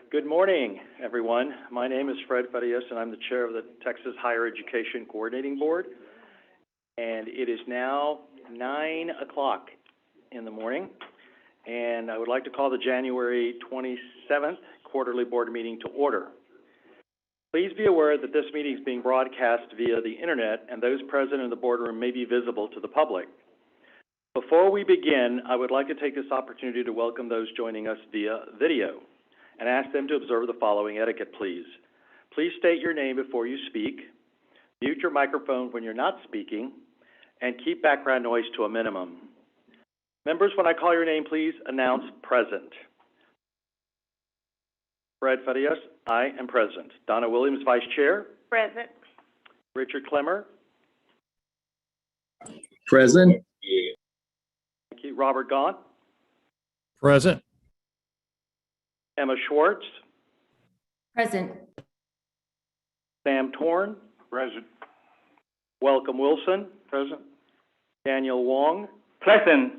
Good morning, everyone. My name is Fred Farias, and I'm the chair of the Texas Higher Education Coordinating Board. And it is now 9 o'clock in the morning, and I would like to call the January 27th quarterly board meeting to order. Please be aware that this meeting is being broadcast via the internet, and those present in the boardroom may be visible to the public. Before we begin, I would like to take this opportunity to welcome those joining us via video and ask them to observe the following etiquette, please. Please state your name before you speak, mute your microphone when you're not speaking, and keep background noise to a minimum. Members, when I call your name, please announce present. Fred Farias, I am present. Donna Williams, Vice Chair. Present. Richard Clemmer. Present. Thank you. Robert Gaunt. Present. Emma Schwartz. Present. Sam Torn. Present. Welcome Wilson. Present. Daniel Wong. Present.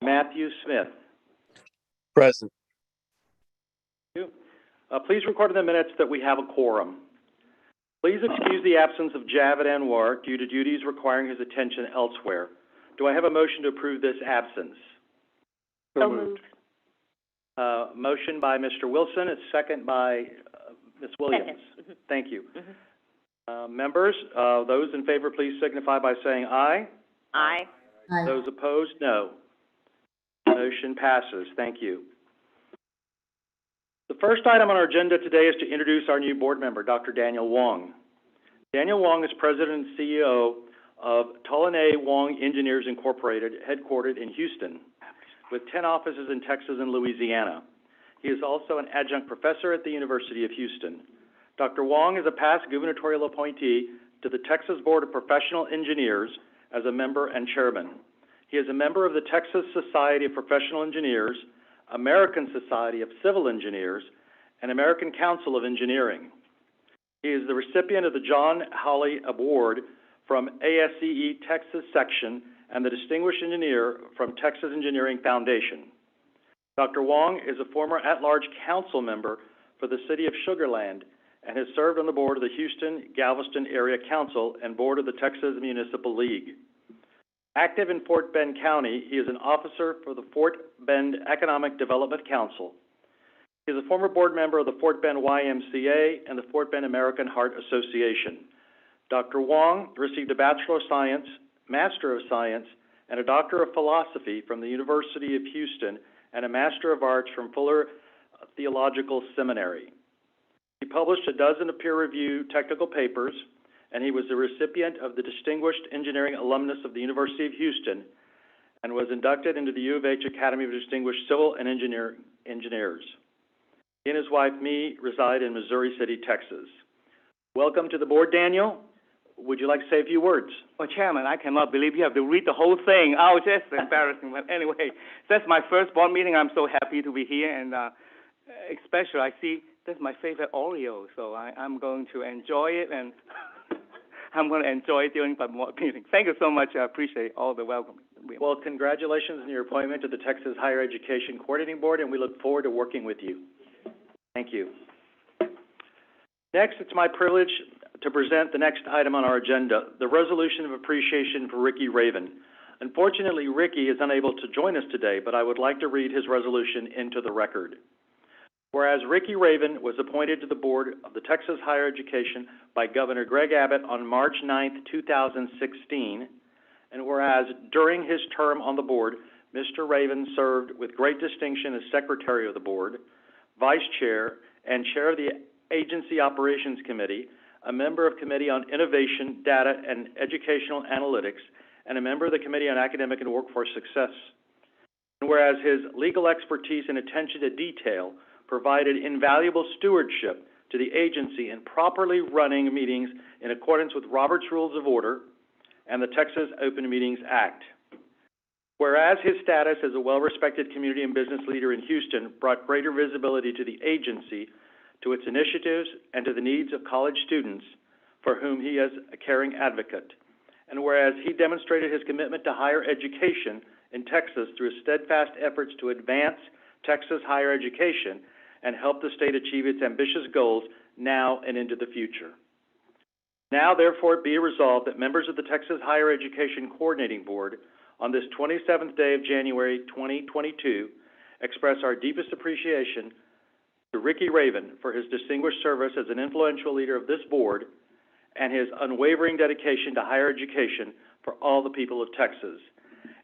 Matthew Smith. Present. Thank you. Please record in the minutes that we have a quorum. Please excuse the absence of Javed Anwar due to duties requiring his attention elsewhere. Do I have a motion to approve this absence? So moved. Motion by Mr. Wilson, a second by Ms. Williams. Second. Thank you. Members, those in favor, please signify by saying aye. Aye. Aye. Those opposed, no. Motion passes. Thank you. The first item on our agenda today is to introduce our new board member, Dr. Daniel Wong. Daniel Wong is President and CEO of Tolene Wong Engineers Incorporated, headquartered in Houston, with 10 offices in Texas and Louisiana. He is also an adjunct professor at the University of Houston. Dr. Wong is a past gubernatorial appointee to the Texas Board of Professional Engineers as a member and chairman. He is a member of the Texas Society of Professional Engineers, American Society of Civil Engineers, and American Council of Engineering. He is the recipient of the John Hawley Award from ASCE Texas Section and the Distinguished Engineer from Texas Engineering Foundation. Dr. Wong is a former at-large council member for the City of Sugar Land and has served on the board of the Houston-Galveston Area Council and board of the Texas Municipal League. Active in Fort Bend County, he is an officer for the Fort Bend Economic Development Council. He is a former board member of the Fort Bend YMCA and the Fort Bend American Heart Association. Dr. Wong received a Bachelor of Science, Master of Science, and a Doctor of Philosophy from the University of Houston and a Master of Arts from Fuller Theological Seminary. He published a dozen peer-reviewed technical papers, and he was the recipient of the Distinguished Engineering Alumnus of the University of Houston and was inducted into the U of H Academy of Distinguished Civil and Engineers. He and his wife, Mee, reside in Missouri City, Texas. Welcome to the board, Daniel. Would you like to say a few words? Well, Chairman, I cannot believe you have to read the whole thing. Oh, just embarrassing. But anyway, that's my first board meeting. I'm so happy to be here, and especially I see that's my favorite Oreo, so I'm going to enjoy it, and I'm going to enjoy it during my board meeting. Thank you so much. I appreciate all the welcome. Well, congratulations on your appointment to the Texas Higher Education Coordinating Board, and we look forward to working with you. Thank you. Next, it's my privilege to present the next item on our agenda, the resolution of appreciation for Ricky Raven. Unfortunately, Ricky is unable to join us today, but I would like to read his resolution into the record. Whereas Ricky Raven was appointed to the board of the Texas Higher Education by Governor Greg Abbott on March 9, 2016, and whereas during his term on the board, Mr. Raven served with great distinction as Secretary of the Board, Vice Chair, and Chair of the Agency Operations Committee, a member of Committee on Innovation, Data, and Educational Analytics, and a member of the Committee on Academic and Workforce Success. And whereas his legal expertise and attention to detail provided invaluable stewardship to the agency in properly running meetings in accordance with Robert's Rules of Order and the Texas Open Meetings Act. Whereas his status as a well-respected community and business leader in Houston brought greater visibility to the agency, to its initiatives, and to the needs of college students for whom he is a caring advocate. And whereas he demonstrated his commitment to higher education in Texas through his steadfast efforts to advance Texas higher education and help the state achieve its ambitious goals now and into the future. Now, therefore, be resolved that members of the Texas Higher Education Coordinating Board on this 27th day of January 2022 express our deepest appreciation to Ricky Raven for his distinguished service as an influential leader of this board and his unwavering dedication to higher education for all the people of Texas.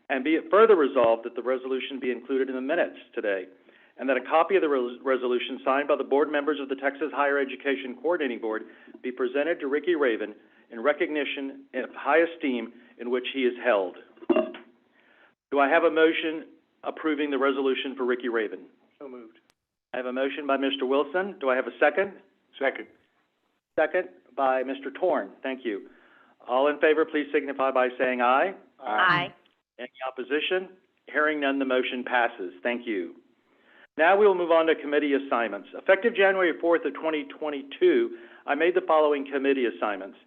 And be it further resolved that the resolution be included in the minutes today, and that a copy of the resolution signed by the board members of the Texas Higher Education Coordinating Board be presented to Ricky Raven in recognition of high esteem in which he is held. Do I have a motion approving the resolution for Ricky Raven? So moved. I have a motion by Mr. Wilson. Do I have a second? Second. Second by Mr. Torn. Thank you. All in favor, please signify by saying aye. Aye. Any opposition? Hearing none, the motion passes. Thank you. Now we will move on to committee assignments. Effective January 4th of 2022, I made the following committee assignments.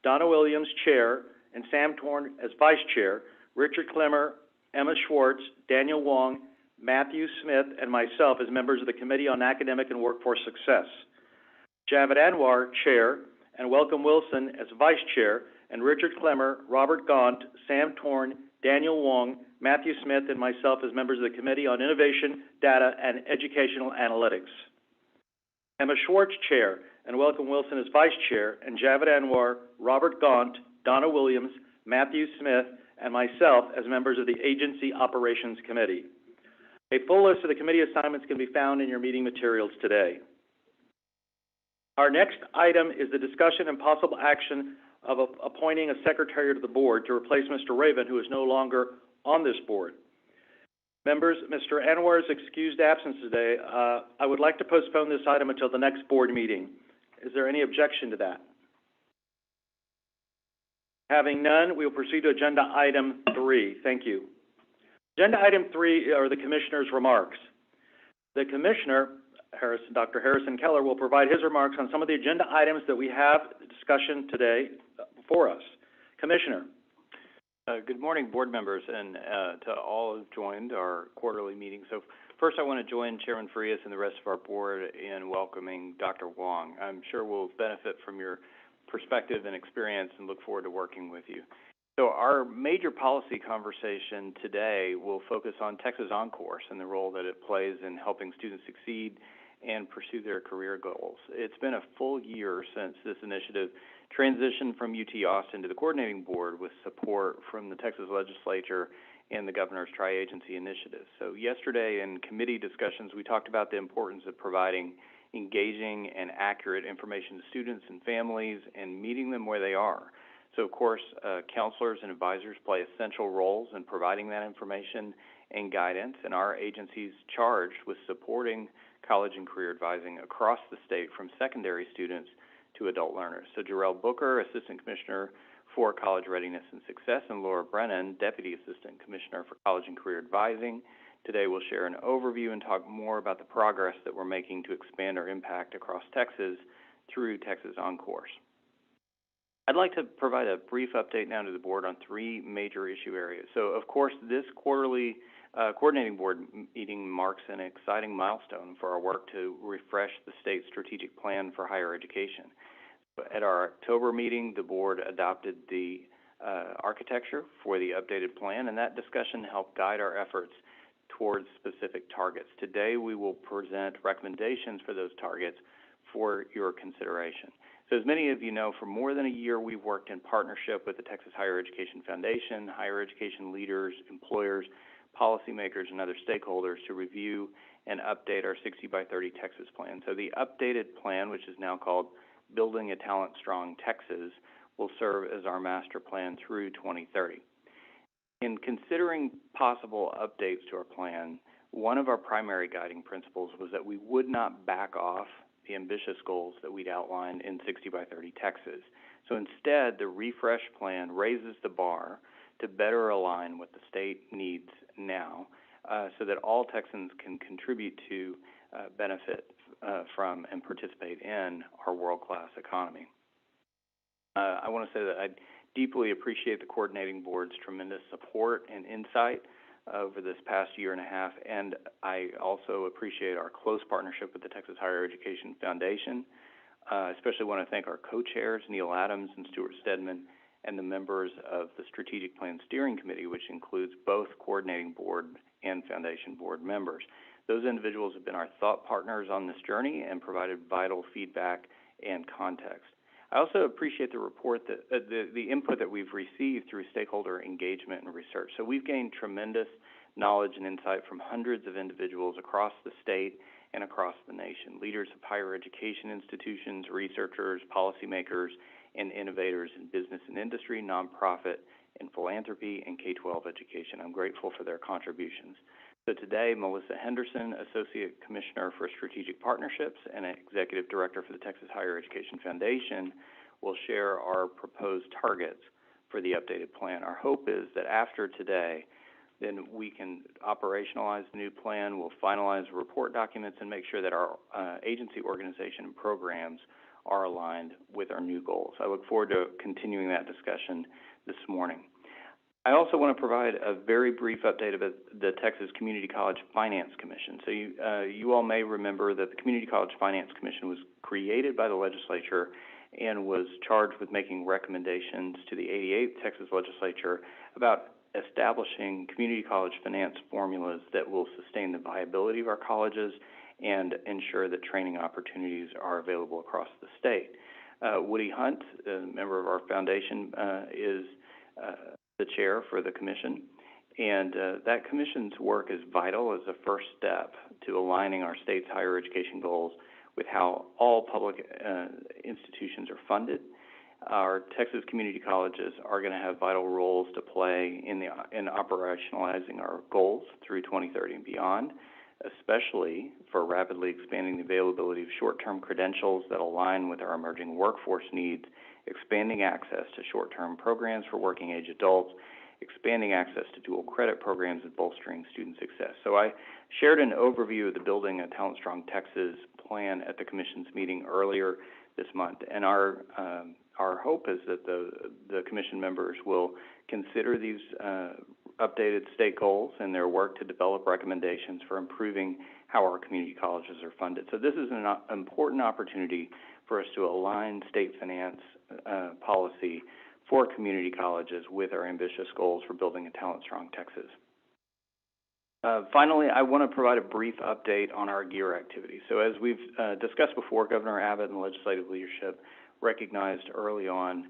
Donna Williams, Chair, and Sam Torn as Vice Chair, Richard Clemmer, Emma Schwartz, Daniel Wong, Matthew Smith, and myself as members of the Committee on Academic and Workforce Success. Javed Anwar, Chair, and Welcome Wilson as Vice Chair, and Richard Clemmer, Robert Gaunt, Sam Torn, Daniel Wong, Matthew Smith, and myself as members of the Committee on Innovation, Data, and Educational Analytics. Emma Schwartz, Chair, and Welcome Wilson as Vice Chair, and Javed Anwar, Robert Gaunt, Donna Williams, Matthew Smith, and myself as members of the Agency Operations Committee. A full list of the committee assignments can be found in your meeting materials today. Our next item is the discussion and possible action of appointing a secretary to the board to replace Mr. Raven, who is no longer on this board. Members, Mr. Anwar's excused absence today. I would like to postpone this item until the next board meeting. Is there any objection to that? Having none, we will proceed to agenda item 3. Thank you. Agenda item 3 are the commissioner's remarks. The commissioner, Dr. Harrison Keller, will provide his remarks on some of the agenda items that we have discussion today before us. Commissioner. Good morning, board members, and to all who've joined our quarterly meeting. So first, I want to join Chairman Frias and the rest of our board in welcoming Dr. Wong. I'm sure we'll benefit from your perspective and experience and look forward to working with you. So our major policy conversation today will focus on Texas OnCourse and the role that it plays in helping students succeed and pursue their career goals. It's been a full year since this initiative transitioned from UT Austin to the coordinating board with support from the Texas legislature and the governor's tri-agency initiative. So yesterday in committee discussions, we talked about the importance of providing engaging and accurate information to students and families and meeting them where they are. So, of course, counselors and advisors play essential roles in providing that information and guidance, and our agency is charged with supporting college and career advising across the state from secondary students to adult learners. So Jarrell Booker, Assistant Commissioner for College Readiness and Success, and Laura Brennan, Deputy Assistant Commissioner for College and Career Advising, today we'll share an overview and talk more about the progress that we're making to expand our impact across Texas through Texas OnCourse. I'd like to provide a brief update now to the board on 3 major issue areas. So, of course, this quarterly coordinating board meeting marks an exciting milestone for our work to refresh the state's strategic plan for higher education. At our October meeting, the board adopted the architecture for the updated plan, and that discussion helped guide our efforts towards specific targets. Today, we will present recommendations for those targets for your consideration. So as many of you know, for more than a year, we've worked in partnership with the Texas Higher Education Foundation, higher education leaders, employers, policymakers, and other stakeholders to review and update our 60 by 30 Texas plan. So the updated plan, which is now called Building a Talent Strong Texas, will serve as our master plan through 2030. In considering possible updates to our plan, one of our primary guiding principles was that we would not back off the ambitious goals that we'd outlined in 60 by 30 Texas. So instead, the refresh plan raises the bar to better align what the state needs now so that all Texans can contribute to, benefit from, and participate in our world-class economy. I want to say that I deeply appreciate the coordinating board's tremendous support and insight over this past year and a half, and I also appreciate our close partnership with the Texas Higher Education Foundation. I especially want to thank our co-chairs, Neil Adams and Stuart Stedman, and the members of the Strategic Plan Steering Committee, which includes both coordinating board and foundation board members. Those individuals have been our thought partners on this journey and provided vital feedback and context. I also appreciate the report that the input that we've received through stakeholder engagement and research. So we've gained tremendous knowledge and insight from hundreds of individuals across the state and across the nation, leaders of higher education institutions, researchers, policymakers, and innovators in business and industry, nonprofit, and philanthropy, and K-12 education. I'm grateful for their contributions. So today, Melissa Henderson, Associate Commissioner for Strategic Partnerships and Executive Director for the Texas Higher Education Foundation, will share our proposed targets for the updated plan. Our hope is that after today, then we can operationalize the new plan, we'll finalize the report documents, and make sure that our agency organization and programs are aligned with our new goals. I look forward to continuing that discussion this morning. I also want to provide a very brief update about the Texas Community College Finance Commission. So you all may remember that the Community College Finance Commission was created by the legislature and was charged with making recommendations to the 88th Texas legislature about establishing community college finance formulas that will sustain the viability of our colleges and ensure that training opportunities are available across the state. Woody Hunt, a member of our foundation, is the chair for the commission, and that commission's work is vital as a first step to aligning our state's higher education goals with how all public institutions are funded. Our Texas community colleges are going to have vital roles to play in operationalizing our goals through 2030 and beyond, especially for rapidly expanding the availability of short-term credentials that align with our emerging workforce needs, expanding access to short-term programs for working-age adults, expanding access to dual credit programs, and bolstering student success. So I shared an overview of the Building a Talent Strong Texas plan at the Commission's meeting earlier this month, and our hope is that the Commission members will consider these updated state goals in their work to develop recommendations for improving how our community colleges are funded. So this is an important opportunity for us to align state finance policy for community colleges with our ambitious goals for building a talent-strong Texas. Finally, I want to provide a brief update on our GEAR activities. So as we've discussed before, Governor Abbott and legislative leadership recognized early on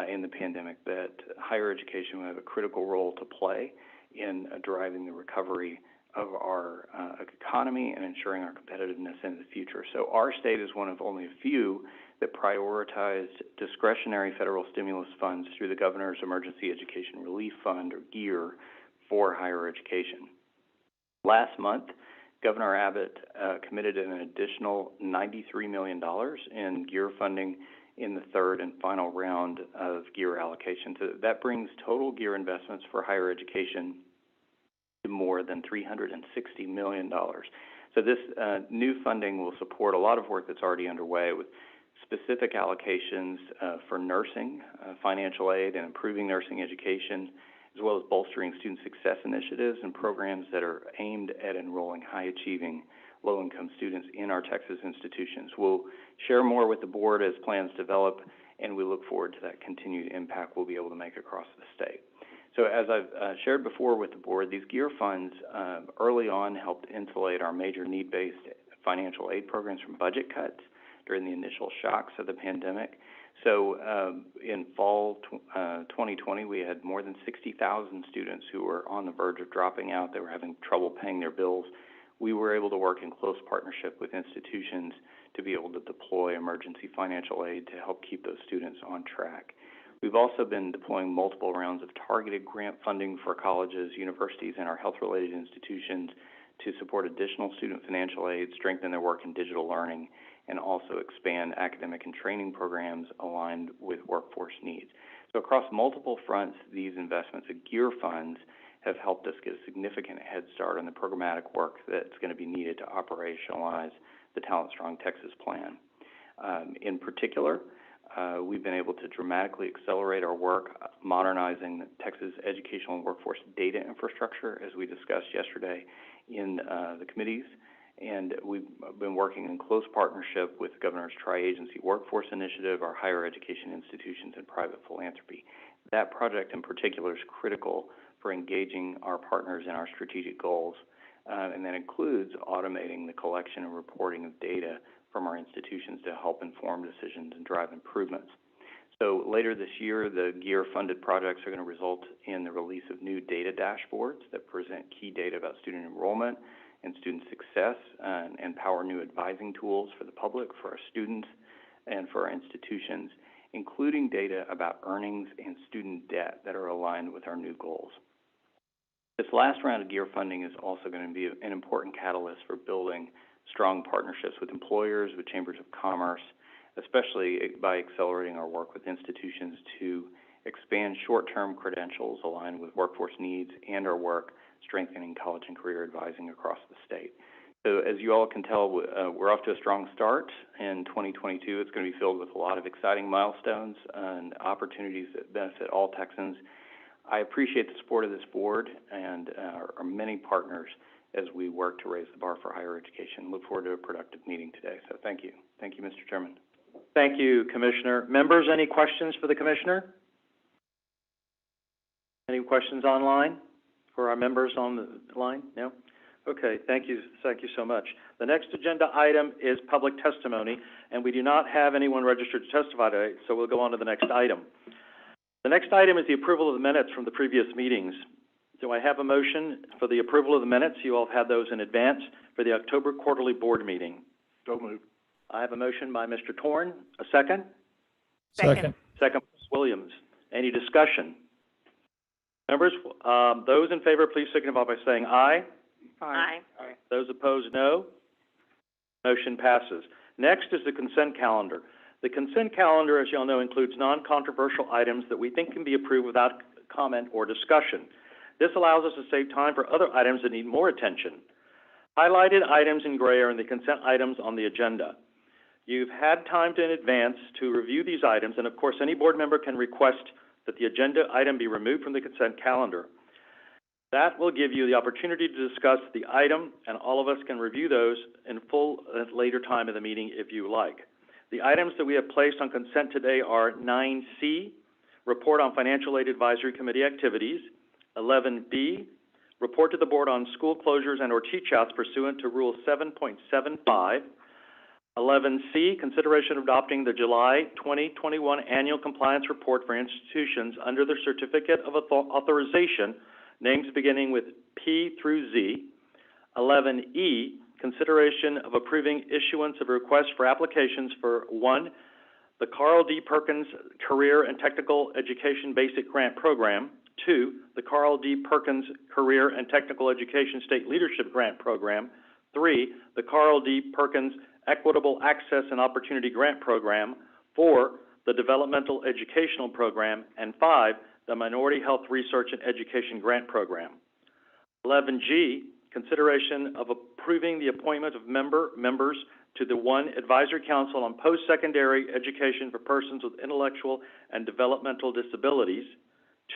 in the pandemic that higher education will have a critical role to play in driving the recovery of our economy and ensuring our competitiveness in the future. So our state is one of only a few that prioritized discretionary federal stimulus funds through the Governor's Emergency Education Relief Fund, or GEAR, for higher education. Last month, Governor Abbott committed an additional $93 million in GEAR funding in the third and final round of GEAR allocation. So that brings total GEAR investments for higher education to more than $360 million. So this new funding will support a lot of work that's already underway with specific allocations for nursing, financial aid, and improving nursing education, as well as bolstering student success initiatives and programs that are aimed at enrolling high-achieving, low-income students in our Texas institutions. We'll share more with the board as plans develop, and we look forward to that continued impact we'll be able to make across the state. So as I've shared before with the board, these GEAR funds early on helped insulate our major need-based financial aid programs from budget cuts during the initial shocks of the pandemic. So in fall 2020, we had more than 60,000 students who were on the verge of dropping out. They were having trouble paying their bills. We were able to work in close partnership with institutions to be able to deploy emergency financial aid to help keep those students on track. We've also been deploying multiple rounds of targeted grant funding for colleges, universities, and our health-related institutions to support additional student financial aid, strengthen their work in digital learning, and also expand academic and training programs aligned with workforce needs. So across multiple fronts, these investments of GEAR funds have helped us get a significant head start on the programmatic work that's going to be needed to operationalize the Talent Strong Texas plan. In particular, we've been able to dramatically accelerate our work modernizing Texas educational and workforce data infrastructure, as we discussed yesterday in the committees. And we've been working in close partnership with the Governor's Tri-Agency Workforce Initiative, our higher education institutions, and private philanthropy. That project in particular is critical for engaging our partners in our strategic goals, and that includes automating the collection and reporting of data from our institutions to help inform decisions and drive improvements. So later this year, the GEAR-funded projects are going to result in the release of new data dashboards that present key data about student enrollment and student success, and power new advising tools for the public, for our students, and for our institutions, including data about earnings and student debt that are aligned with our new goals. This last round of GEAR funding is also going to be an important catalyst for building strong partnerships with employers, with chambers of commerce, especially by accelerating our work with institutions to expand short-term credentials aligned with workforce needs and our work strengthening college and career advising across the state. So as you all can tell, we're off to a strong start in 2022. It's going to be filled with a lot of exciting milestones and opportunities that benefit all Texans. I appreciate the support of this board and our many partners as we work to raise the bar for higher education. Look forward to a productive meeting today. So thank you. Thank you, Mr. Chairman. Thank you, Commissioner. Members, any questions for the Commissioner? Any questions online for our members on the line? No? Okay, thank you so much. The next agenda item is public testimony, and we do not have anyone registered to testify today, so we'll go on to the next item. The next item is the approval of the minutes from the previous meetings. Do I have a motion for the approval of the minutes? You all have had those in advance for the October quarterly board meeting. So moved. I have a motion by Mr. Torn. A second? Second. Second, Ms. Williams. Any discussion? Members, those in favor, please signify by saying aye. Aye. Those opposed, no. Motion passes. Next is the consent calendar. The consent calendar, as you all know, includes non-controversial items that we think can be approved without comment or discussion. This allows us to save time for other items that need more attention. Highlighted items in gray are in the consent items on the agenda. You've had time in advance to review these items, and of course, any board member can request that the agenda item be removed from the consent calendar. That will give you the opportunity to discuss the item, and all of us can review those in full at a later time in the meeting if you like. The items that we have placed on consent today are 9C, Report on Financial Aid Advisory Committee Activities, 11B, Report to the Board on School Closures and or teach-outs pursuant to Rule 7.75, 11C, Consideration of adopting the July 2021 Annual Compliance Report for institutions under the Certificate of Authorization, names beginning with P through Z, 11E, Consideration of approving issuance of a request for applications for 1, the Carl D. Perkins Career and Technical Education Basic Grant Program, 2, the Carl D. Perkins Career and Technical Education State Leadership Grant Program, 3, the Carl D. Perkins Equitable Access and Opportunity Grant Program, 4, the Developmental Educational Program, and 5, the Minority Health Research and Education Grant Program. 11G, consideration of approving the appointment of members to the 1, Advisory Council on Post-Secondary Education for Persons with Intellectual and Developmental Disabilities,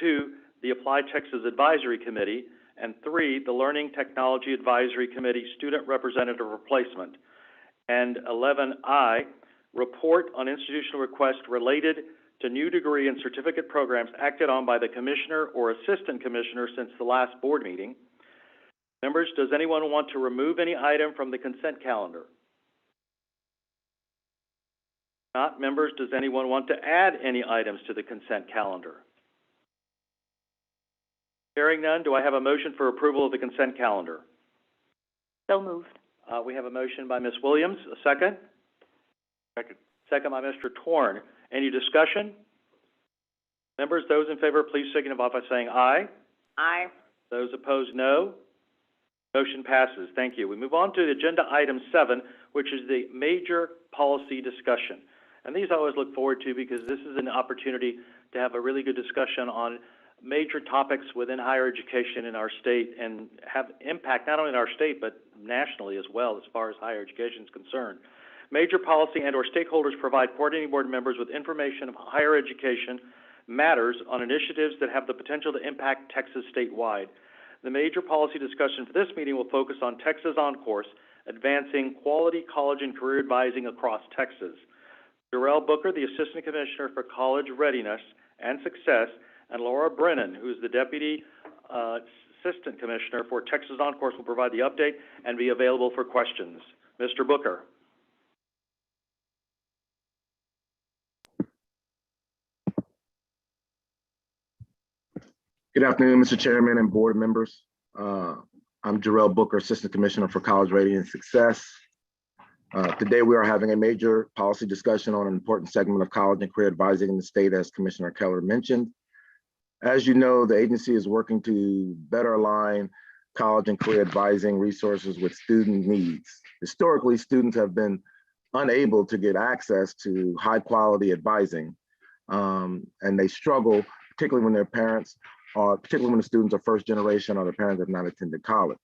2, the Apply Texas Advisory Committee, and 3, the Learning Technology Advisory Committee Student Representative Replacement. And 11I, report on institutional requests related to new degree and certificate programs acted on by the Commissioner or Assistant Commissioner since the last board meeting. Members, does anyone want to remove any item from the consent calendar? Not. Members, does anyone want to add any items to the consent calendar? Hearing none, do I have a motion for approval of the consent calendar? So moved. We have a motion by Ms. Williams. A second? Second. Second by Mr. Torn. Any discussion? Members, those in favor, please signify by saying aye. Aye. Those opposed, no. Motion passes. Thank you. We move on to agenda item 7, which is the major policy discussion. And these I always look forward to because this is an opportunity to have a really good discussion on major topics within higher education in our state and have impact not only in our state but nationally as well as far as higher education is concerned. Major policy and/or stakeholders provide coordinating board members with information of higher education matters on initiatives that have the potential to impact Texas statewide. The major policy discussion for this meeting will focus on Texas On-Course, advancing quality college and career advising across Texas. Jarrell Booker, the Assistant Commissioner for College Readiness and Success, and Laura Brennan, who is the Deputy Assistant Commissioner for Texas On-Course, will provide the update and be available for questions. Mr. Booker. Good afternoon, Mr. Chairman and board members. I'm Jarrell Booker, Assistant Commissioner for College Readiness and Success. Today, we are having a major policy discussion on an important segment of college and career advising in the state, as Commissioner Keller mentioned. As you know, the agency is working to better align college and career advising resources with student needs. Historically, students have been unable to get access to high quality advising, and they struggle, particularly when their parents are, particularly when the students are first generation or their parents have not attended college.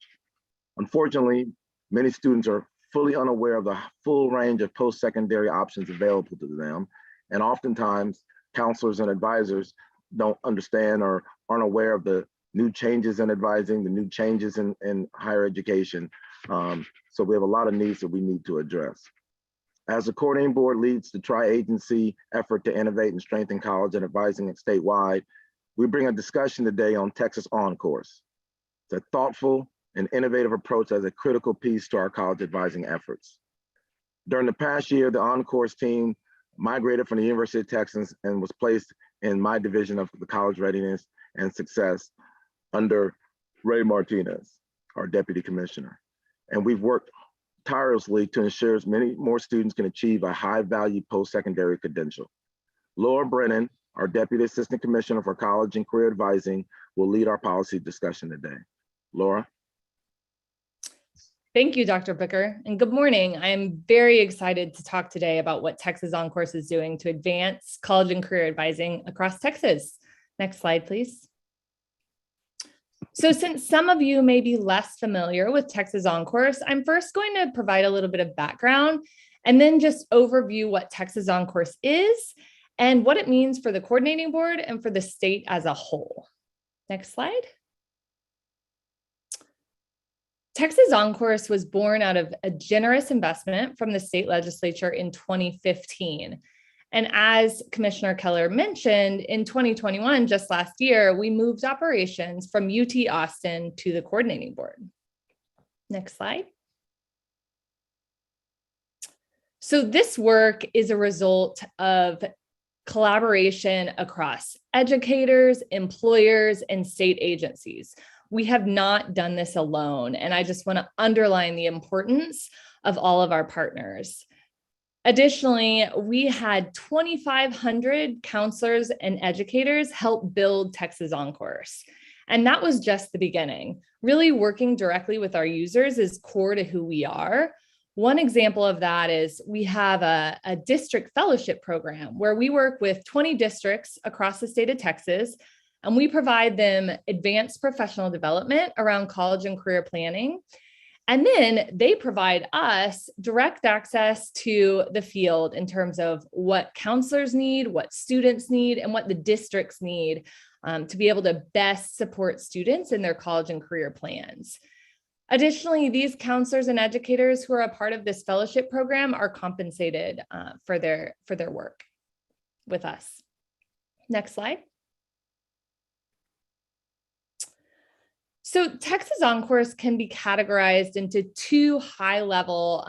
Unfortunately, many students are fully unaware of the full range of post-secondary options available to them, and oftentimes counselors and advisors don't understand or aren't aware of the new changes in advising, the new changes in higher education. So we have a lot of needs that we need to address. As the coordinating board leads the tri-agency effort to innovate and strengthen college and advising statewide, we bring a discussion today on Texas On-Course. It's a thoughtful and innovative approach as a critical piece to our college advising efforts. During the past year, the On-Course team migrated from the University of Texas and was placed in my division of the College Readiness and Success under Ray Martinez, our Deputy Commissioner. And we've worked tirelessly to ensure as many more students can achieve a high-value post-secondary credential. Laura Brennan, our Deputy Assistant Commissioner for College and Career Advising, will lead our policy discussion today. Laura. Thank you, Dr. Booker, and good morning. I am very excited to talk today about what Texas On-Course is doing to advance college and career advising across Texas. Next slide, please. So since some of you may be less familiar with Texas On-Course, I'm first going to provide a little bit of background and then just overview what Texas On-Course is and what it means for the coordinating board and for the state as a whole. Next slide. Texas On-Course was born out of a generous investment from the state legislature in 2015. And as Commissioner Keller mentioned, in 2021, just last year, we moved operations from UT Austin to the coordinating board. Next slide. So this work is a result of collaboration across educators, employers, and state agencies. We have not done this alone, and I just want to underline the importance of all of our partners. Additionally, we had 2,500 counselors and educators help build Texas On-Course, and that was just the beginning. Really working directly with our users is core to who we are. One example of that is we have a district fellowship program where we work with 20 districts across the state of Texas, and we provide them advanced professional development around college and career planning. And then they provide us direct access to the field in terms of what counselors need, what students need, and what the districts need to be able to best support students in their college and career plans. Additionally, these counselors and educators who are a part of this fellowship program are compensated for their work with us. Next slide. So Texas On-Course can be categorized into two high-level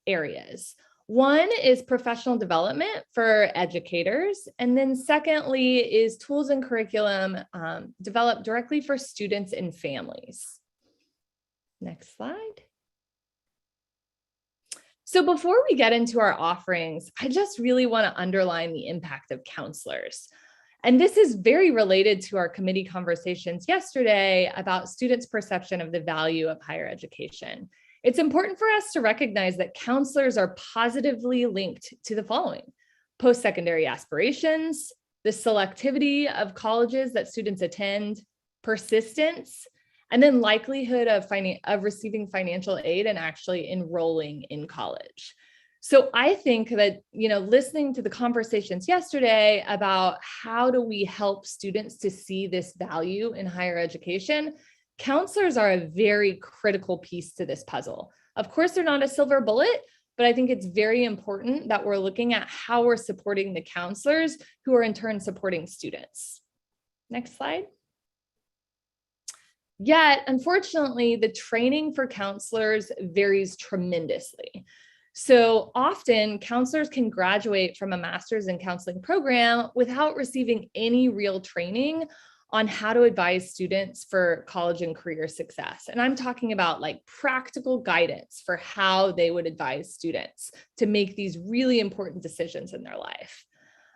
areas. One is professional development for educators, and then secondly is tools and curriculum developed directly for students and families. Next slide. So before we get into our offerings, I just really want to underline the impact of counselors. And this is very related to our committee conversations yesterday about students' perception of the value of higher education. It's important for us to recognize that counselors are positively linked to the following: post-secondary aspirations, the selectivity of colleges that students attend, persistence, and then likelihood of receiving financial aid and actually enrolling in college. So I think that, listening to the conversations yesterday about how do we help students to see this value in higher education, counselors are a very critical piece to this puzzle. Of course, they're not a silver bullet, but I think it's very important that we're looking at how we're supporting the counselors who are in turn supporting students. Next slide. Yet, unfortunately, the training for counselors varies tremendously. So often, counselors can graduate from a master's in counseling program without receiving any real training on how to advise students for college and career success. And I'm talking about like practical guidance for how they would advise students to make these really important decisions in their life.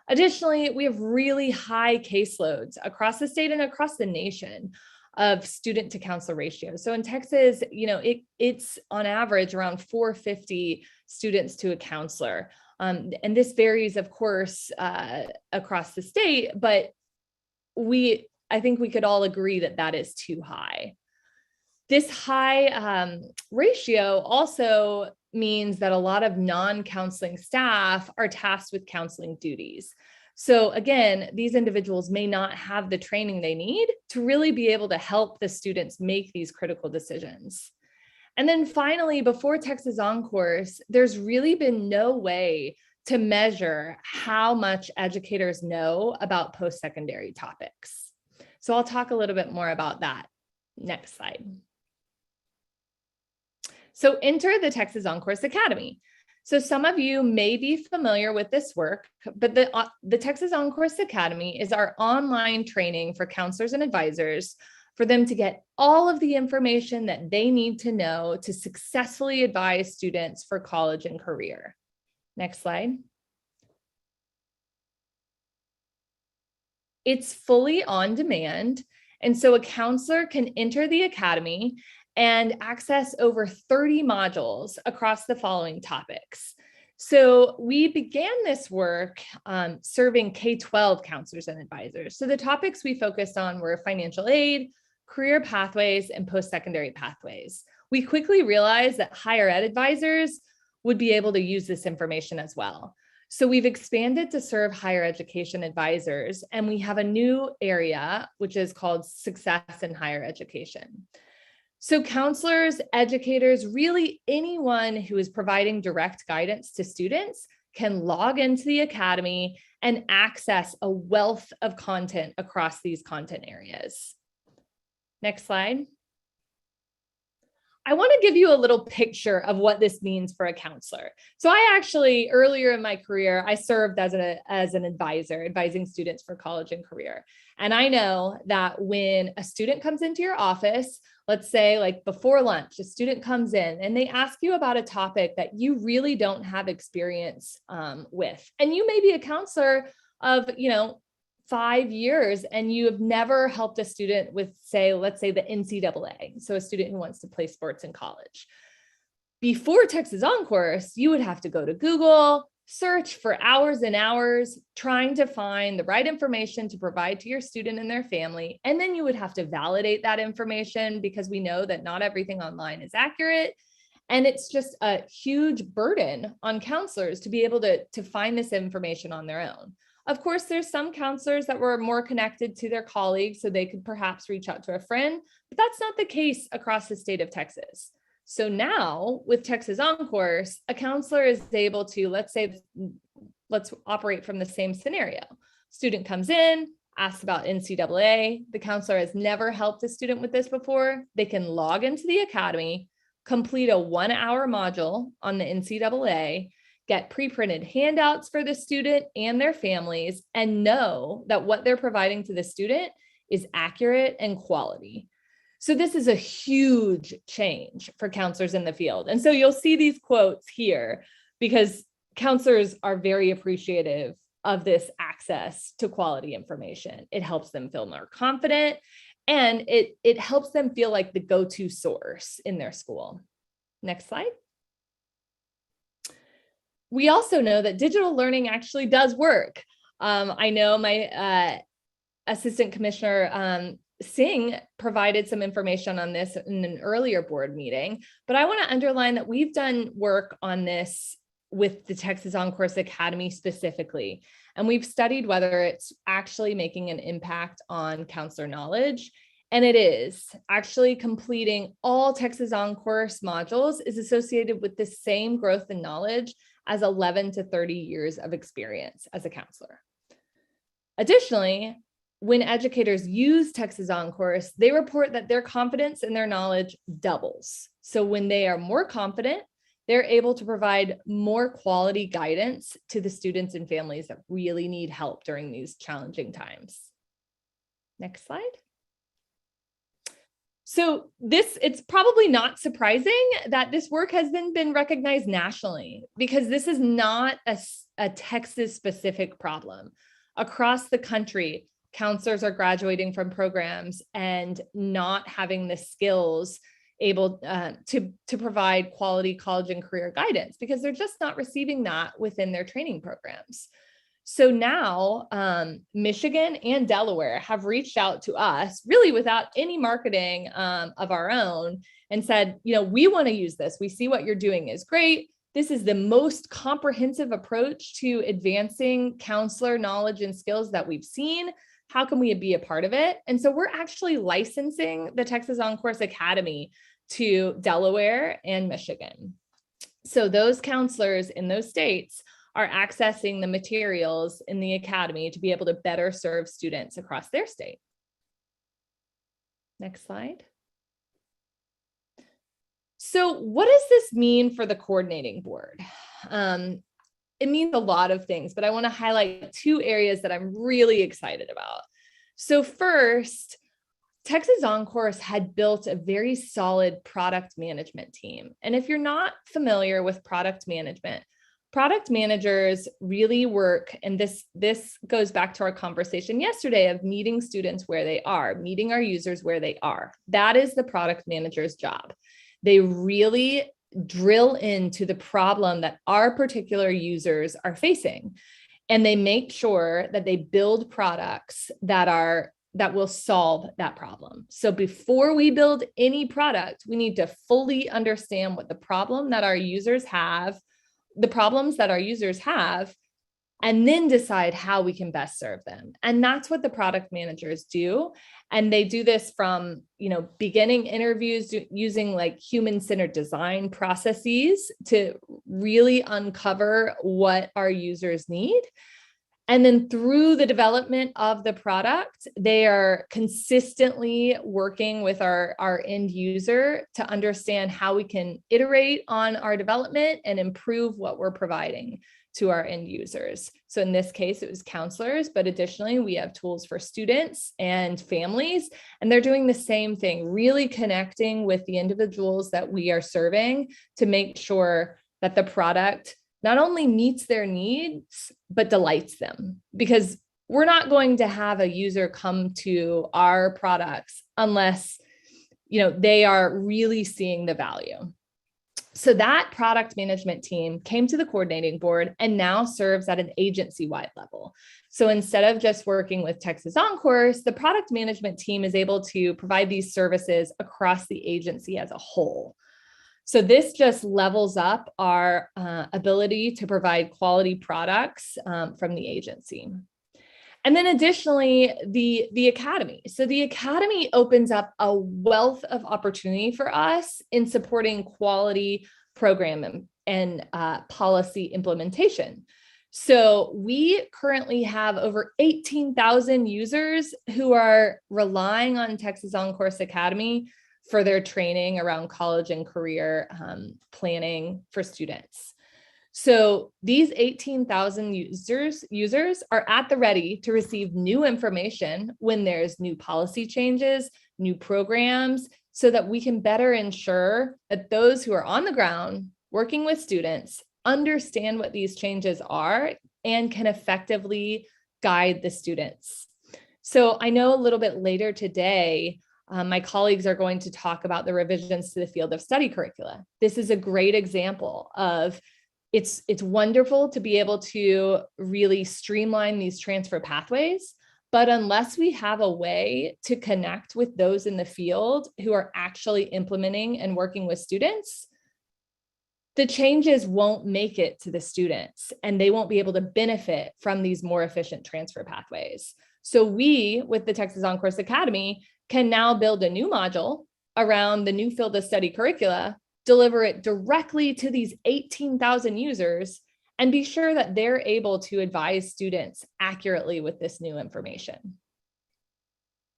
Additionally, we have really high caseloads across the state and across the nation of student to counselor ratio. So in Texas, it's on average around 450 students to a counselor. And this varies, of course, across the state, but I think we could all agree that that is too high. This high ratio also means that a lot of non-counseling staff are tasked with counseling duties. So again, these individuals may not have the training they need to really be able to help the students make these critical decisions. And then finally, before Texas OnCourse, there's really been no way to measure how much educators know about post-secondary topics. So I'll talk a little bit more about that. Next slide. So enter the Texas OnCourse Academy. So some of you may be familiar with this work, but the Texas OnCourse Academy is our online training for counselors and advisors for them to get all of the information that they need to know to successfully advise students for college and career. Next slide. It's fully on demand, and so a counselor can enter the academy and access over 30 modules across the following topics. So we began this work serving K-12 counselors and advisors. So the topics we focused on were financial aid, career pathways, and post-secondary pathways. We quickly realized that higher ed advisors would be able to use this information as well. So we've expanded to serve higher education advisors, and we have a new area, which is called Success in Higher Education. So counselors, educators, really anyone who is providing direct guidance to students can log into the academy and access a wealth of content across these content areas. Next slide. I want to give you a little picture of what this means for a counselor. So I actually, earlier in my career, I served as an advisor, advising students for college and career. And I know that when a student comes into your office, let's say like before lunch, a student comes in and they ask you about a topic that you really don't have experience with. And you may be a counselor of, 5 years and you have never helped a student with, let's say the NCAA. So a student who wants to play sports in college. Before Texas OnCourse, you would have to go to Google, search for hours and hours, trying to find the right information to provide to your student and their family. And then you would have to validate that information because we know that not everything online is accurate. And it's just a huge burden on counselors to be able to find this information on their own. Of course, there's some counselors that were more connected to their colleagues, so they could perhaps reach out to a friend, but that's not the case across the state of Texas. So now with Texas OnCourse, a counselor is able to, let's operate from the same scenario. Student comes in, asks about NCAA. The counselor has never helped a student with this before. They can log into the academy, complete a 1-hour module on the NCAA, get pre-printed handouts for the student and their families, and know that what they're providing to the student is accurate and quality. So this is a huge change for counselors in the field. And so you'll see these quotes here because counselors are very appreciative of this access to quality information. It helps them feel more confident, and it helps them feel like the go-to source in their school. Next slide. We also know that digital learning actually does work. I know my Assistant Commissioner Singh provided some information on this in an earlier board meeting, but I want to underline that we've done work on this with the Texas On-Course Academy specifically. And we've studied whether it's actually making an impact on counselor knowledge. And it is. Actually completing all Texas On-Course modules is associated with the same growth in knowledge as 11 to 30 years of experience as a counselor. Additionally, when educators use Texas On-Course, they report that their confidence in their knowledge doubles. So when they are more confident, they're able to provide more quality guidance to the students and families that really need help during these challenging times. Next slide. So it's probably not surprising that this work has been recognized nationally, because this is not a Texas specific problem. Across the country, counselors are graduating from programs and not having the skills able to provide quality college and career guidance because they're just not receiving that within their training programs. So now Michigan and Delaware have reached out to us really without any marketing of our own and said, we want to use this. We see what you're doing is great. This is the most comprehensive approach to advancing counselor knowledge and skills that we've seen. How can we be a part of it? And so we're actually licensing the Texas On-Course Academy to Delaware and Michigan. So those counselors in those states are accessing the materials in the academy to be able to better serve students across their state. Next slide. So what does this mean for the coordinating board? It means a lot of things, but I want to highlight two areas that I'm really excited about. So first, Texas On-Course had built a very solid product management team. And if you're not familiar with product managers really work, and this goes back to our conversation yesterday of meeting students where they are, meeting our users where they are. That is the product manager's job. They really drill into the problem that our particular users are facing, and they make sure that they build products that will solve that problem. So before we build any product, we need to fully understand what the problems that our users have, and then decide how we can best serve them. And that's what the product managers do. And they do this from, beginning interviews using like human-centered design processes to really uncover what our users need. And then through the development of the product, they are consistently working with our end user to understand how we can iterate on our development and improve what we're providing to our end users. So in this case, it was counselors, but additionally, we have tools for students and families, and they're doing the same thing, really connecting with the individuals that we are serving to make sure that the product not only meets their needs, but delights them. Because we're not going to have a user come to our products unless, they are really seeing the value. So that product management team came to the coordinating board and now serves at an agency-wide level. So instead of just working with Texas On-Course, the product management team is able to provide these services across the agency as a whole. So this just levels up our ability to provide quality products from the agency. And then additionally, the academy. So the academy opens up a wealth of opportunity for us in supporting quality program and policy implementation. So we currently have over 18,000 users who are relying on Texas On-Course Academy for their training around college and career planning for students. So these 18,000 users are at the ready to receive new information when there's new policy changes, new programs, so that we can better ensure that those who are on the ground working with students understand what these changes are and can effectively guide the students. So I know a little bit later today, my colleagues are going to talk about the revisions to the field of study curricula. This is a great example of it's wonderful to be able to really streamline these transfer pathways, but unless we have a way to connect with those in the field who are actually implementing and working with students, the changes won't make it to the students and they won't be able to benefit from these more efficient transfer pathways. So we, with the Texas On-Course Academy, can now build a new module around the new field of study curricula, deliver it directly to these 18,000 users, and be sure that they're able to advise students accurately with this new information.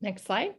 Next slide.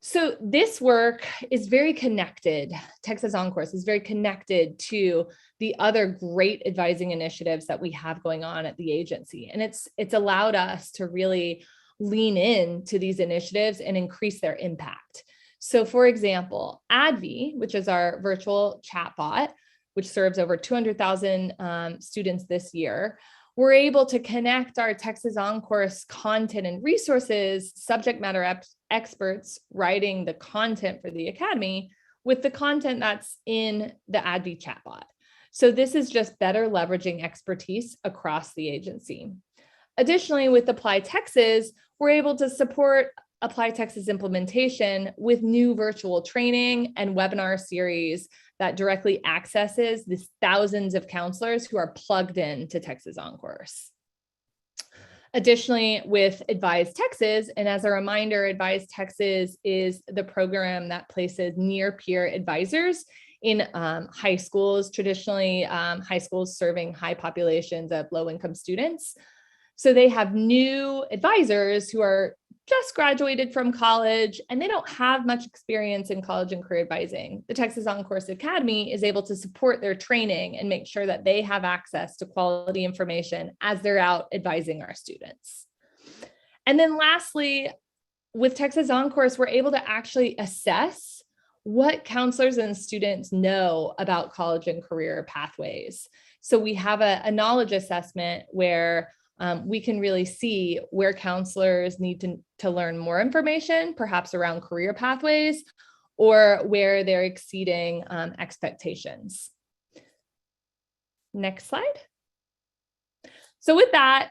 So this work is very connected. Texas On-Course is very connected to the other great advising initiatives that we have going on at the agency. And it's allowed us to really lean in to these initiatives and increase their impact. So for example, ADVI, which is our virtual chatbot, which serves over 200,000 students this year, we're able to connect our Texas On-Course content and resources, subject matter experts writing the content for the Academy with the content that's in the ADVI chatbot. So this is just better leveraging expertise across the agency. Additionally, with Apply Texas, we're able to support Apply Texas implementation with new virtual training and webinar series that directly accesses the thousands of counselors who are plugged in to Texas On-Course. Additionally, with Advise Texas, and as a reminder, Advise Texas is the program that places near-peer advisors in high schools, traditionally high schools serving high populations of low-income students. So they have new advisors who are just graduated from college and they don't have much experience in college and career advising. The Texas On-Course Academy is able to support their training and make sure that they have access to quality information as they're out advising our students. And then lastly, with Texas On-Course, we're able to actually assess what counselors and students know about college and career pathways. So we have a knowledge assessment where we can really see where counselors need to learn more information, perhaps around career pathways, or where they're exceeding expectations. Next slide. So with that,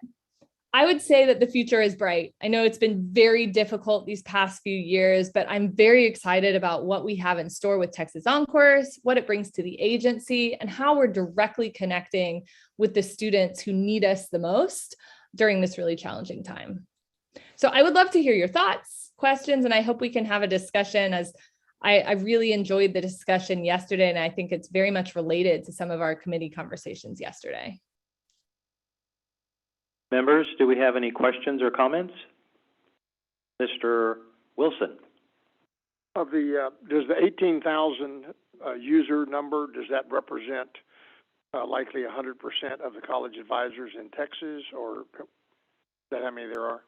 I would say that the future is bright. I know it's been very difficult these past few years, but I'm very excited about what we have in store with Texas On-Course, what it brings to the agency, and how we're directly connecting with the students who need us the most during this really challenging time. So I would love to hear your thoughts, questions, and I hope we can have a discussion, as I really enjoyed the discussion yesterday, and I think it's very much related to some of our committee conversations yesterday. Members, do we have any questions or comments? Mr. Wilson. Of the, does the 18,000 user number, does that represent likely 100% of the college advisors in Texas, or is that how many there are?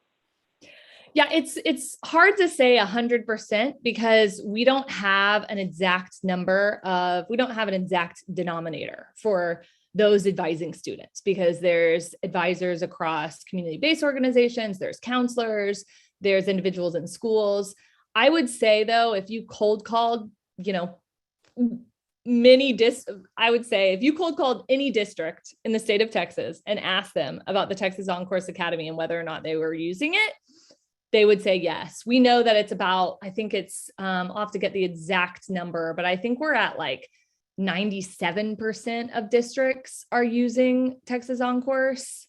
Yeah, it's hard to say 100% because we don't have an exact we don't have an exact denominator for those advising students, because there's advisors across community-based organizations, there's counselors, there's individuals in schools. I would say though, if you cold called, I would say if you cold called any district in the state of Texas and asked them about the Texas On-Course Academy and whether or not they were using it, they would say yes. We know that it's about, I think it's, I'll have to get the exact number, but I think we're at like 97% of districts are using Texas On-Course.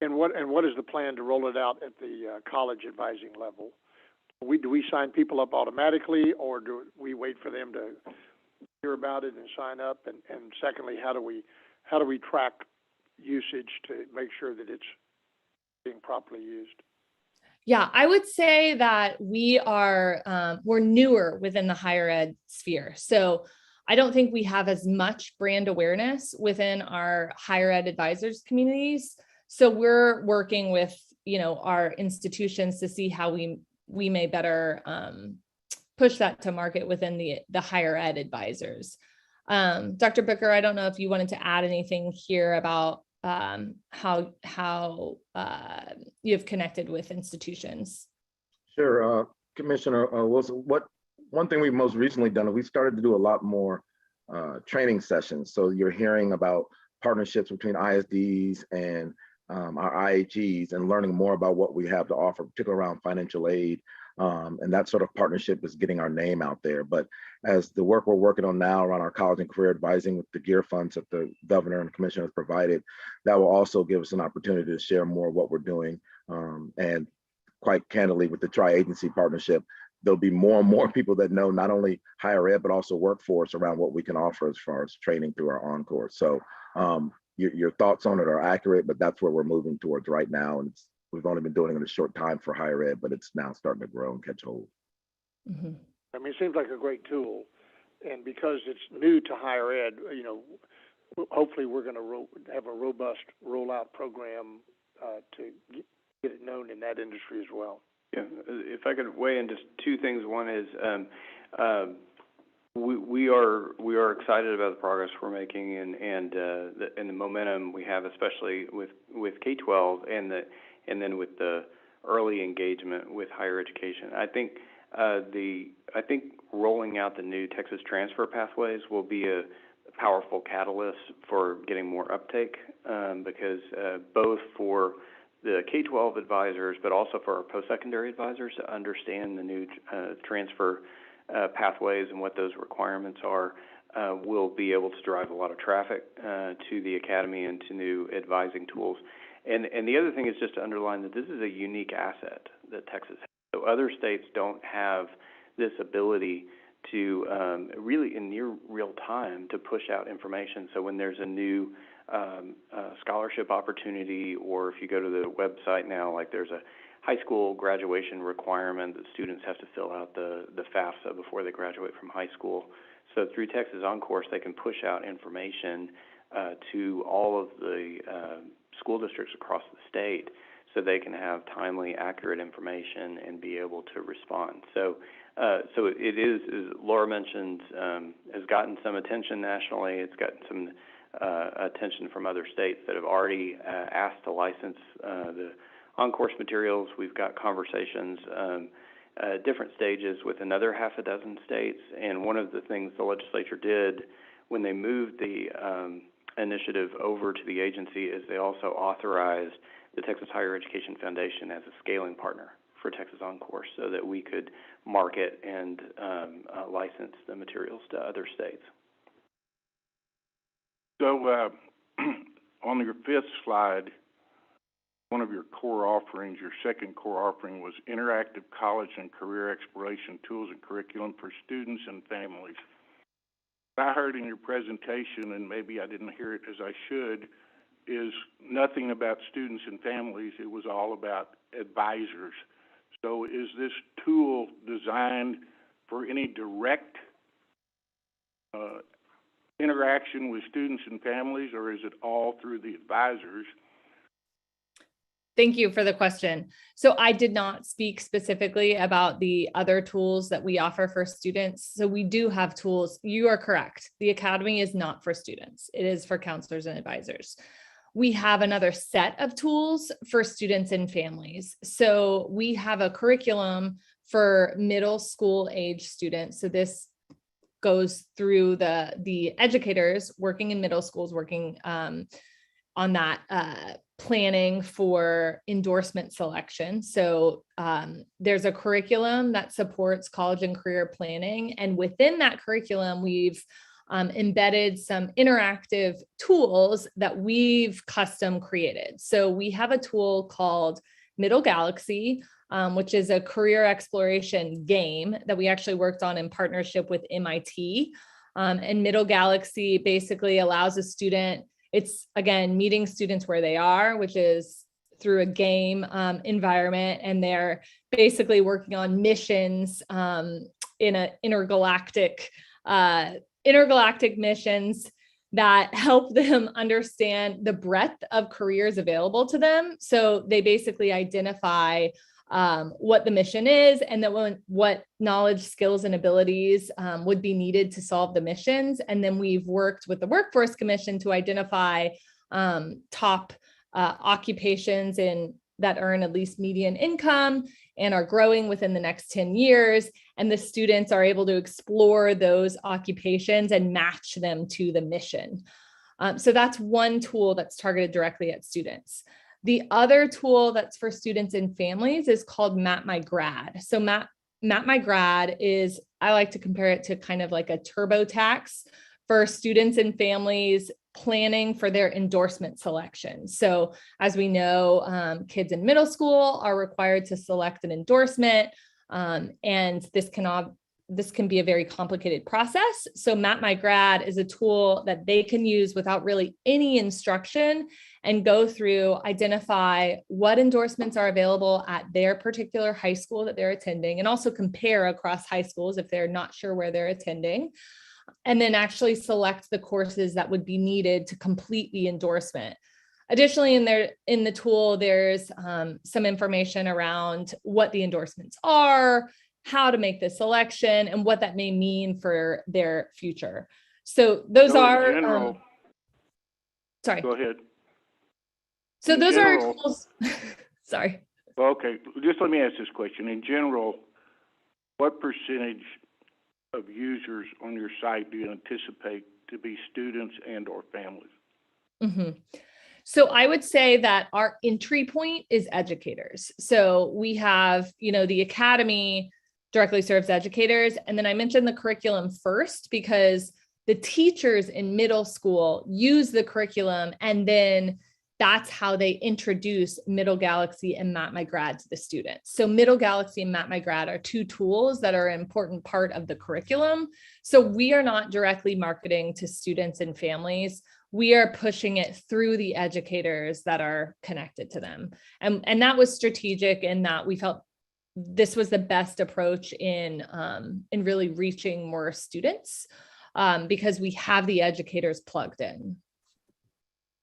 And what is the plan to roll it out at the college advising level? Do we sign people up automatically, or do we wait for them to hear about it and sign up? And secondly, how do we track usage to make sure that it's being properly used? Yeah, I would say that we're newer within the higher ed sphere. So I don't think we have as much brand awareness within our higher ed advisors communities. So we're working with, our institutions to see how we may better push that to market within the higher ed advisors. Dr. Booker, I don't know if you wanted to add anything here about how you've connected with institutions. Sure, Commissioner Wilson, one thing we've most recently done is we started to do a lot more training sessions. So you're hearing about partnerships between ISDs and our IHEs, and learning more about what we have to offer, particularly around financial aid. And that sort of partnership is getting our name out there. But as the work we're working on now around our college and career advising with the GEAR funds that the governor and commissioner has provided, that will also give us an opportunity to share more of what we're doing. And quite candidly, with the tri-agency partnership, there'll be more and more people that know not only higher ed, but also workforce around what we can offer as far as training through our encore. So your thoughts on it are accurate, but that's where we're moving towards right now. And we've only been doing it in a short time for higher ed, but it's now starting to grow and catch hold. I mean, it seems like a great tool. And because it's new to higher ed, you know, hopefully we're going to have a robust rollout program to get it known in that industry as well. Yeah, if I could weigh in just two things. One is we are excited about the progress we're making and the momentum we have, especially with K-12 and then with the early engagement with higher education. I think rolling out the new Texas transfer pathways will be a powerful catalyst for getting more uptake because both for the K-12 advisors, but also for our post-secondary advisors to understand the new transfer pathways and what those requirements are, will be able to drive a lot of traffic to the academy and to new advising tools. And the other thing is just to underline that this is a unique asset that Texas has. So other states don't have this ability to really in near real time to push out information. So when there's a new scholarship opportunity, or if you go to the website now, like there's a high school graduation requirement that students have to fill out the FAFSA before they graduate from high school. So through Texas OnCourse, they can push out information to all of the school districts across the state so they can have timely, accurate information and be able to respond. So it is, as Laura mentioned, has gotten some attention nationally. It's gotten some attention from other states that have already asked to license the on-course materials. We've got conversations at different stages with another half a dozen states. And one of the things the legislature did when they moved the initiative over to the agency is they also authorized the Texas Higher Education Foundation as a scaling partner for Texas OnCourse so that we could market and license the materials to other states. So on your fifth slide, one of your core offerings, your second core offering, was interactive college and career exploration tools and curriculum for students and families. What I heard in your presentation, and maybe I didn't hear it as I should, is nothing about students and families. It was all about advisors. So is this tool designed for any direct interaction with students and families, or is it all through the advisors? Thank you for the question. So I did not speak specifically about the other tools that we offer for students. So we do have tools. You are correct. The Academy is not for students. It is for counselors and advisors. We have another set of tools for students and families. So we have a curriculum for middle school age students. So this goes through the educators working in middle schools, working on that planning for endorsement selection. So there's a curriculum that supports college and career planning. And within that curriculum, we've embedded some interactive tools that we've custom created. So we have a tool called Middle Galaxy, which is a career exploration game that we actually worked on in partnership with MIT. And Middle Galaxy basically allows a student, it's again, meeting students where they are, which is through a game environment. And they're basically working on missions in an intergalactic missions that help them understand the breadth of careers available to them. So they basically identify what the mission is and then what knowledge, skills, and abilities would be needed to solve the missions. And then we've worked with the Workforce Commission to identify top occupations that earn at least median income and are growing within the next 10 years. And the students are able to explore those occupations and match them to the mission. So that's one tool that's targeted directly at students. The other tool that's for students and families is called My Grad. So My Grad is, I like to compare it to kind of like a TurboTax for students and families planning for their endorsement selection. So as we know, kids in middle school are required to select an endorsement, and this can be a very complicated process. So My Grad is a tool that they can use without really any instruction and go through, identify what endorsements are available at their particular high school that they're attending, and also compare across high schools if they're not sure where they're attending, and then actually select the courses that would be needed to complete the endorsement. Additionally, in the tool, there's some information around what the endorsements are, how to make the selection, and what that may mean for their future. So those are, general, sorry. Go ahead. So In those general, are tools. Sorry. Well, okay, just let me ask this question. In general, what percentage of users on your site do you anticipate to be students and or families? Mm-hmm. So I would say that our entry point is educators. So we have, the academy directly serves educators. And then I mentioned the curriculum first because the teachers in middle school use the curriculum, and then that's how they introduce Middle Galaxy and My Grad to the students. So Middle Galaxy and My Grad are two tools that are an important part of the curriculum. So we are not directly marketing to students and families. We are pushing it through the educators that are connected to them. And that was strategic in that we felt this was the best approach in really reaching more students because we have the educators plugged in.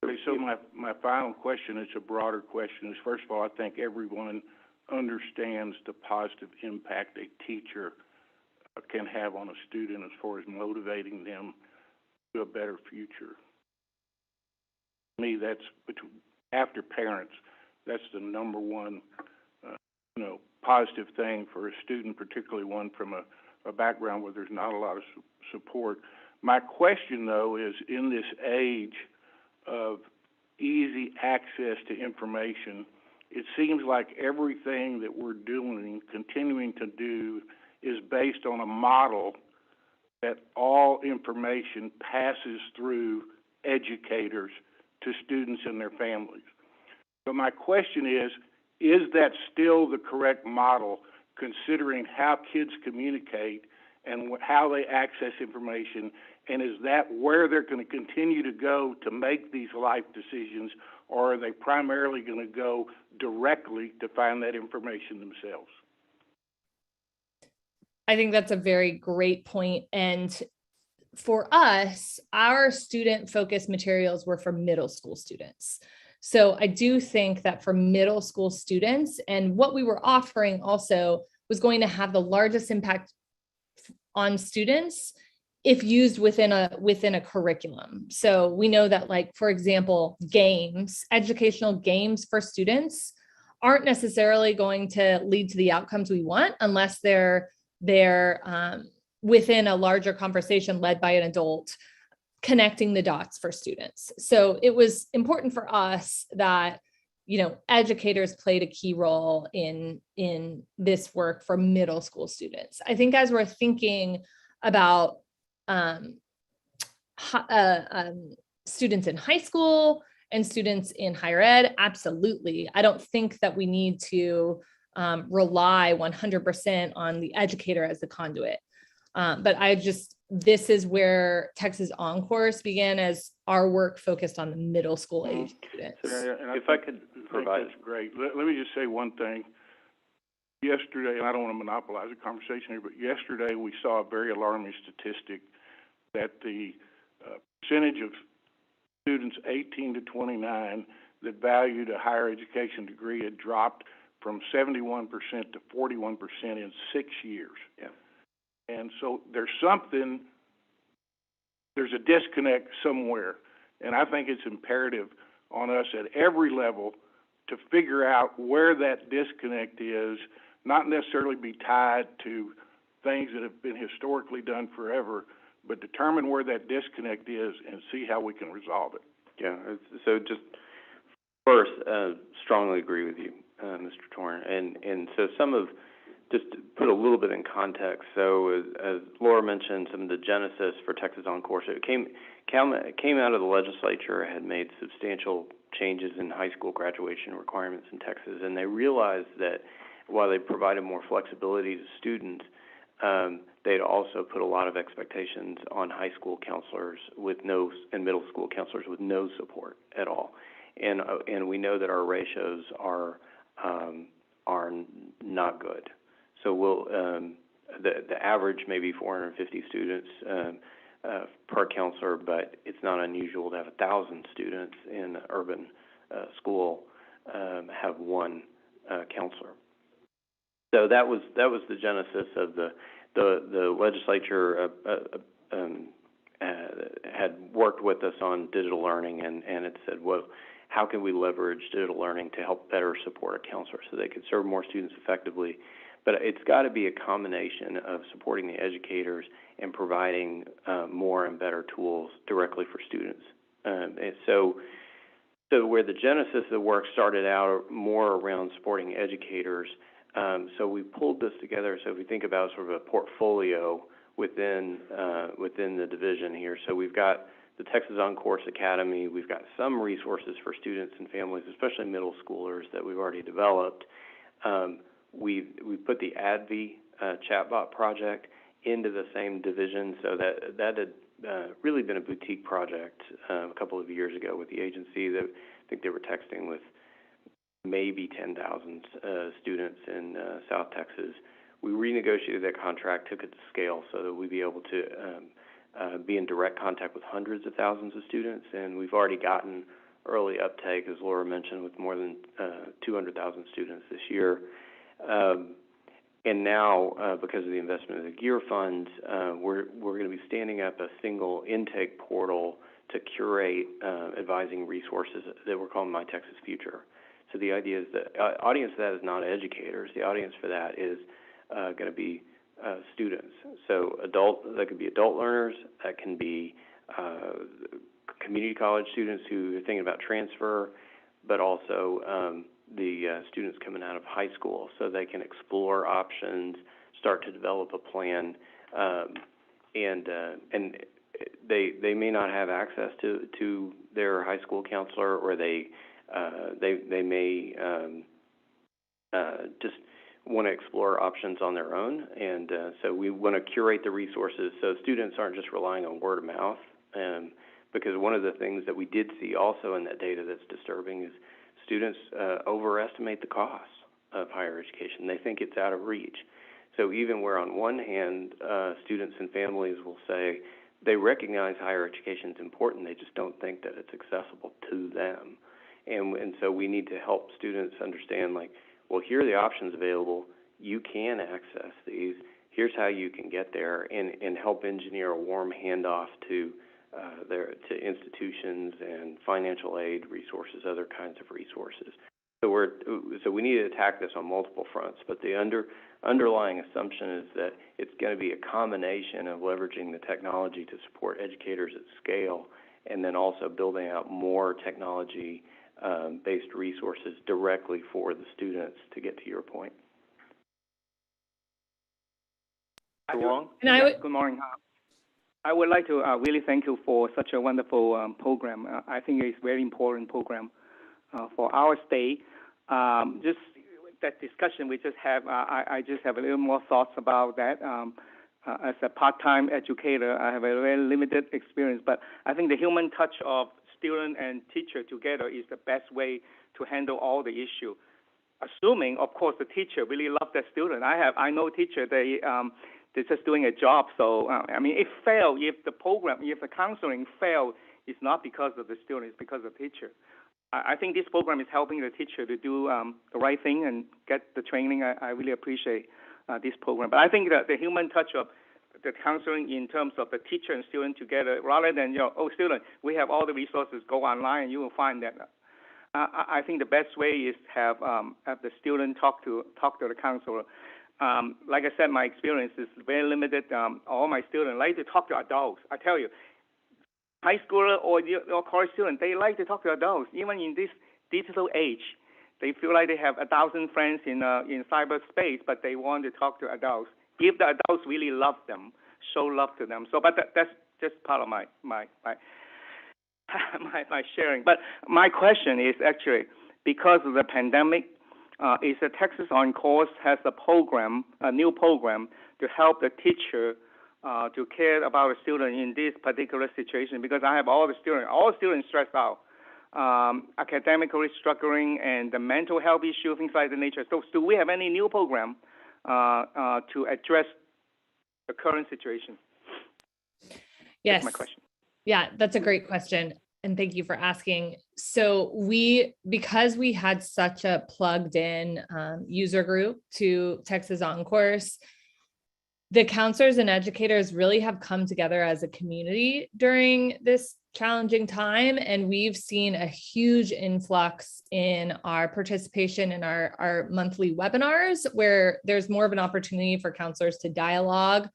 Okay, so my final question, it's a broader question, is first of all, I think everyone understands the positive impact a teacher can have on a student as far as motivating them to a better future. To me, that's after parents, that's the number one, positive thing for a student, particularly one from a background where there's not a lot of support. My question, though, is in this age of easy access to information, it seems like everything that we're doing, continuing to do, is based on a model that all information passes through educators to students and their families. So my question is that still the correct model, considering how kids communicate and how they access information, and is that where they're going to continue to go to make these life decisions, or are they primarily going to go directly to find that information themselves? I think that's a very great point. And for us, our student-focused materials were for middle school students. So I do think that for middle school students, and what we were offering also was going to have the largest impact on students if used within a curriculum. So we know that, like, for example, games, educational games for students aren't necessarily going to lead to the outcomes we want unless they're within a larger conversation led by an adult, connecting the dots for students. So it was important for us that, educators played a key role in this work for middle school students. I think as we're thinking about students in high school and students in higher ed, absolutely. I don't think that we need to rely 100% on the educator as the conduit. But this is where Texas OnCourse began, as our work focused on the middle school age students. If I could provide. That's great. Let me just say one thing. Yesterday, and I don't want to monopolize the conversation here, but yesterday we saw a very alarming statistic that the percentage of students 18 to 29 that valued a higher education degree had dropped from 71% to 41% in 6 years. Yeah. And so there's a disconnect somewhere. And I think it's imperative on us at every level to figure out where that disconnect is, not necessarily be tied to things that have been historically done forever, but determine where that disconnect is and see how we can resolve it. Yeah, so just First, strongly agree with you, Mr. Torn. And so just to put a little bit in context, so as Laura mentioned, some of the genesis for Texas On Course, it came out of the legislature, had made substantial changes in high school graduation requirements in Texas, and they realized that while they provided more flexibility to students, they'd also put a lot of expectations on high school counselors and middle school counselors with no support at all. And we know that our ratios are not good. So the average may be 450 students per counselor, but it's not unusual to have 1,000 students in an urban school have one counselor. So that was the genesis of the legislature had worked with us on digital learning, and it said, well, how can we leverage digital learning to help better support a counselor so they could serve more students effectively? But it's got to be a combination of supporting the educators and providing more and better tools directly for students. And so where the genesis of the work started out more around supporting educators, so we pulled this together. So if we think about sort of a portfolio within the division here, so we've got the Texas On Course Academy. We've got some resources for students and families, especially middle schoolers, that we've already developed. We've put the ADVI chatbot project into the same division, so that had really been a boutique project a couple of years ago with the agency. That I think they were texting with maybe 10,000 students in South Texas. We renegotiated that contract, took it to scale so that we'd be able to be in direct contact with hundreds of thousands of students, and we've already gotten early uptake, as Laura mentioned, with more than 200,000 students this year. And now, because of the investment of the GEAR funds, we're going to be standing up a single intake portal to curate advising resources that we're calling My Texas Future. So the idea is that audience for that is not educators. The audience for that is going to be students. So that could be adult learners, that can be community college students who are thinking about transfer, but also the students coming out of high school, so they can explore options, start to develop a plan, and they may not have access to their high school counselor, or they may just want to explore options on their own, and so we want to curate the resources so students aren't just relying on word of mouth, because one of the things that we did see also in that data that's disturbing is students overestimate the costs of higher education. They think it's out of reach. So even where on one hand, students and families will say they recognize higher education is important, they just don't think that it's accessible to them. And so we need to help students understand, like, well, here are the options available. You can access these. Here's how you can get there, and help engineer a warm handoff to institutions and financial aid resources, other kinds of resources. So we need to attack this on multiple fronts, but the underlying assumption is that it's going to be a combination of leveraging the technology to support educators at scale, and then also building out more technology based resources directly for the students, to get to your point. Wong? Good morning. I would like to really thank you for such a wonderful program. I think it's a very important program for our state. Just that discussion we just have, I just have a little more thoughts about that. As a part-time educator, I have a very limited experience, but I think the human touch of student and teacher together is the best way to handle all the issue. Assuming, of course, the teacher really loves that student. I know teacher, they're just doing a job. So, I mean, if the counseling failed, it's not because of the student, it's because of the teacher. I think this program is helping the teacher to do the right thing and get the training. I really appreciate this program. But I think that the human touch of the counseling in terms of the teacher and student together, rather than, student, we have all the resources, go online and you will find that. I think the best way is have the student talk to the counselor. Like I said, my experience is very limited. All my students like to talk to adults. I tell you, high schooler or college student, they like to talk to adults. Even in this digital age. They feel like they have 1,000 friends in cyberspace, but they want to talk to adults. If the adults really love them, show love to them. So, but that's just part of my my sharing. But my question is actually, because of the pandemic, is the Texas On Course has a new program to help the teacher to care about a student in this particular situation, because I have all students stressed out, academically struggling, and the mental health issue, things like that nature. So do we have any new program to address the current situation? Yes. That's my question. Yeah, that's a great question. And thank you for asking. So because we had such a plugged in user group to Texas On Course, the counselors and educators really have come together as a community during this challenging time. And we've seen a huge influx in our participation in our monthly webinars, where there's more of an opportunity for counselors to dialogue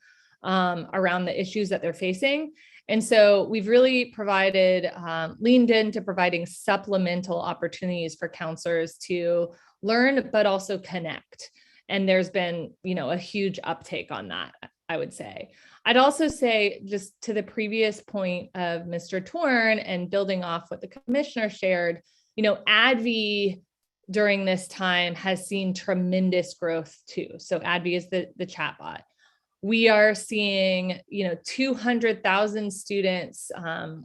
around the issues that they're facing. And so we've really provided, leaned into providing supplemental opportunities for counselors to learn, but also connect. And there's been, a huge uptake on that, I would say. I'd also say, just to the previous point of Mr. Torn and building off what the commissioner shared, ADV during this time has seen tremendous growth too. So ADV is the chatbot. We are seeing, 200,000 students.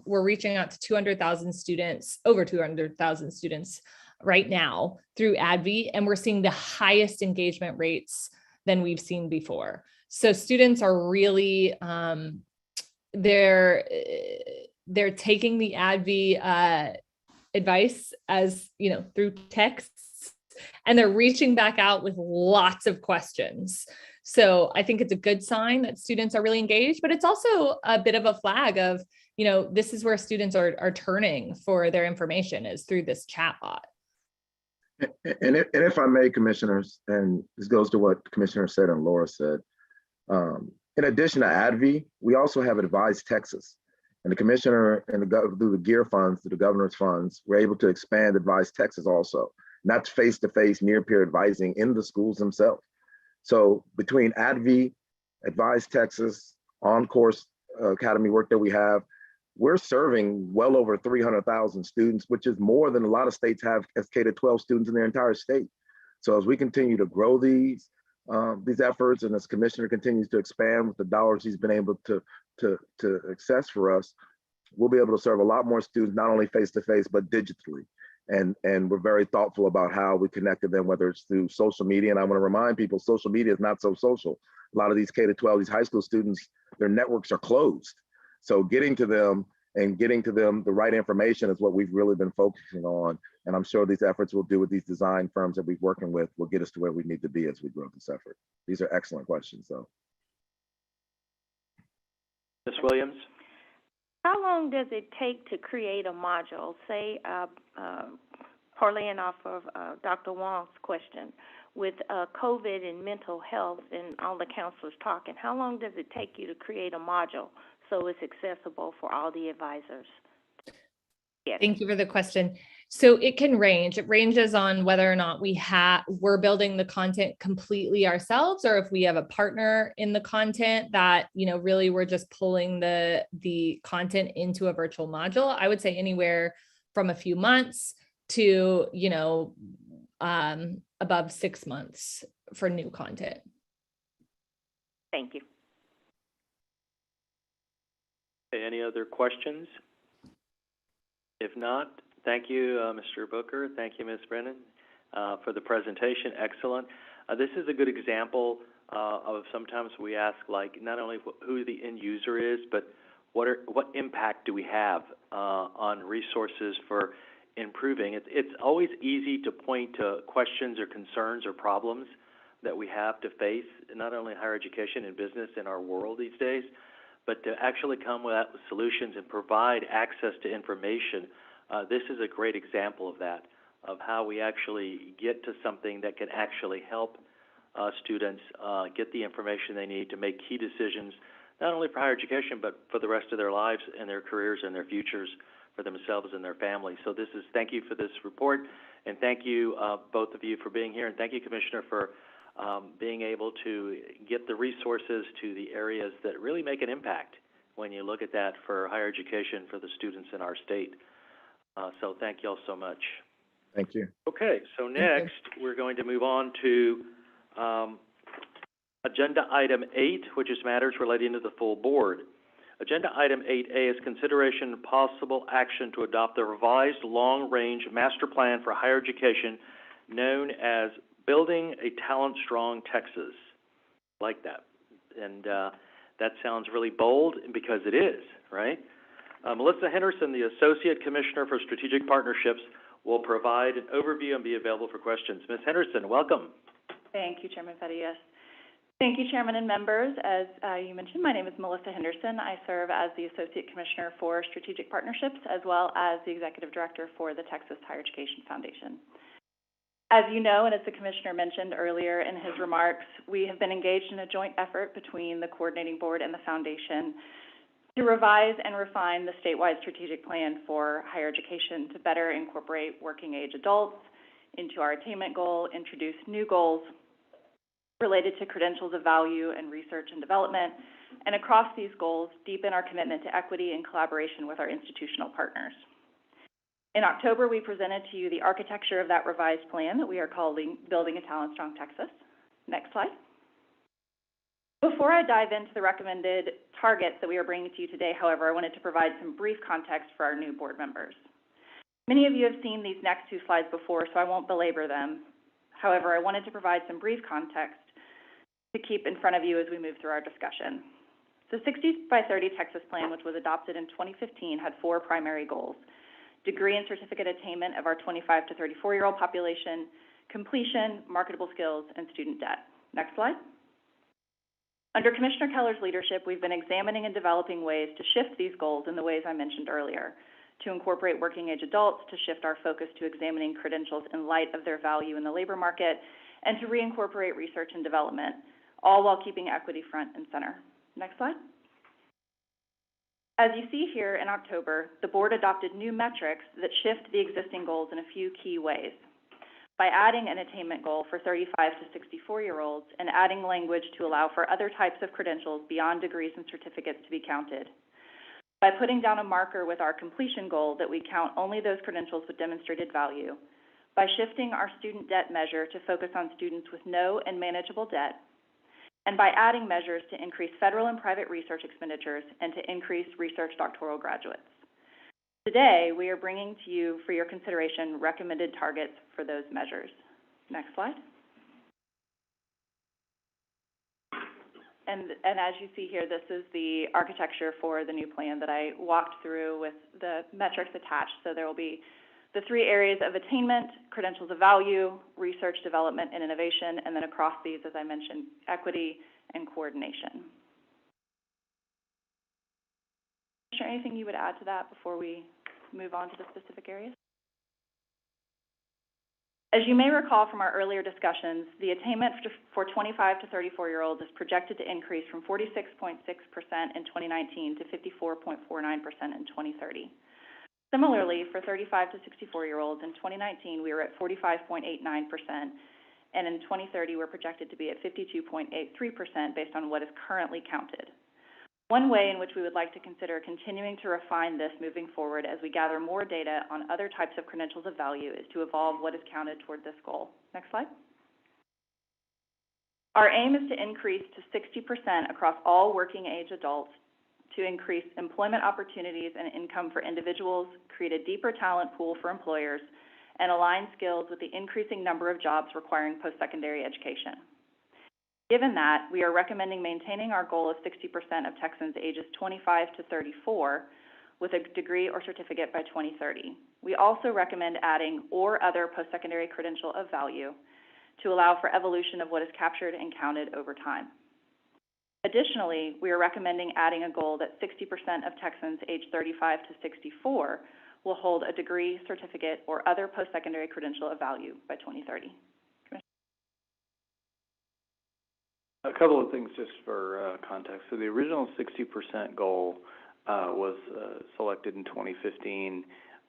We're reaching out to 200,000 students, over 200,000 students right now through ADV, and we're seeing the highest engagement rates than we've seen before. So students are really, they're taking the ADV advice as, through texts, and they're reaching back out with lots of questions. So I think it's a good sign that students are really engaged, but it's also a bit of a flag of, this is where students are turning for their information, is through this chatbot. And if I may, commissioners, and this goes to what Commissioner said and Laura said, in addition to ADV, we also have Advise Texas. And the commissioner and through the GEAR funds, through the governor's funds, we're able to expand Advise Texas also. And that's face-to-face near-peer advising in the schools themselves. So between ADV, Advise Texas, On Course Academy work that we have, we're serving well over 300,000 students, which is more than a lot of states have as K-12 students in their entire state. So as we continue to grow these efforts, and as Commissioner continues to expand with the dollars he's been able to access for us, we'll be able to serve a lot more students, not only face-to-face, but digitally. And we're very thoughtful about how we connect to them, whether it's through social media. And I want to remind people, social media is not so social. A lot of these K-12, these high school students, their networks are closed. So getting to them the right information is what we've really been focusing on. And I'm sure these efforts we'll do with these design firms that we're working with will get us to where we need to be as we grow this effort. These are excellent questions, though. Ms. Williams? How long does it take to create a module? Say, parlaying off of Dr. Wong's question, with COVID and mental health and all the counselors talking, how long does it take you to create a module so it's accessible for all the advisors? Yes. Thank you for the question. So it can range. It ranges on whether or not we're building the content completely ourselves, or if we have a partner in the content that, really we're just pulling the content into a virtual module. I would say anywhere from a few months to, above 6 months for new content. Thank you. Okay, any other questions? If not, thank you, Mr. Booker. Thank you, Ms. Brennan, for the presentation. Excellent. This is a good example of sometimes we ask, like, not only who the end user is, but what impact do we have on resources for improving. It's always easy to point to questions or concerns or problems that we have to face, not only in higher education and business in our world these days, but to actually come with solutions and provide access to information. This is a great example of that, of how we actually get to something that can actually help students get the information they need to make key decisions, not only for higher education, but for the rest of their lives and their careers and their futures for themselves and their families. So thank you for this report, and thank you, both of you, for being here, and thank you, Commissioner, for being able to get the resources to the areas that really make an impact when you look at that for higher education for the students in our state. So thank you all so much. Thank you. Okay, so next we're going to move on to Agenda Item 8, which is matters relating to the full board. Agenda Item 8A is consideration and possible action to adopt the revised long-range master plan for higher education known as Building a Talent-Strong Texas. I like that. And that sounds really bold because it is, right? Melissa Henderson, the Associate Commissioner for Strategic Partnerships, will provide an overview and be available for questions. Ms. Henderson, welcome. Thank you, Chairman Fetty, yes. Thank you, Chairman and members. As you mentioned, my name is Melissa Henderson. I serve as the Associate Commissioner for Strategic Partnerships as well as the Executive Director for the Texas Higher Education Foundation. As you know, and as the Commissioner mentioned earlier in his remarks, we have been engaged in a joint effort between the Coordinating Board and the Foundation to revise and refine the statewide strategic plan for higher education to better incorporate working age adults into our attainment goal, introduce new goals related to credentials of value and research and development, and across these goals, deepen our commitment to equity in collaboration with our institutional partners. In October, we presented to you the architecture of that revised plan that we are calling Building a Talent-Strong Texas. Next slide. Before I dive into the recommended targets that we are bringing to you today, however, I wanted to provide some brief context for our new board members. Many of you have seen these next two slides before, so I won't belabor them. However, I wanted to provide some brief context to keep in front of you as we move through our discussion. The 60 by 30 Texas Plan, which was adopted in 2015, had 4 primary goals: degree and certificate attainment of our 25 to 34-year-old population, completion, marketable skills, and student debt. Next slide. Under Commissioner Keller's leadership, we've been examining and developing ways to shift these goals in the ways I mentioned earlier, to incorporate working age adults, to shift our focus to examining credentials in light of their value in the labor market, and to reincorporate research and development, all while keeping equity front and center. Next slide. As you see here, in October, the board adopted new metrics that shift the existing goals in a few key ways. By adding an attainment goal for 35 to 64-year-olds and adding language to allow for other types of credentials beyond degrees and certificates to be counted. By putting down a marker with our completion goal that we count only those credentials with demonstrated value. By shifting our student debt measure to focus on students with no and manageable debt. And by adding measures to increase federal and private research expenditures and to increase research doctoral graduates. Today, we are bringing to you for your consideration recommended targets for those measures. Next slide. And as you see here, this is the architecture for the new plan that I walked through with the metrics attached. So there will be the 3 areas of attainment, credentials of value, research, development, and innovation, and then across these, as I mentioned, equity and coordination. Is there anything you would add to that before we move on to the specific areas? As you may recall from our earlier discussions, the attainment for 25 to 34-year-olds is projected to increase from 46.6% in 2019 to 54.49% in 2030. Similarly, for 35 to 64-year-olds, in 2019, we were at 45.89%, and in 2030, we're projected to be at 52.83% based on what is currently counted. One way in which we would like to consider continuing to refine this moving forward as we gather more data on other types of credentials of value is to evolve what is counted toward this goal. Next slide. Our aim is to increase to 60% across all working age adults to increase employment opportunities and income for individuals, create a deeper talent pool for employers, and align skills with the increasing number of jobs requiring post-secondary education. Given that, we are recommending maintaining our goal of 60% of Texans ages 25 to 34 with a degree or certificate by 2030. We also recommend adding or other post-secondary credential of value to allow for evolution of what is captured and counted over time. Additionally, we are recommending adding a goal that 60% of Texans aged 35 to 64 will hold a degree, certificate, or other post-secondary credential of value by 2030. A couple of things just for context. So the original 60% goal was selected in 2015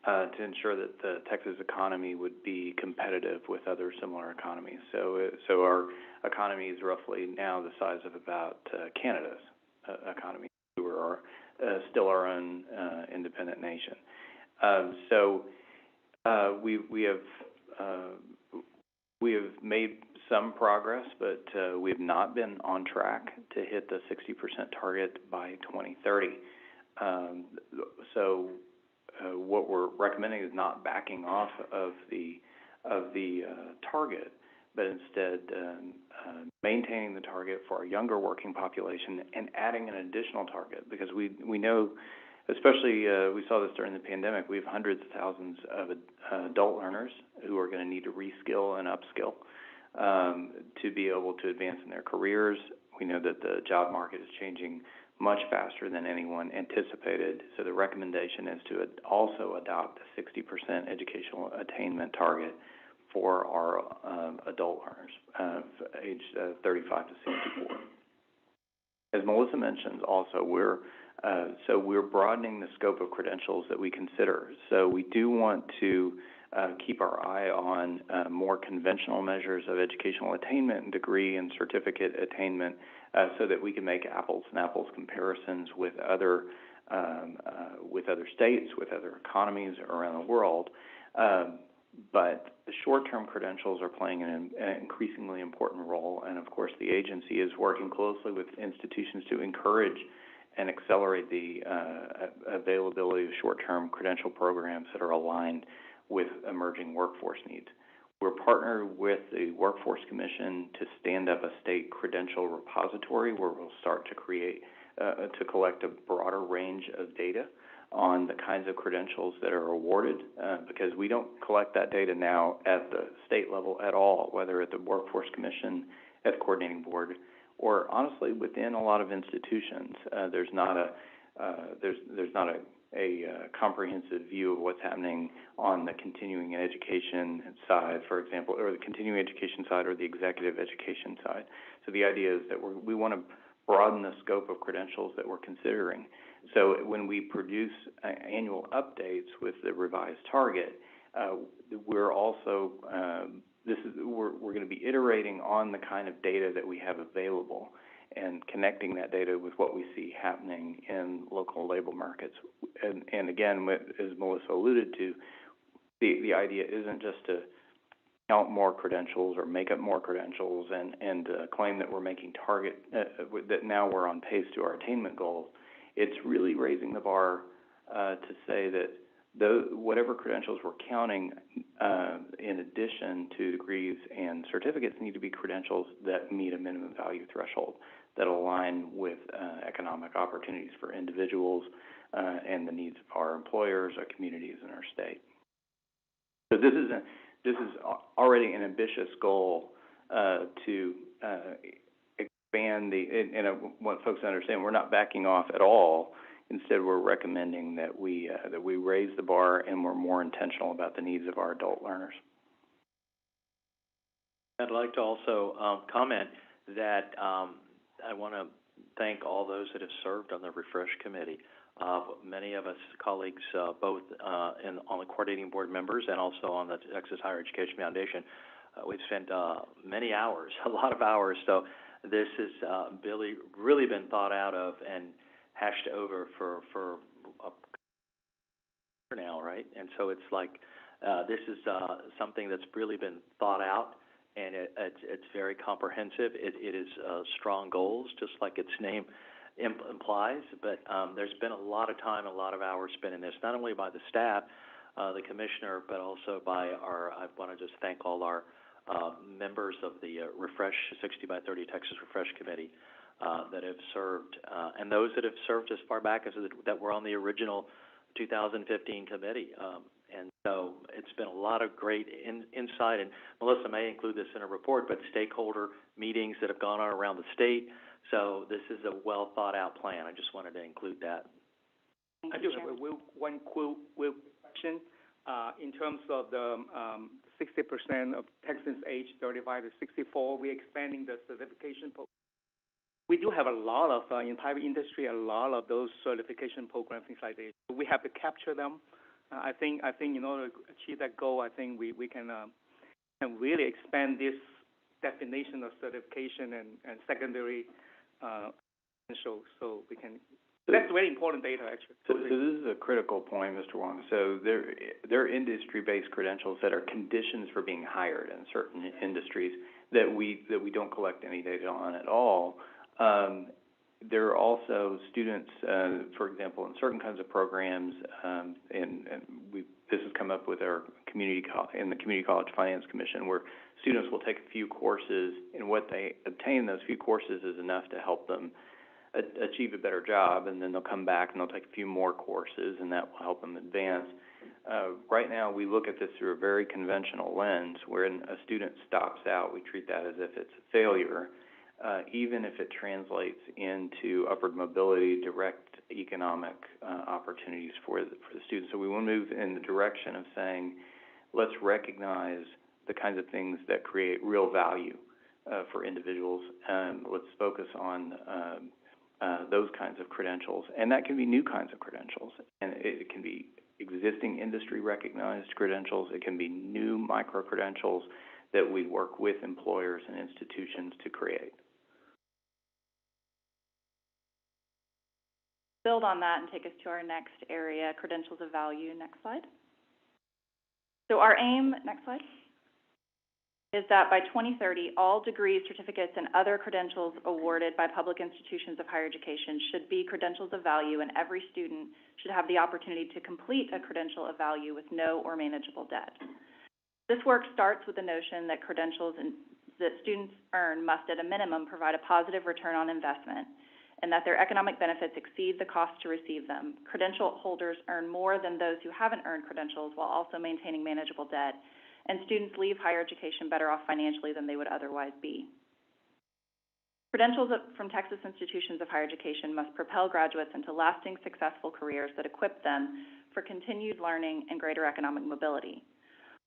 to ensure that the Texas economy would be competitive with other similar economies. So our economy is roughly now the size of about Canada's economy. We are still our own independent nation. We have made some progress, but we have not been on track to hit the 60% target by 2030. What we're recommending is not backing off of the target, but instead maintaining the target for our younger working population and adding an additional target, because we know, especially we saw this during the pandemic, we have hundreds of thousands of adult learners who are going to need to reskill and upskill to be able to advance in their careers. We know that the job market is changing much faster than anyone anticipated, so the recommendation is to also adopt a 60% educational attainment target for our adult learners aged 35 to 64. As Melissa mentioned, also we're broadening the scope of credentials that we consider. So we do want to keep our eye on more conventional measures of educational attainment and degree and certificate attainment, so that we can make apples and apples comparisons with other states, with other economies around the world. But the short-term credentials are playing an increasingly important role, and of course the agency is working closely with institutions to encourage and accelerate the availability of short-term credential programs that are aligned with emerging workforce needs. We're partnered with the Workforce Commission to stand up a state credential repository where we'll start to collect a broader range of data on the kinds of credentials that are awarded, because we don't collect that data now at the state level at all, whether at the Workforce Commission, at the coordinating board, or honestly within a lot of institutions. There's not a comprehensive view of what's happening on the continuing education side, for example, or the continuing education side or the executive education side. So the idea is that we want to broaden the scope of credentials that we're considering. So when we produce annual updates with the revised target, we're also we're going to be iterating on the kind of data that we have available and connecting that data with what we see happening in local labor markets. And again, as Melissa alluded to, the idea isn't just to count more credentials or make up more credentials and claim that we're making that now we're on pace to our attainment goals. It's really raising the bar to say that whatever credentials we're counting in addition to degrees and certificates need to be credentials that meet a minimum value threshold that align with economic opportunities for individuals and the needs of our employers, our communities, and our state. So this is already an ambitious goal to expand and I want folks to understand we're not backing off at all. Instead, we're recommending that we raise the bar and we're more intentional about the needs of our adult learners. I'd like to also comment that I want to thank all those that have served on the Refresh Committee. Many of us colleagues, both on the coordinating board members and also on the Texas Higher Education Foundation, we've spent many hours, a lot of hours. So this has really been thought out of and hashed over for now, right? And so it's like this is something that's really been thought out, and it's very comprehensive. It is strong goals, just like its name implies, but there's been a lot of time, a lot of hours spent in this, not only by the staff, the commissioner, but also by I want to just thank all our members of the Refresh 60 by 30 Texas Refresh Committee that have served, and those that have served as far back as that were on the original 2015 committee. And so it's been a lot of great insight, and Melissa may include this in a report, but stakeholder meetings that have gone on around the state. So this is a well thought out plan. I just wanted to include that. I do have one quick question. In terms of the 60% of Texans aged 35 to 64, we're expanding the certification program. we do have a lot of, in private industry, a lot of those certification programs, things like this. We have to capture them. I think in order to achieve that goal, I think we can really expand this definition of certification and secondary so we can. That's very important data, actually. So this is a critical point, Mr. Wong. So there are industry-based credentials that are conditions for being hired in certain industries that we don't collect any data on at all. There are also students, for example, in certain kinds of programs, this has come up with our in the Community College Finance Commission, where students will take a few courses, and what they obtain in those few courses is enough to help them achieve a better job, and then they'll come back and they'll take a few more courses, and that will help them advance. Right now, we look at this through a very conventional lens. When a student stops out, we treat that as if it's a failure, even if it translates into upward mobility, direct economic opportunities for the students. So we want to move in the direction of saying, let's recognize the kinds of things that create real value for individuals, and let's focus on those kinds of credentials. And that can be new kinds of credentials, and it can be existing industry recognized credentials. It can be new micro-credentials that we work with employers and institutions to create. Build on that and take us to our next area, credentials of value. Next slide. So our aim, next slide, is that by 2030, all degrees, certificates, and other credentials awarded by public institutions of higher education should be credentials of value, and every student should have the opportunity to complete a credential of value with no or manageable debt. This work starts with the notion that credentials that students earn must, at a minimum, provide a positive return on investment, and that their economic benefits exceed the cost to receive them. Credential holders earn more than those who haven't earned credentials while also maintaining manageable debt, and students leave higher education better off financially than they would otherwise be. Credentials from Texas institutions of higher education must propel graduates into lasting, successful careers that equip them for continued learning and greater economic mobility.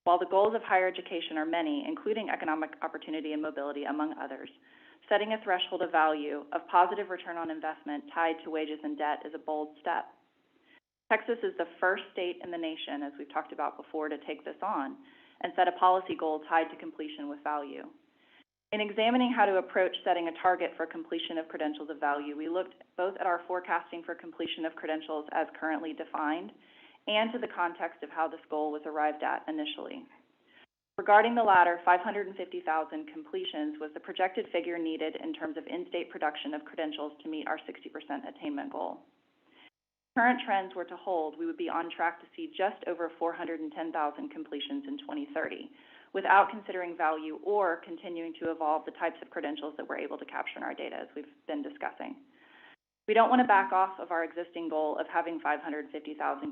While the goals of higher education are many, including economic opportunity and mobility, among others, setting a threshold of value of positive return on investment tied to wages and debt is a bold step. Texas is the first state in the nation, as we've talked about before, to take this on and set a policy goal tied to completion with value. In examining how to approach setting a target for completion of credentials of value, we looked both at our forecasting for completion of credentials as currently defined and to the context of how this goal was arrived at initially. Regarding the latter, 550,000 completions was the projected figure needed in terms of in-state production of credentials to meet our 60% attainment goal. If current trends were to hold, we would be on track to see just over 410,000 completions in 2030, without considering value or continuing to evolve the types of credentials that we're able to capture in our data, as we've been discussing. We don't want to back off of our existing goal of having 550,000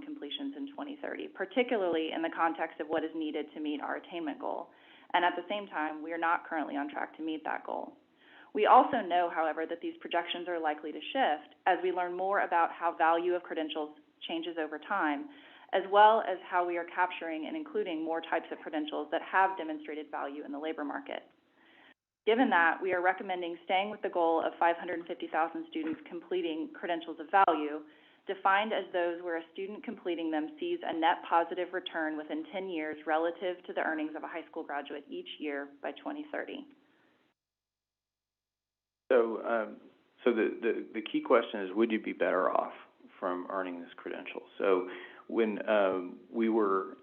completions in 2030, particularly in the context of what is needed to meet our attainment goal. And at the same time, we are not currently on track to meet that goal. We also know, however, that these projections are likely to shift as we learn more about how value of credentials changes over time, as well as how we are capturing and including more types of credentials that have demonstrated value in the labor market. Given that, we are recommending staying with the goal of 550,000 students completing credentials of value, defined as those where a student completing them sees a net positive return within 10 years relative to the earnings of a high school graduate each year by 2030. So the key question is, would you be better off from earning this credential? So when we were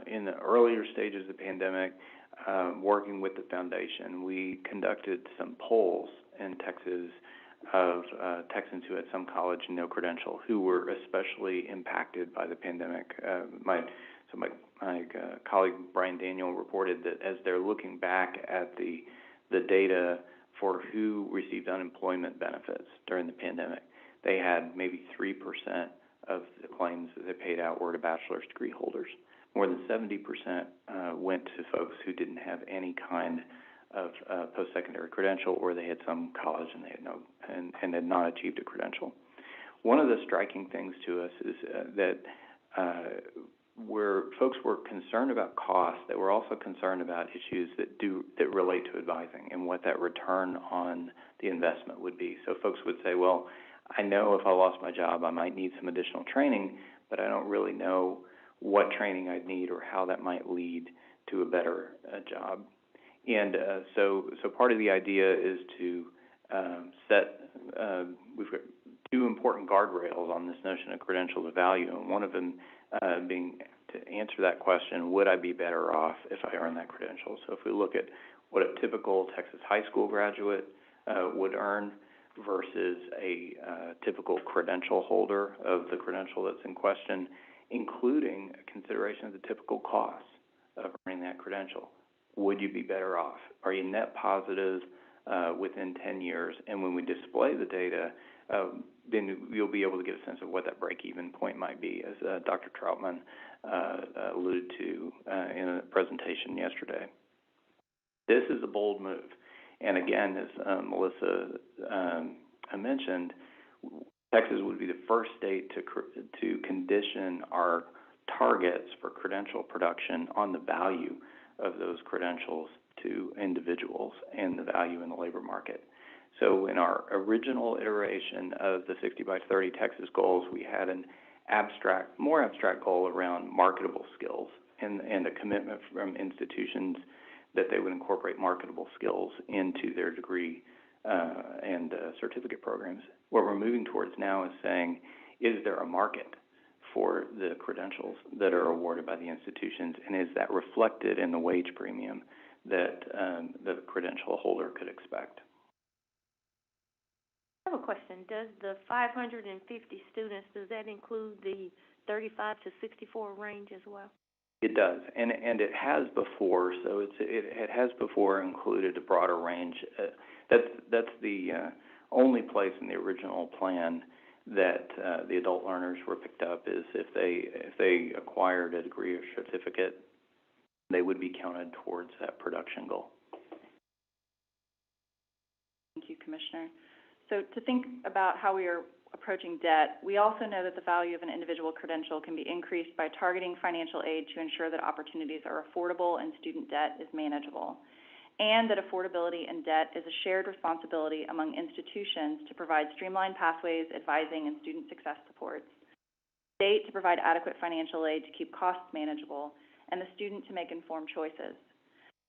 in the earlier stages of the pandemic, working with the foundation, we conducted some polls in Texas of Texans who had some college and no credential, who were especially impacted by the pandemic. My colleague Brian Daniel reported that as they're looking back at the data for who received unemployment benefits during the pandemic, they had maybe 3% of the claims that they paid out were to bachelor's degree holders. More than 70% went to folks who didn't have any kind of post-secondary credential, or they had some college and they had no and had not achieved a credential. One of the striking things to us is that where folks folks were concerned about cost, they were also concerned about issues that relate to advising and what that return on the investment would be. So folks would say, well, I know if I lost my job, I might need some additional training, but I don't really know what training I'd need or how that might lead to a better job. And so part of the idea is to set, we've got two important guardrails on this notion of credentials of value, and one of them being to answer that question, would I be better off if I earn that credential? So if we look at what a typical Texas high school graduate would earn versus a typical credential holder of the credential that's in question, including a consideration of the typical costs of earning that credential, would you be better off? Are you net positive within 10 years? And when we display the data, then you'll be able to get a sense of what that break-even point might be, as Dr. Troutman alluded to in a presentation yesterday. This is a bold move. And again, as Melissa mentioned, Texas would be the first state to condition our targets for credential production on the value of those credentials to individuals and the value in the labor market. So in our original iteration of the 60 by 30 Texas goals, we had an more abstract goal around marketable skills and a commitment from institutions that they would incorporate marketable skills into their degree and certificate programs. What we're moving towards now is saying, is there a market for the credentials that are awarded by the institutions, and is that reflected in the wage premium that the credential holder could expect? I have a question. Does the 550 students, does that include the 35 to 64 range as well? It does, and it has before. So it has before included a broader range. That's the only place in the original plan that the adult learners were picked up is if they acquired a degree or certificate, they would be counted towards that production goal. Thank you, Commissioner. So to think about how we are approaching debt, we also know that the value of an individual credential can be increased by targeting financial aid to ensure that opportunities are affordable and student debt is manageable, and that affordability and debt is a shared responsibility among institutions to provide streamlined pathways, advising, and student success supports, state to provide adequate financial aid to keep costs manageable, and the student to make informed choices.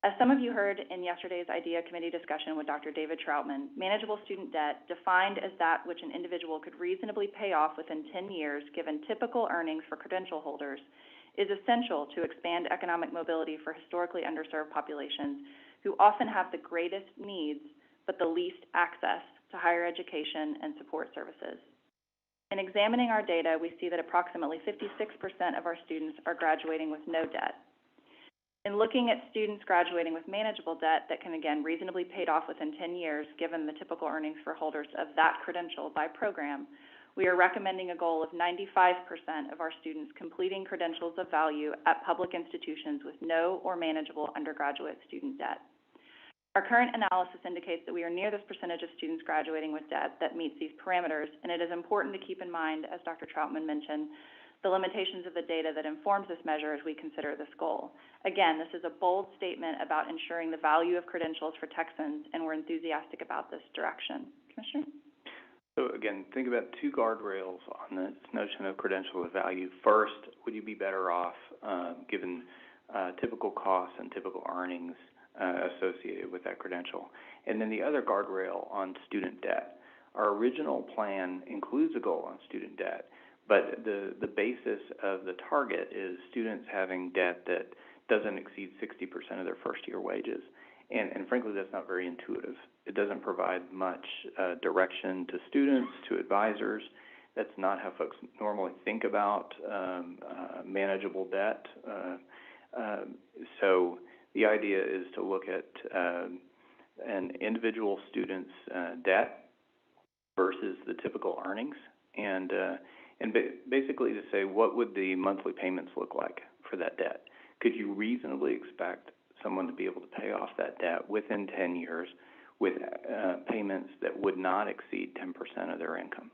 As some of you heard in yesterday's IDEA committee discussion with Dr. David Troutman, manageable student debt, defined as that which an individual could reasonably pay off within 10 years given typical earnings for credential holders, is essential to expand economic mobility for historically underserved populations who often have the greatest needs but the least access to higher education and support services. In examining our data, we see that approximately 56% of our students are graduating with no debt. In looking at students graduating with manageable debt that can, again, reasonably paid off within 10 years, given the typical earnings for holders of that credential by program, we are recommending a goal of 95% of our students completing credentials of value at public institutions with no or manageable undergraduate student debt. Our current analysis indicates that we are near this percentage of students graduating with debt that meets these parameters, and it is important to keep in mind, as Dr. Troutman mentioned, the limitations of the data that informs this measure as we consider this goal. Again, this is a bold statement about ensuring the value of credentials for Texans, and we're enthusiastic about this direction. Commissioner? So again, think about two guardrails on this notion of credential of value. First, would you be better off given typical costs and typical earnings associated with that credential? And then the other guardrail on student debt. Our original plan includes a goal on student debt, but the basis of the target is students having debt that doesn't exceed 60% of their first-year wages. And frankly, that's not very intuitive. It doesn't provide much direction to students, to advisors. That's not how folks normally think about manageable debt. So the idea is to look at an individual student's debt versus the typical earnings, and basically to say, what would the monthly payments look like for that debt? Could you reasonably expect someone to be able to pay off that debt within 10 years with payments that would not exceed 10% of their income?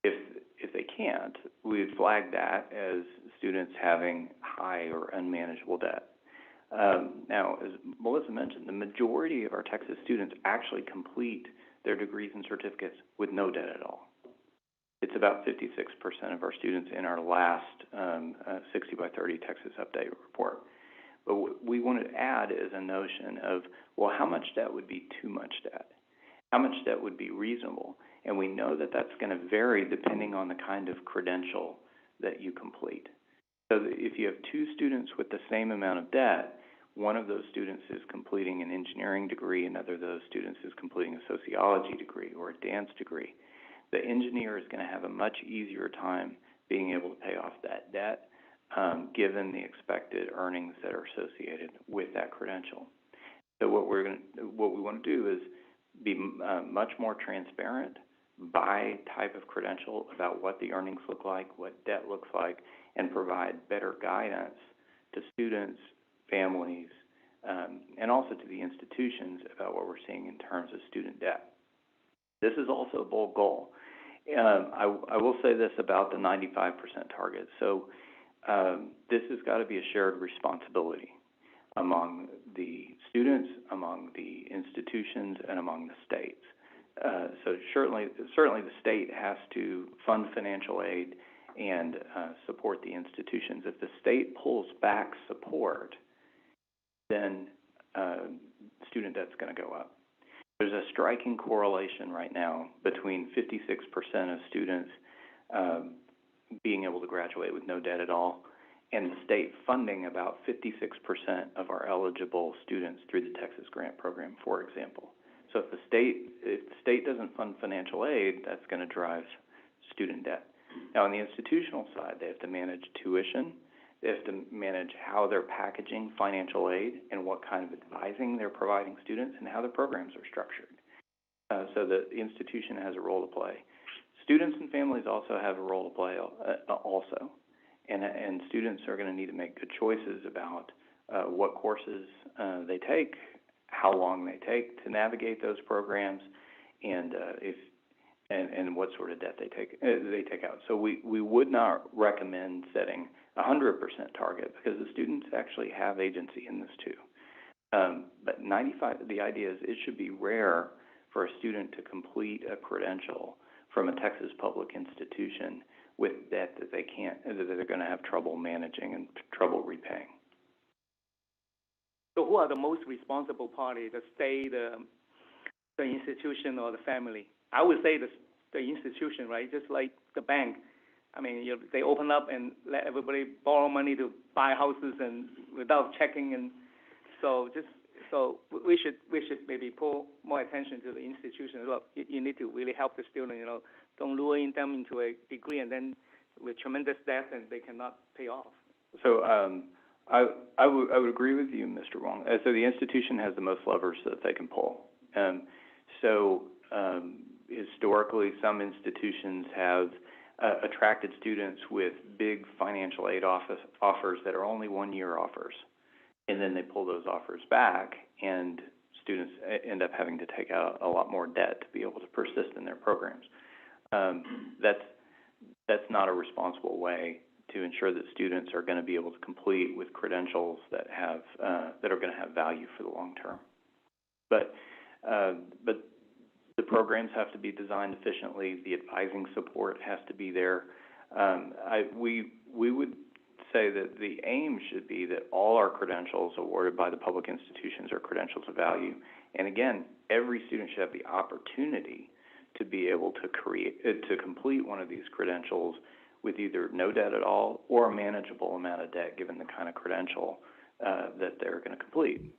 If they can't, we would flag that as students having high or unmanageable debt. Now, as Melissa mentioned, the majority of our Texas students actually complete their degrees and certificates with no debt at all. It's about 56% of our students in our last 60 by 30 Texas Update report. But what we want to add is a notion of, well, how much debt would be too much debt? How much debt would be reasonable? And we know that that's going to vary depending on the kind of credential that you complete. So if you have two students with the same amount of debt, one of those students is completing an engineering degree, another of those students is completing a sociology degree or a dance degree. The engineer is going to have a much easier time being able to pay off that debt, given the expected earnings that are associated with that credential. So what we want to do is be much more transparent by type of credential about what the earnings look like, what debt looks like, and provide better guidance to students, families, and also to the institutions about what we're seeing in terms of student debt. This is also a bold goal. I will say this about the 95% target. So this has got to be a shared responsibility among the students, among the institutions, and among the states. So certainly the state has to fund financial aid and support the institutions. If the state pulls back support, then student debt's going to go up. There's a striking correlation right now between 56% of students being able to graduate with no debt at all, and the state funding about 56% of our eligible students through the Texas Grant Program, for example. So if the state doesn't fund financial aid, that's going to drive student debt. Now, on the institutional side, they have to manage tuition. They have to manage how they're packaging financial aid and what kind of advising they're providing students and how the programs are structured. So the institution has a role to play. Students and families also have a role to play also. And students are going to need to make good choices about what courses they take, how long they take to navigate those programs, and what sort of debt they take out. So we would not recommend setting 100% target because the students actually have agency in this too. But 95, the idea is it should be rare for a student to complete a credential from a Texas public institution with debt that they're going to have trouble managing and trouble repaying. So who are the most responsible party, the state, the institution, or the family? I would say the institution, right? Just like the bank. I mean, they open up and let everybody borrow money to buy houses and without checking, and so we should maybe pull more attention to the institution as well. You need to really help the student. Don't lure them into a degree and then with tremendous debt and they cannot pay off. So I would agree with you, Mr. Wong. So the institution has the most levers that they can pull. Historically, some institutions have attracted students with big financial aid offers that are only one-year offers, and then they pull those offers back, and students end up having to take out a lot more debt to be able to persist in their programs. That's not a responsible way to ensure that students are going to be able to complete with credentials that are going to have value for the long term. But the programs have to be designed efficiently. The advising support has to be there. We would say that the aim should be that all our credentials awarded by the public institutions are credentials of value. And again, every student should have the opportunity to be able to complete one of these credentials with either no debt at all or a manageable amount of debt given the kind of credential that they're going to complete,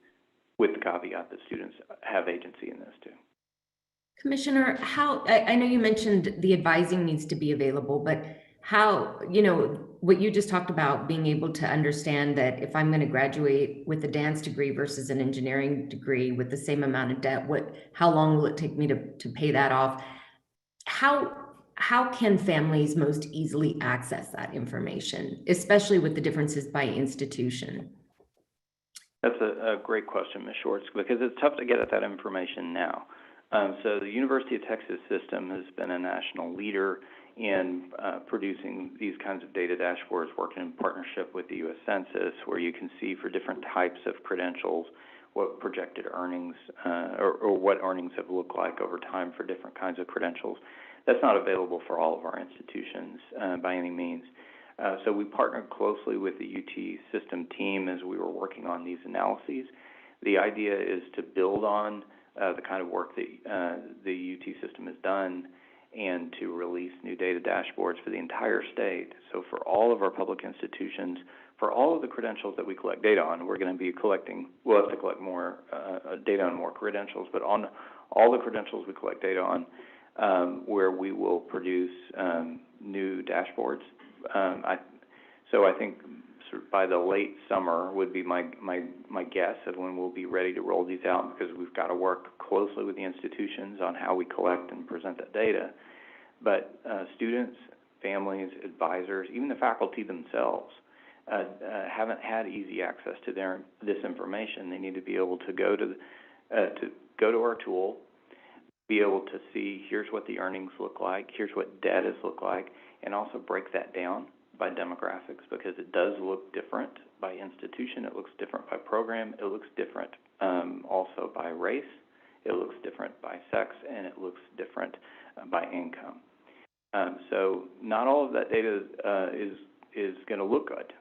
with the caveat that students have agency in this too. Commissioner, I know you mentioned the advising needs to be available, but how, what you just talked about, being able to understand that if I'm going to graduate with a dance degree versus an engineering degree with the same amount of debt, how long will it take me to pay that off? How can families most easily access that information, especially with the differences by institution? That's a great question, Ms. Schwartz, because it's tough to get at that information now. So the University of Texas system has been a national leader in producing these kinds of data dashboards, working in partnership with the U.S. Census, where you can see for different types of credentials what projected earnings or what earnings have looked like over time for different kinds of credentials. That's not available for all of our institutions by any means. So we partnered closely with the UT system team as we were working on these analyses. The idea is to build on the kind of work that the UT system has done and to release new data dashboards for the entire state. So for all of our public institutions, for all of the credentials that we collect data on, we'll have to collect more data on more credentials, but on all the credentials we collect data on, where we will produce new dashboards. So I think sort of by the late summer would be my guess of when we'll be ready to roll these out, because we've got to work closely with the institutions on how we collect and present that data. But students, families, advisors, even the faculty themselves haven't had easy access to this information. They need to be able to go to our tool, be able to see here's what the earnings look like, here's what debt has looked like, and also break that down by demographics, because it does look different by institution, it looks different by program, it looks different also by race, it looks different by sex, and it looks different by income. So not all of that data is going to look good.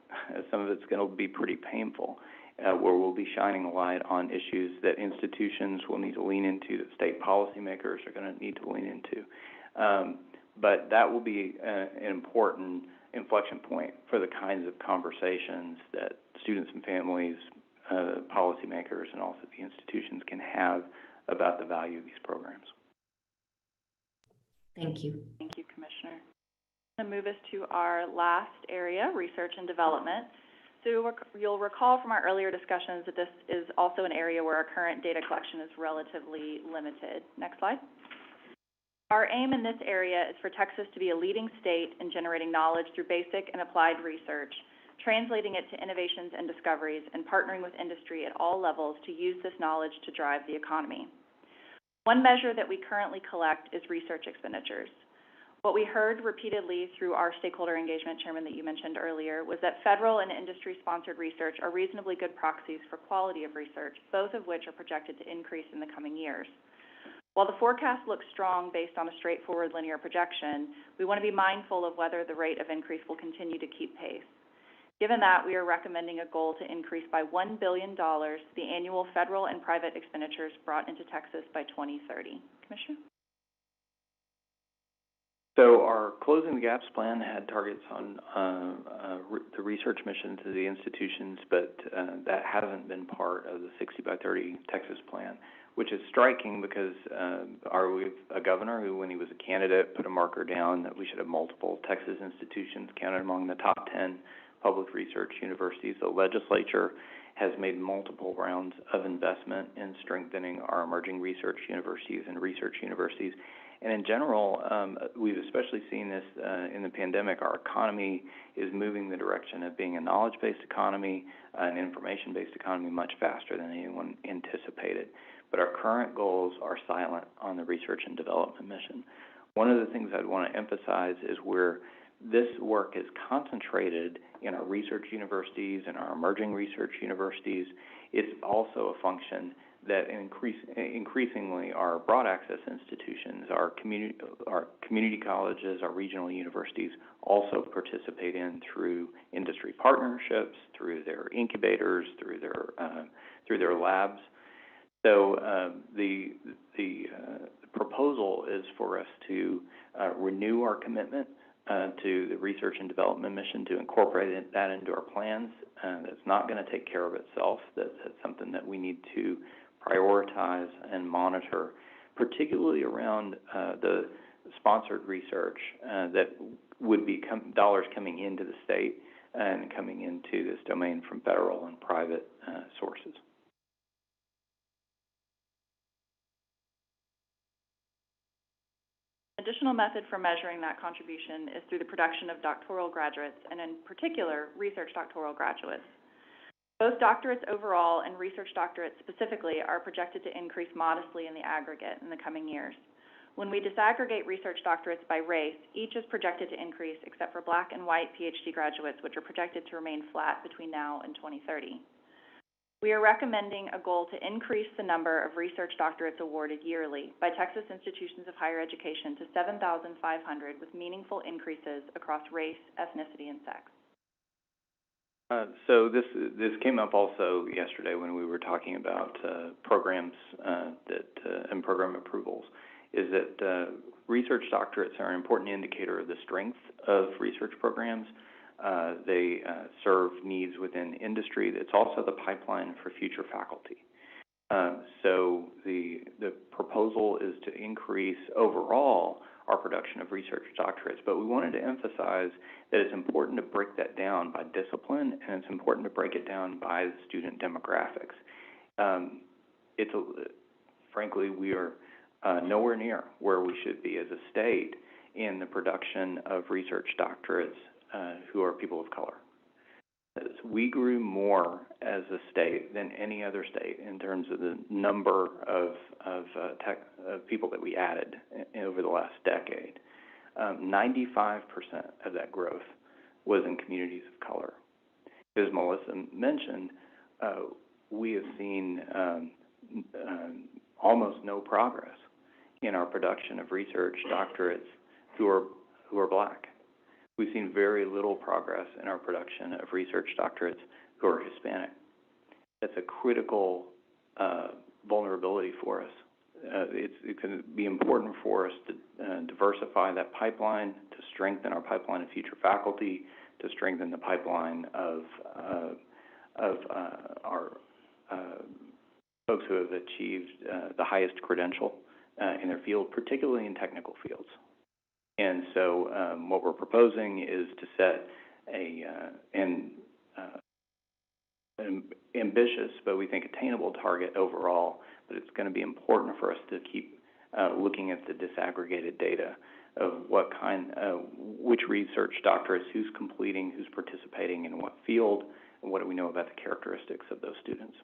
Some of it's going to be pretty painful, where we'll be shining a light on issues that institutions will need to lean into, that state policymakers are going to need to lean into. But that will be an important inflection point for the kinds of conversations that students and families, policymakers, and also the institutions can have about the value of these programs. Thank you. Thank you, Commissioner. I'm going to move us to our last area, research and development. So you'll recall from our earlier discussions that this is also an area where our current data collection is relatively limited. Next slide. Our aim in this area is for Texas to be a leading state in generating knowledge through basic and applied research, translating it to innovations and discoveries, and partnering with industry at all levels to use this knowledge to drive the economy. One measure that we currently collect is research expenditures. What we heard repeatedly through our stakeholder engagement, Chairman, that you mentioned earlier, was that federal and industry-sponsored research are reasonably good proxies for quality of research, both of which are projected to increase in the coming years. While the forecast looks strong based on a straightforward linear projection, we want to be mindful of whether the rate of increase will continue to keep pace. Given that, we are recommending a goal to increase by $1 billion the annual federal and private expenditures brought into Texas by 2030. Commissioner? So our Closing the Gaps plan had targets on the research mission to the institutions, but that hasn't been part of the 60 by 30 Texas plan, which is striking because we have a governor who, when he was a candidate, put a marker down that we should have multiple Texas institutions counted among the top 10 public research universities. The legislature has made multiple rounds of investment in strengthening our emerging research universities and research universities. And in general, we've especially seen this in the pandemic. Our economy is moving the direction of being a knowledge-based economy, an information-based economy, much faster than anyone anticipated. But our current goals are silent on the research and development mission. One of the things I'd want to emphasize is where this work is concentrated in our research universities and our emerging research universities. It's also a function that increasingly our broad access institutions, our community colleges, our regional universities also participate in through industry partnerships, through their incubators, through their labs. So the proposal is for us to renew our commitment to the research and development mission, to incorporate that into our plans. That's not going to take care of itself. That's something that we need to prioritize and monitor, particularly around the sponsored research that would be dollars coming into the state and coming into this domain from federal and private sources. Additional method for measuring that contribution is through the production of doctoral graduates, and in particular, research doctoral graduates. Both doctorates overall and research doctorates specifically are projected to increase modestly in the aggregate in the coming years. When we disaggregate research doctorates by race, each is projected to increase except for Black and white PhD graduates, which are projected to remain flat between now and 2030. We are recommending a goal to increase the number of research doctorates awarded yearly by Texas institutions of higher education to 7,500 with meaningful increases across race, ethnicity, and sex. So this came up also yesterday when we were talking about programs and program approvals, is that research doctorates are an important indicator of the strength of research programs. They serve needs within industry. It's also the pipeline for future faculty. So the proposal is to increase overall our production of research doctorates, but we wanted to emphasize that it's important to break that down by discipline, and it's important to break it down by the student demographics. Frankly, we are nowhere near where we should be as a state in the production of research doctorates who are people of color. We grew more as a state than any other state in terms of the number of people that we added over the last decade. 95% of that growth was in communities of color. As Melissa mentioned, we have seen almost no progress in our production of research doctorates who are Black. We've seen very little progress in our production of research doctorates who are Hispanic. That's a critical vulnerability for us. It's going to be important for us to diversify that pipeline, to strengthen our pipeline of future faculty, to strengthen the pipeline of our folks who have achieved the highest credential in their field, particularly in technical fields. And so what we're proposing is to set an ambitious, but we think attainable target overall, but it's going to be important for us to keep looking at the disaggregated data of which research doctorates, who's completing, who's participating in what field, and what do we know about the characteristics of those students.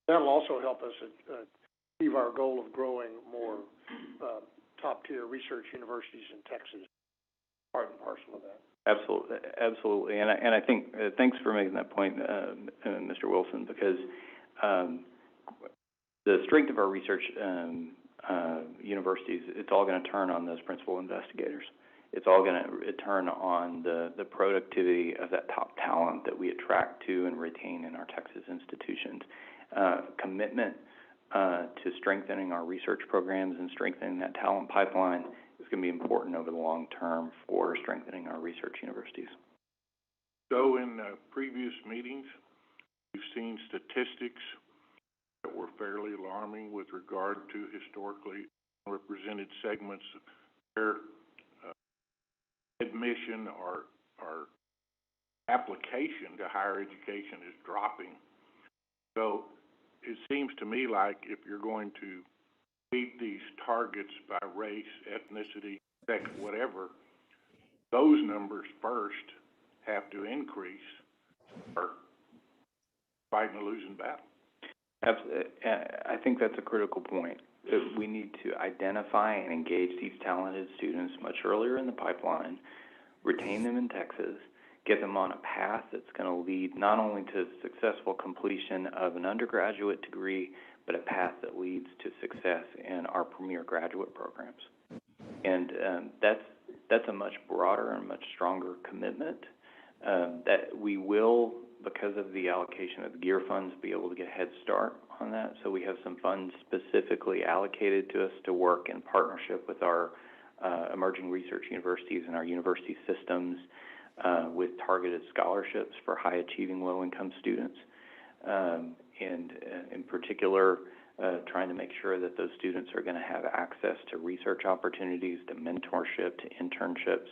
That'll also help us achieve our goal of growing more top-tier research universities in Texas. Part and parcel of that. Absolutely, absolutely, and I think thanks for making that point, Mr. Wilson, because the strength of our research universities, it's all going to turn on those principal investigators. It's all going to turn on the productivity of that top talent that we attract to and retain in our Texas institutions. Commitment to strengthening our research programs and strengthening that talent pipeline is going to be important over the long term for strengthening our research universities. So in previous meetings, we've seen statistics that were fairly alarming with regard to historically represented segments of their admission or application to higher education is dropping. So it seems to me like if you're going to meet these targets by race, ethnicity, sex, whatever, those numbers first have to increase or fighting a losing battle. I think that's a critical point. We need to identify and engage these talented students much earlier in the pipeline, retain them in Texas, get them on a path that's going to lead not only to successful completion of an undergraduate degree, but a path that leads to success in our premier graduate programs. And that's a much broader and much stronger commitment that we will, because of the allocation of the GEAR funds, be able to get a head start on that. So we have some funds specifically allocated to us to work in partnership with our emerging research universities and our university systems with targeted scholarships for high-achieving low-income students, and in particular, trying to make sure that those students are going to have access to research opportunities, to mentorship, to internships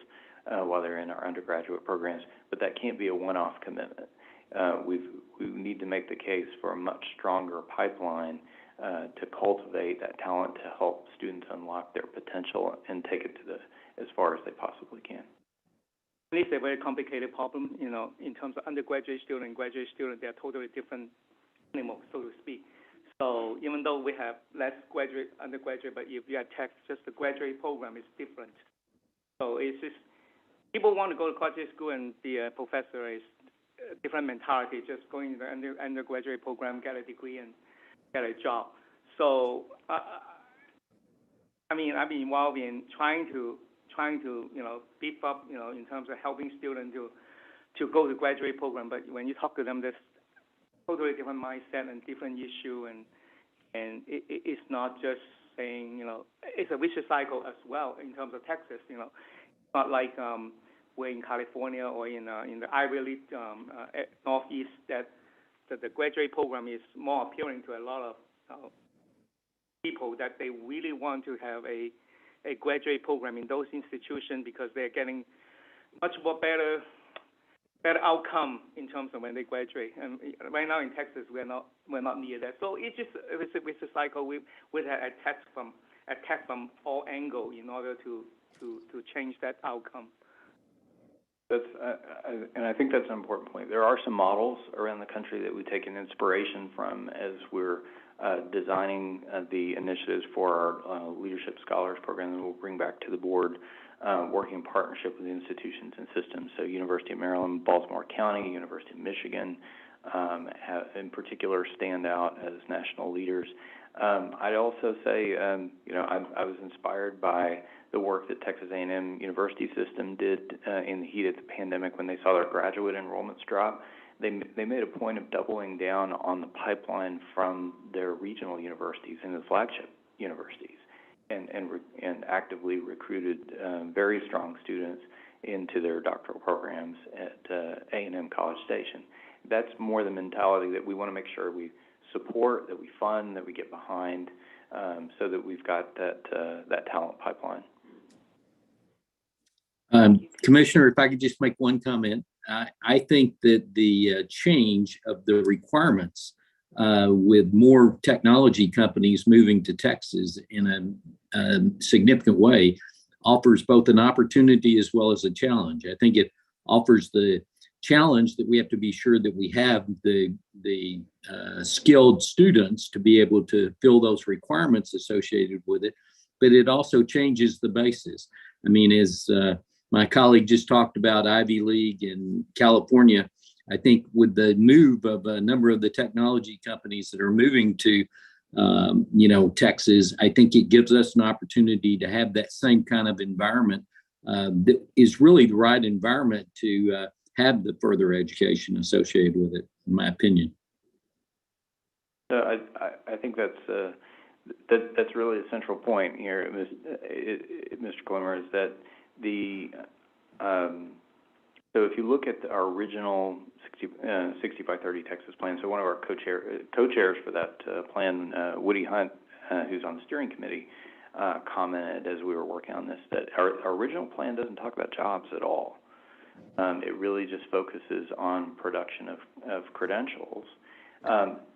while they're in our undergraduate programs. But that can't be a one-off commitment. We need to make the case for a much stronger pipeline to cultivate that talent to help students unlock their potential and take it to as far as they possibly can. It's a very complicated problem, in terms of undergraduate student and graduate student, they're totally different minimal, so to speak. So even though we have less undergraduate, but if you are tech, just the graduate program is different. So it's just, people want to go to college school and be a professor is a different mentality, just going to the undergraduate program, get a degree, and get a job. So, I mean, I've been involved in trying to beef up, in terms of helping students to go to graduate program. But when you talk to them, there's totally different mindset and different issue, and it's not just saying, it's a vicious cycle as well in terms of Texas. It's not like we're in California or in the Ivy League Northeast that the graduate program is more appealing to a lot of people, that they really want to have a graduate program in those institutions because they're getting much more better outcome in terms of when they graduate. And right now in Texas, we're not near that. So it's a cycle. We attack from all angles in order to change that outcome. And I think that's an important point. There are some models around the country that we take an inspiration from as we're designing the initiatives for our Leadership Scholars Program that we'll bring back to the board, working in partnership with institutions and systems. So University of Maryland, Baltimore County, University of Michigan, have in particular stand out as national leaders. I'd also say, I was inspired by the work that Texas A&M University System did in the heat of the pandemic when they saw their graduate enrollments drop. They made a point of doubling down on the pipeline from their regional universities and the flagship universities, and actively recruited very strong students into their doctoral programs at A&M College Station. That's more the mentality that we want to make sure we support, that we fund, that we get behind, so that we've got that talent pipeline. Commissioner, if I could just make one comment. I think that the change of the requirements with more technology companies moving to Texas in a significant way offers both an opportunity as well as a challenge. I think it offers the challenge that we have to be sure that we have the skilled students to be able to fill those requirements associated with it, but it also changes the basis. I mean, as my colleague just talked about Ivy League in California, I think with the move of a number of the technology companies that are moving to, Texas, I think it gives us an opportunity to have that same kind of environment that is really the right environment to have the further education associated with it, in my opinion. I think that's really a central point here, Mr. Clemmer, is that so if you look at our original 60 by 30 Texas plan, so one of our co-chairs for that plan, Woody Hunt, who's on the steering committee, commented as we were working on this that our original plan doesn't talk about jobs at all. It really just focuses on production of credentials.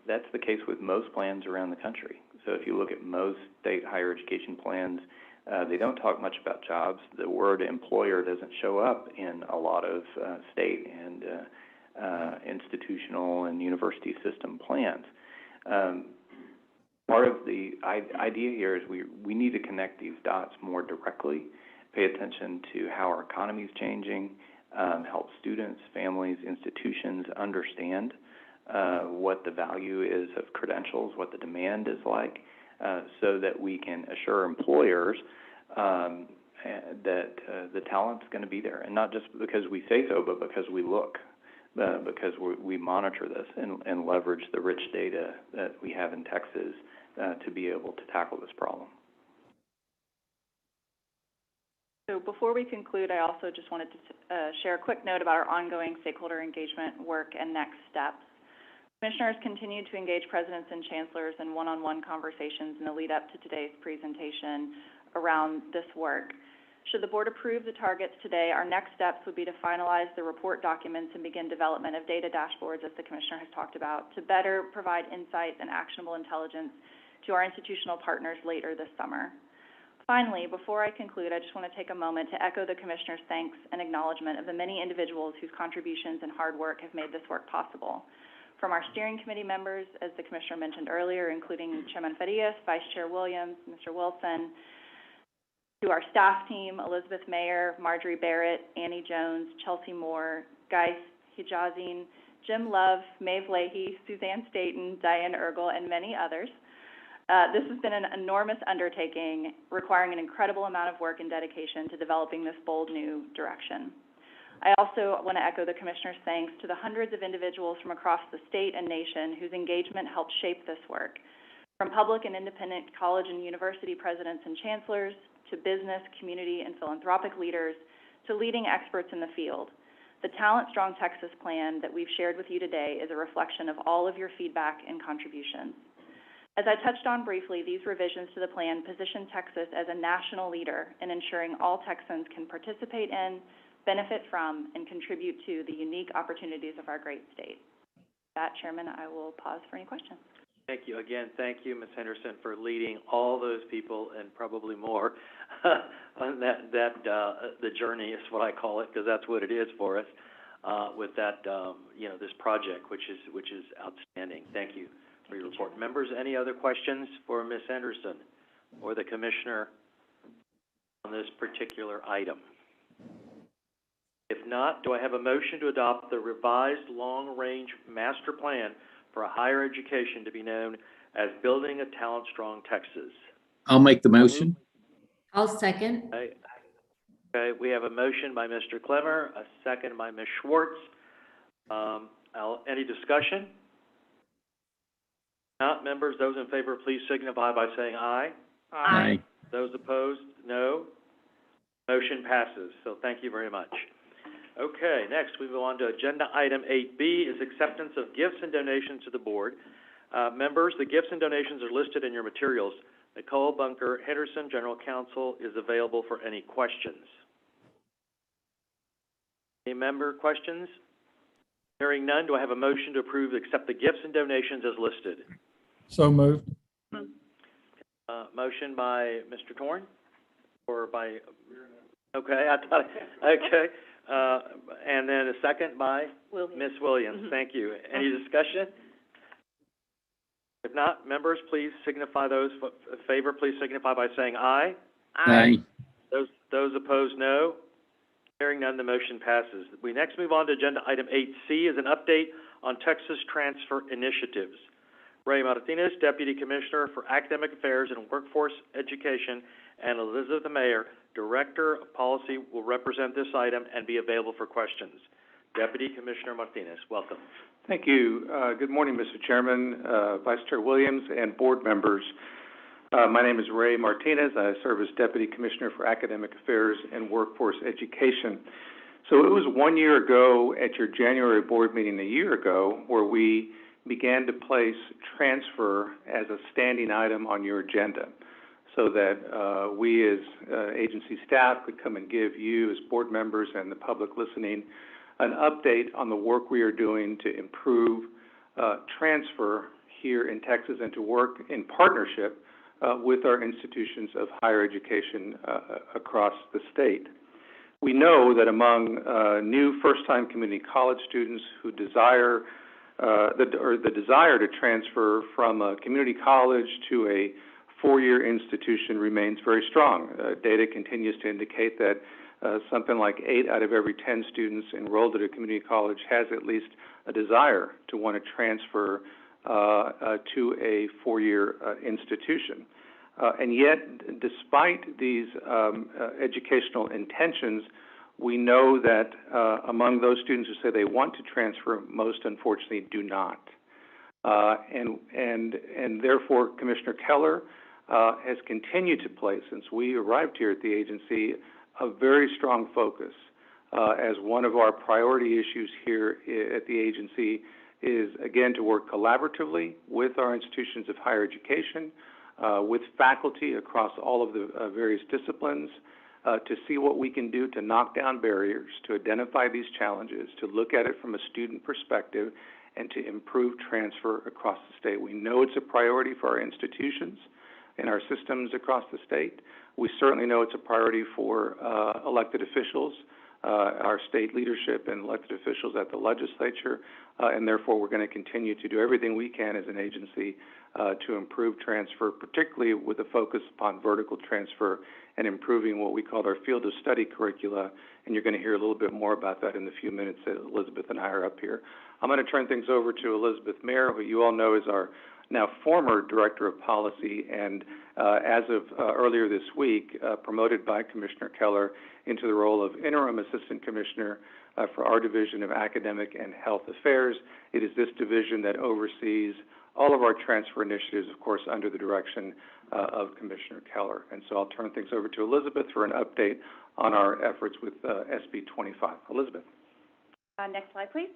That's the case with most plans around the country. So if you look at most state higher education plans, they don't talk much about jobs. The word employer doesn't show up in a lot of state and institutional and university system plans. Part of the idea here is we need to connect these dots more directly, pay attention to how our economy is changing, help students, families, institutions understand what the value is of credentials, what the demand is like, so that we can assure employers that the talent's going to be there, and not just because we say so, but because we look, because we monitor this and leverage the rich data that we have in Texas to be able to tackle this problem. So before we conclude, I also just wanted to share a quick note about our ongoing stakeholder engagement work and next steps. Commissioners continue to engage presidents and chancellors in one-on-one conversations in the lead up to today's presentation around this work. Should the board approve the targets today, our next steps would be to finalize the report documents and begin development of data dashboards, as the commissioner has talked about, to better provide insights and actionable intelligence to our institutional partners later this summer. Finally, before I conclude, I just want to take a moment to echo the commissioner's thanks and acknowledgement of the many individuals whose contributions and hard work have made this work possible. From our steering committee members, as the Commissioner mentioned earlier, including Chairman Farias, Vice Chair Williams, Mr. Wilson, to our staff team, Elizabeth Mayer, Marjorie Barrett, Annie Jones, Chelsea Moore, Guy Hijazine, Jim Love, Maeve Leahy, Suzanne Staten, Diane Ergel, and many others. This has been an enormous undertaking, requiring an incredible amount of work and dedication to developing this bold new direction. I also want to echo the Commissioner's thanks to the hundreds of individuals from across the state and nation whose engagement helped shape this work, from public and independent college and university presidents and chancellors, to business, community, and philanthropic leaders, to leading experts in the field. The Talent Strong Texas Plan that we've shared with you today is a reflection of all of your feedback and contributions. As I touched on briefly, these revisions to the plan position Texas as a national leader in ensuring all Texans can participate in, benefit from, and contribute to the unique opportunities of our great state. With that, Chairman, I will pause for any questions. Thank you. Again, thank you, Ms. Henderson, for leading all those people and probably more on the journey is what I call it, because that's what it is for us, with that, this project, which is outstanding. Thank you for your report. Members, any other questions for Ms. Henderson or the Commissioner on this particular item? If not, do I have a motion to adopt the revised long-range master plan for higher education to be known as Building a Talent Strong Texas? I'll make the motion. I'll second. Okay, we have a motion by Mr. Clemmer, a second by Ms. Schwartz. Any discussion? Not, members, those in favor, please signify by saying aye. Aye. Those opposed, no. Motion passes, so thank you very much. Okay, next we move on to agenda item 8B is acceptance of gifts and donations to the board. Members, the gifts and donations are listed in your materials. Nicole Bunker Henderson, General Counsel, is available for any questions. Any member questions? Hearing none, do I have a motion to approve, accept the gifts and donations as listed? So moved. Motion by Mr. Torn, or by? Okay, I thought. Okay. And then a second by Ms. Williams. Thank you. Any discussion? If not, members, please signify those in favor. Please signify by saying aye. Aye. Those opposed, no. Hearing none, the motion passes. We next move on to agenda item 8C is an update on Texas transfer initiatives. Ray Martinez, Deputy Commissioner for Academic Affairs and Workforce Education, and Elizabeth Mayer, Director of Policy, will represent this item and be available for questions. Deputy Commissioner Martinez, welcome. Thank you. Good morning, Mr. Chairman, Vice Chair Williams, and board members. My name is Ray Martinez. I serve as Deputy Commissioner for Academic Affairs and Workforce Education. So it was 1 year ago at your January board meeting a year ago where we began to place transfer as a standing item on your agenda so that we as agency staff could come and give you as board members and the public listening an update on the work we are doing to improve transfer here in Texas and to work in partnership with our institutions of higher education across the state. We know that among new first-time community college students who desire the desire to transfer from a community college to a four-year institution remains very strong. Data continues to indicate that something like 8 out of every 10 students enrolled at a community college has at least a desire to want to transfer to a four-year institution. And yet, despite these educational intentions, we know that among those students who say they want to transfer, most unfortunately do not. And therefore, Commissioner Keller has continued to place, since we arrived here at the agency, a very strong focus as one of our priority issues here at the agency is, again, to work collaboratively with our institutions of higher education, with faculty across all of the various disciplines, to see what we can do to knock down barriers, to identify these challenges, to look at it from a student perspective, and to improve transfer across the state. We know it's a priority for our institutions and our systems across the state. We certainly know it's a priority for elected officials our state leadership and elected officials at the legislature, and therefore we're going to continue to do everything we can as an agency to improve transfer, particularly with a focus upon vertical transfer and improving what we call our field of study curricula, and you're going to hear a little bit more about that in the few minutes that Elizabeth and I are up here. I'm going to turn things over to Elizabeth Mayer, who you all know is our now former Director of Policy, and as of earlier this week, promoted by Commissioner Keller into the role of Interim Assistant Commissioner for our Division of Academic and Health Affairs. It is this division that oversees all of our transfer initiatives, of course, under the direction of Commissioner Keller. And so I'll turn things over to Elizabeth for an update on our efforts with SB 25. Elizabeth. Next slide, please.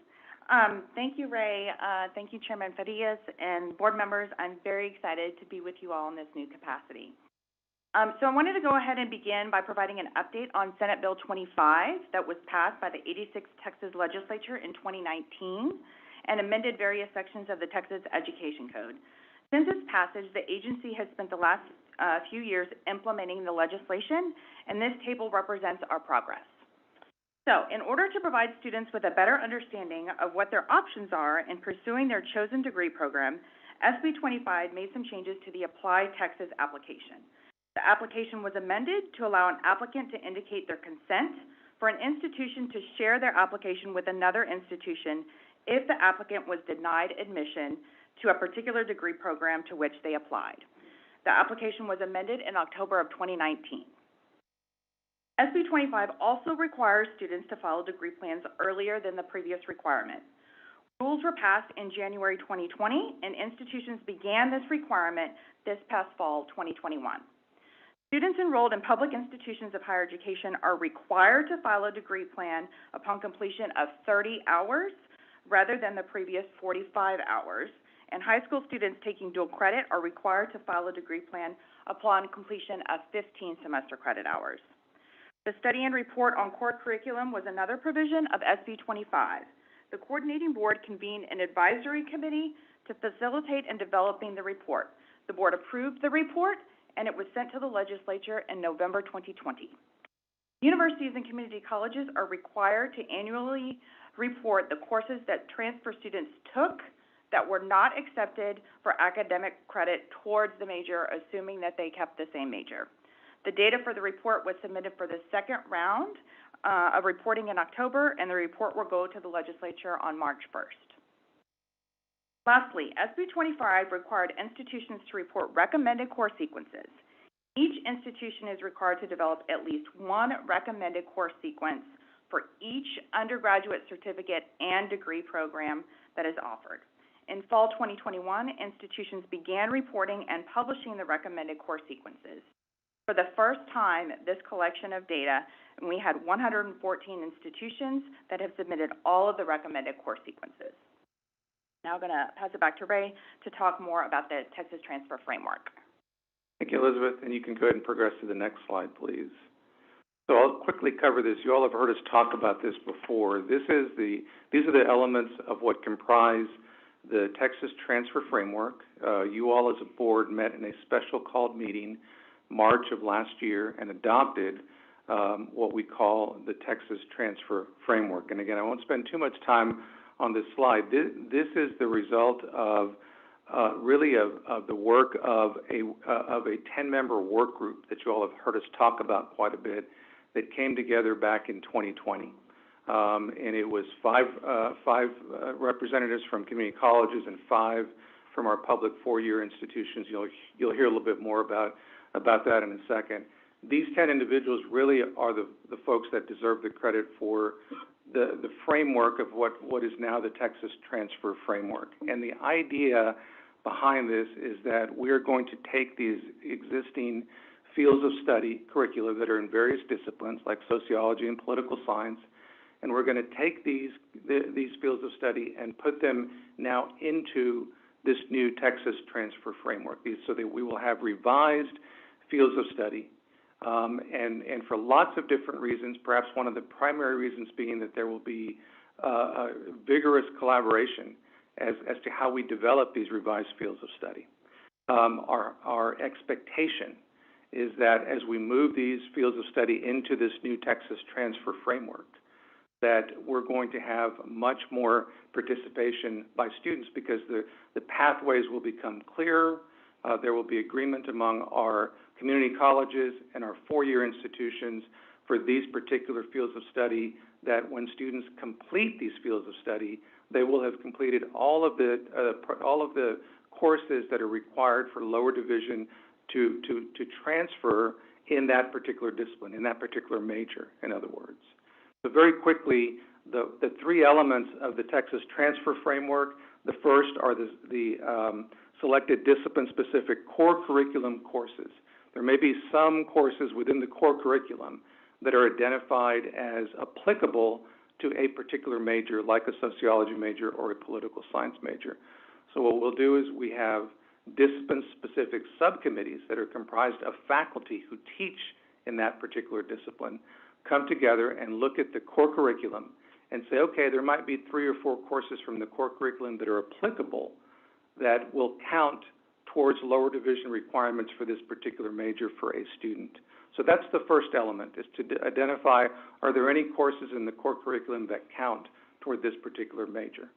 Thank you, Ray. Thank you, Chairman Farias and board members. I'm very excited to be with you all in this new capacity. So I wanted to go ahead and begin by providing an update on Senate Bill 25 that was passed by the 86th Texas Legislature in 2019 and amended various sections of the Texas Education Code. Since its passage, the agency has spent the last few years implementing the legislation, and this table represents our progress. So, in order to provide students with a better understanding of what their options are in pursuing their chosen degree program, SB 25 made some changes to the Apply Texas application. The application was amended to allow an applicant to indicate their consent for an institution to share their application with another institution if the applicant was denied admission to a particular degree program to which they applied. The application was amended in October of 2019. SB 25 also requires students to follow degree plans earlier than the previous requirement. Rules were passed in January 2020, and institutions began this requirement this past fall, 2021. Students enrolled in public institutions of higher education are required to file a degree plan upon completion of 30 hours rather than the previous 45 hours, and high school students taking dual credit are required to file a degree plan upon completion of 15 semester credit hours. The study and report on core curriculum was another provision of SB 25. The coordinating board convened an advisory committee to facilitate in developing the report. The board approved the report, and it was sent to the legislature in November 2020. Universities and community colleges are required to annually report the courses that transfer students took that were not accepted for academic credit towards the major, assuming that they kept the same major. The data for the report was submitted for the second round of reporting in October, and the report will go to the legislature on March 1st. Lastly, SB 25 required institutions to report recommended course sequences. Each institution is required to develop at least one recommended course sequence for each undergraduate certificate and degree program that is offered. In fall 2021, institutions began reporting and publishing the recommended course sequences. For the first time, this collection of data, and we had 114 institutions that have submitted all of the recommended course sequences. Now I'm going to pass it back to Ray to talk more about the Texas Transfer Framework. Thank you, Elizabeth, and you can go ahead and progress to the next slide, please. So I'll quickly cover this. You all have heard us talk about this before. These are the elements of what comprise the Texas Transfer Framework. You all as a board met in a special called meeting March of last year and adopted what we call the Texas Transfer Framework. And again, I won't spend too much time on this slide. This is the result of really of the work of a 10-member work group that you all have heard us talk about quite a bit that came together back in 2020. And it was five representatives from community colleges and 5 from our public 4-year institutions. You'll hear a little bit more about that in a second. These 10 individuals really are the folks that deserve the credit for the framework of what is now the Texas Transfer Framework. And the idea behind this is that we're going to take these existing fields of study curricula that are in various disciplines like sociology and political science, and we're going to take these fields of study and put them now into this new Texas Transfer Framework, so that we will have revised fields of study, and for lots of different reasons, perhaps one of the primary reasons being that there will be a vigorous collaboration as to how we develop these revised fields of study. Our expectation is that as we move these fields of study into this new Texas transfer framework, that we're going to have much more participation by students because the pathways will become clearer. There will be agreement among our community colleges and our four-year institutions for these particular fields of study, that when students complete these fields of study, they will have completed all of the courses that are required for lower division to transfer in that particular discipline, in that particular major, in other words. So very quickly, the three elements of the Texas transfer framework, the first are the selected discipline-specific core curriculum courses. There may be some courses within the core curriculum that are identified as applicable to a particular major, like a sociology major or a political science major. So what we'll do is we have discipline-specific subcommittees that are comprised of faculty who teach in that particular discipline come together and look at the core curriculum and say, okay, there might be 3 or 4 courses from the core curriculum that are applicable that will count towards lower division requirements for this particular major for a student. So that's the first element, is to identify, are there any courses in the core curriculum that count toward this particular major?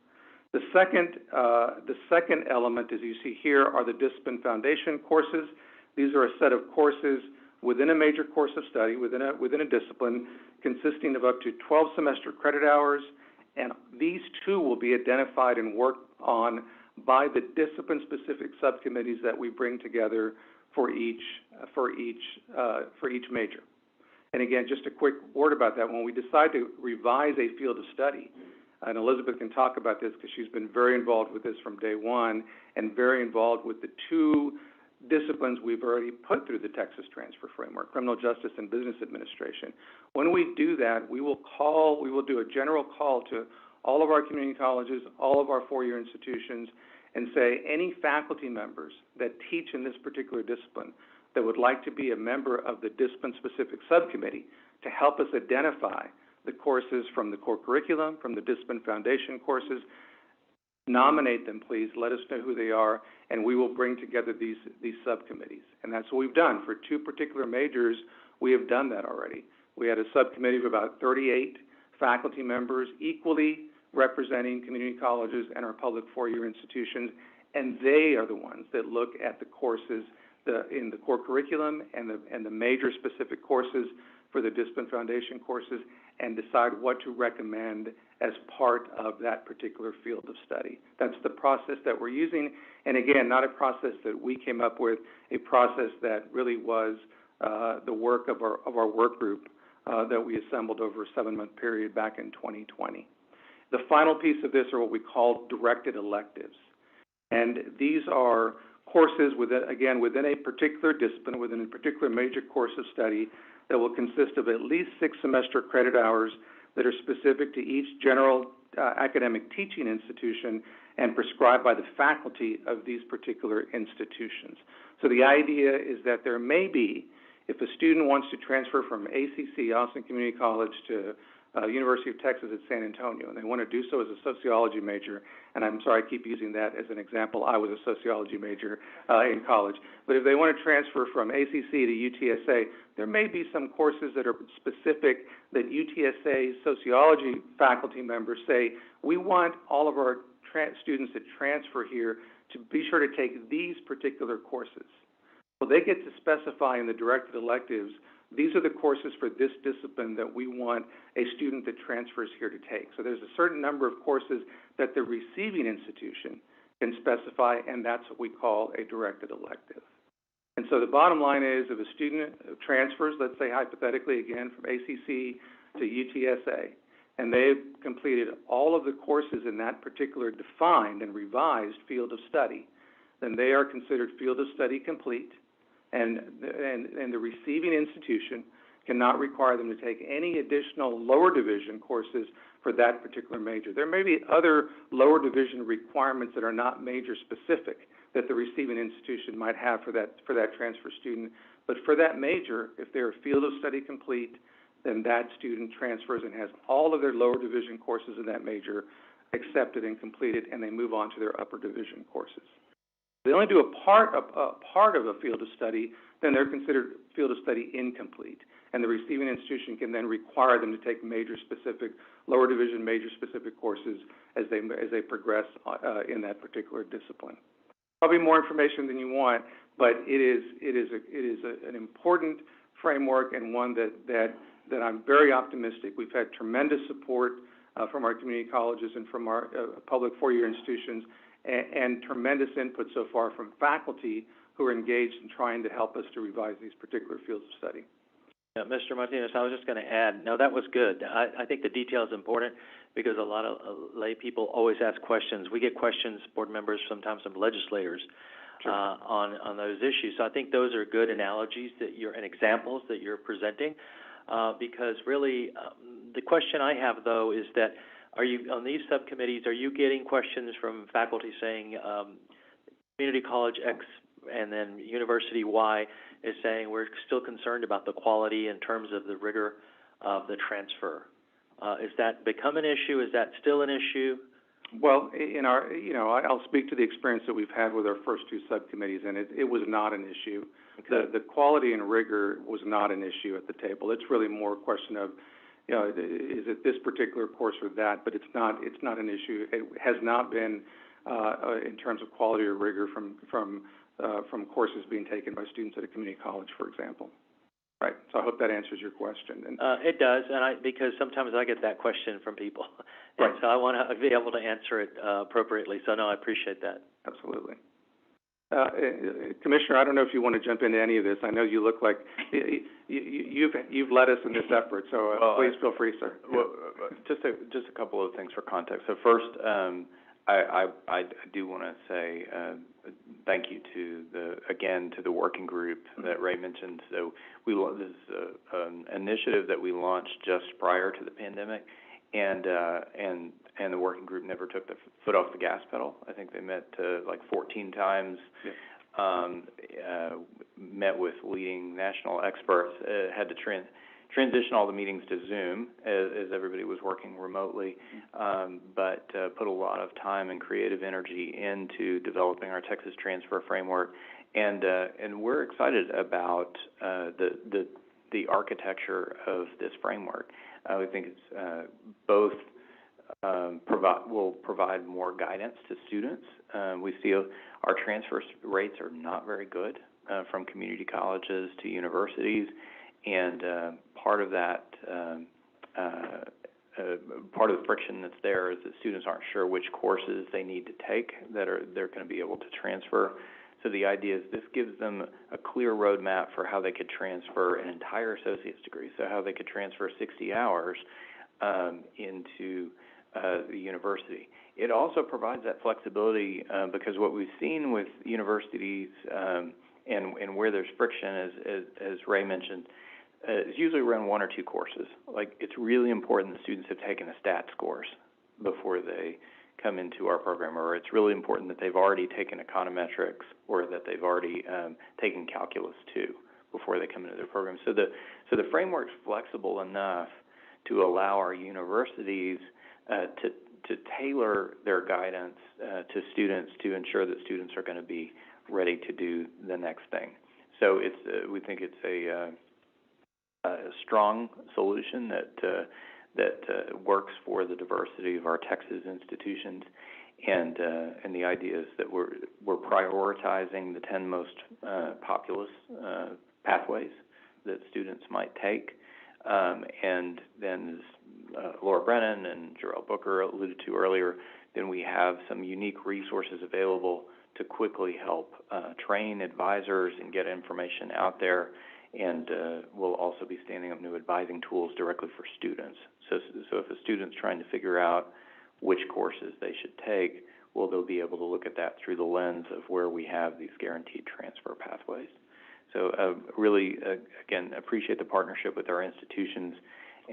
The second element, as you see here, are the discipline foundation courses. These are a set of courses within a major course of study, within a discipline, consisting of up to 12 semester credit hours, and these too will be identified and worked on by the discipline-specific subcommittees that we bring together for each major. And again, just a quick word about that. When we decide to revise a field of study, and Elizabeth can talk about this because she's been very involved with this from day one and very involved with the 2 disciplines we've already put through the Texas Transfer Framework, criminal justice and business administration. When we do that, we will do a general call to all of our community colleges, all of our four-year institutions, and say any faculty members that teach in this particular discipline that would like to be a member of the discipline-specific subcommittee to help us identify the courses from the core curriculum, from the discipline foundation courses, nominate them, please. Let us know who they are, and we will bring together these subcommittees. And that's what we've done. For 2 particular majors, we have done that already. We had a subcommittee of about 38 faculty members, equally representing community colleges and our public four-year institutions, and they are the ones that look at the courses in the core curriculum and the major specific courses for the discipline foundation courses and decide what to recommend as part of that particular field of study. That's the process that we're using, and again, not a process that we came up with, a process that really was the work of our work group that we assembled over a 7-month period back in 2020. The final piece of this are what we call directed electives, and these are courses within a particular discipline, within a particular major course of study that will consist of at least 6 semester credit hours that are specific to each general academic teaching institution and prescribed by the faculty of these particular institutions. So the idea is that there may be, if a student wants to transfer from ACC, Austin Community College, to University of Texas at San Antonio, and they want to do so as a sociology major, and I'm sorry I keep using that as an example. I was a sociology major in college. But if they want to transfer from ACC to UTSA, there may be some courses that are specific that UTSA sociology faculty members say, we want all of our students that transfer here to be sure to take these particular courses. Well, they get to specify in the directed electives, these are the courses for this discipline that we want a student that transfers here to take. So there's a certain number of courses that the receiving institution can specify, and that's what we call a directed elective. And so the bottom line is, if a student transfers, let's say hypothetically again from ACC to UTSA, and they've completed all of the courses in that particular defined and revised field of study, then they are considered field of study complete, and the receiving institution cannot require them to take any additional lower division courses for that particular major. There may be other lower division requirements that are not major specific that the receiving institution might have for that transfer student, but for that major, if they're field of study complete, then that student transfers and has all of their lower division courses in that major accepted and completed, and they move on to their upper division courses. They only do a part of a field of study then they're considered field of study incomplete. And the receiving institution can then require them to take lower division major specific courses as they progress in that particular discipline. Probably more information than you want, but it is an important framework, and one that I'm very optimistic. We've had tremendous support from our community colleges and from our public four-year institutions, and tremendous input so far from faculty who are engaged in trying to help us to revise these particular fields of study. Yeah, Mr. Martinez, I was just going to add, no, that was good. I think the detail is important because a lot of lay people always ask questions. We get questions, board members, sometimes from legislators, sure, on those issues. So I think those are good analogies and examples that you're presenting, because really the question I have, though, is that on these subcommittees, are you getting questions from faculty saying community college X and then university Y is saying we're still concerned about the quality in terms of the rigor of the transfer? Is that become an issue? Is that still an issue? Well, I'll speak to the experience that we've had with our first two subcommittees, and it was not an issue. Okay. The quality and rigor was not an issue at the table. It's really more a question of, is it this particular course or that? But it's not an issue. It has not been in terms of quality or rigor from courses being taken by students at a community college, for example. Right. So I hope that answers your question. It does, because sometimes I get that question from people, and right, so I want to be able to answer it appropriately. So no, I appreciate that. Absolutely. Commissioner, I don't know if you want to jump into any of this. I know you look like you've led us in this effort, so please feel free, sir. Well, just a couple of things for context. So first, I do want to say thank you to the working group that Ray mentioned. So this is an initiative that we launched just prior to the pandemic, and the working group never took the foot off the gas pedal. I think they met like 14 times, met with leading national experts, had to transition all the meetings to Zoom as everybody was working remotely, but put a lot of time and creative energy into developing our Texas transfer framework, and we're excited about the architecture of this framework. We think it's both will provide more guidance to students. We see our transfer rates are not very good from community colleges to universities. And part of that, part of the friction that's there is that students aren't sure which courses they need to take they're going to be able to transfer. So the idea is this gives them a clear roadmap for how they could transfer an entire associate's degree, so how they could transfer 60 hours into the university. It also provides that flexibility because what we've seen with universities and where there's friction, as Ray mentioned, it's usually around one or two courses. Like, it's really important that students have taken a stats course before they come into our program, or it's really important that they've already taken econometrics or that they've already taken calculus 2 before they come into their program. So the framework's flexible enough to allow our universities to tailor their guidance to students to ensure that students are going to be ready to do the next thing. So we think it's a strong solution that works for the diversity of our Texas institutions, and the idea is that we're prioritizing the 10 most populous pathways that students might take, and then as Laura Brennan and Jarrell Booker alluded to earlier, then we have some unique resources available to quickly help train advisors and get information out there. And we'll also be standing up new advising tools directly for students. So if a student's trying to figure out which courses they should take, well, they'll be able to look at that through the lens of where we have these guaranteed transfer pathways. So really, again, appreciate the partnership with our institutions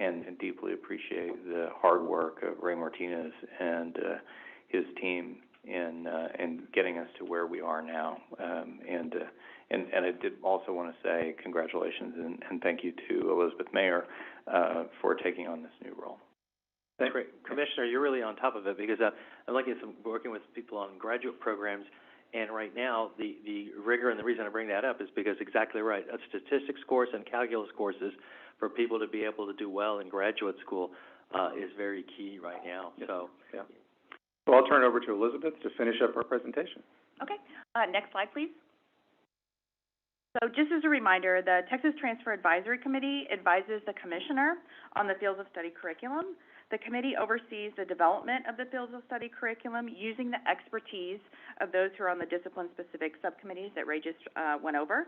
and deeply appreciate the hard work of Ray Martinez and his team in getting us to where we are now. And I did also want to say congratulations and thank you to Elizabeth Mayer for taking on this new role. That's great. Commissioner, you're really on top of it because I'm lucky working with people on graduate programs, And right now, the rigor, and the reason I bring that up is because exactly right, a statistics course and calculus courses for people to be able to do well in graduate school is very key right now. Yes. So, Yeah. So I'll turn it over to Elizabeth to finish up our presentation. Okay. Next slide, please. So just as a reminder, the Texas Transfer Advisory Committee advises the commissioner on the fields of study curriculum. The committee oversees the development of the fields of study curriculum using the expertise of those who are on the discipline-specific subcommittees that Ray just went over.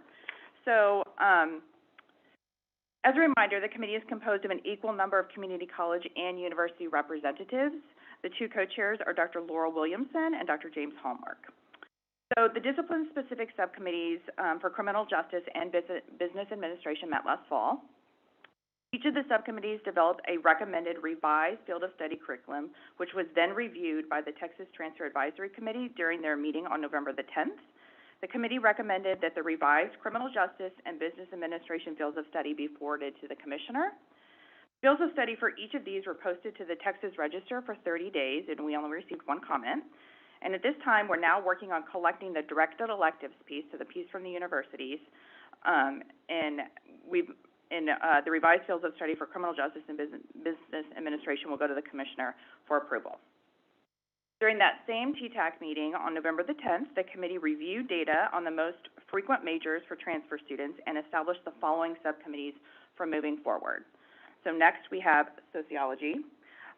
So as a reminder, the committee is composed of an equal number of community college and university representatives. The two co-chairs are Dr. Laurel Williamson and Dr. James Hallmark. So the discipline-specific subcommittees for criminal justice and business administration met last fall. Each of the subcommittees developed a recommended revised field of study curriculum, which was then reviewed by the Texas Transfer Advisory Committee during their meeting on November the 10th. The committee recommended that the revised criminal justice and business administration fields of study be forwarded to the commissioner. Fields of study for each of these were posted to the Texas Register for 30 days, and we only received one comment. And at this time, we're now working on collecting the directed electives piece, so the piece from the universities, the revised fields of study for criminal justice and business administration will go to the commissioner for approval. During that same TTAC meeting on November the 10th, the committee reviewed data on the most frequent majors for transfer students and established the following subcommittees for moving forward. So next we have sociology,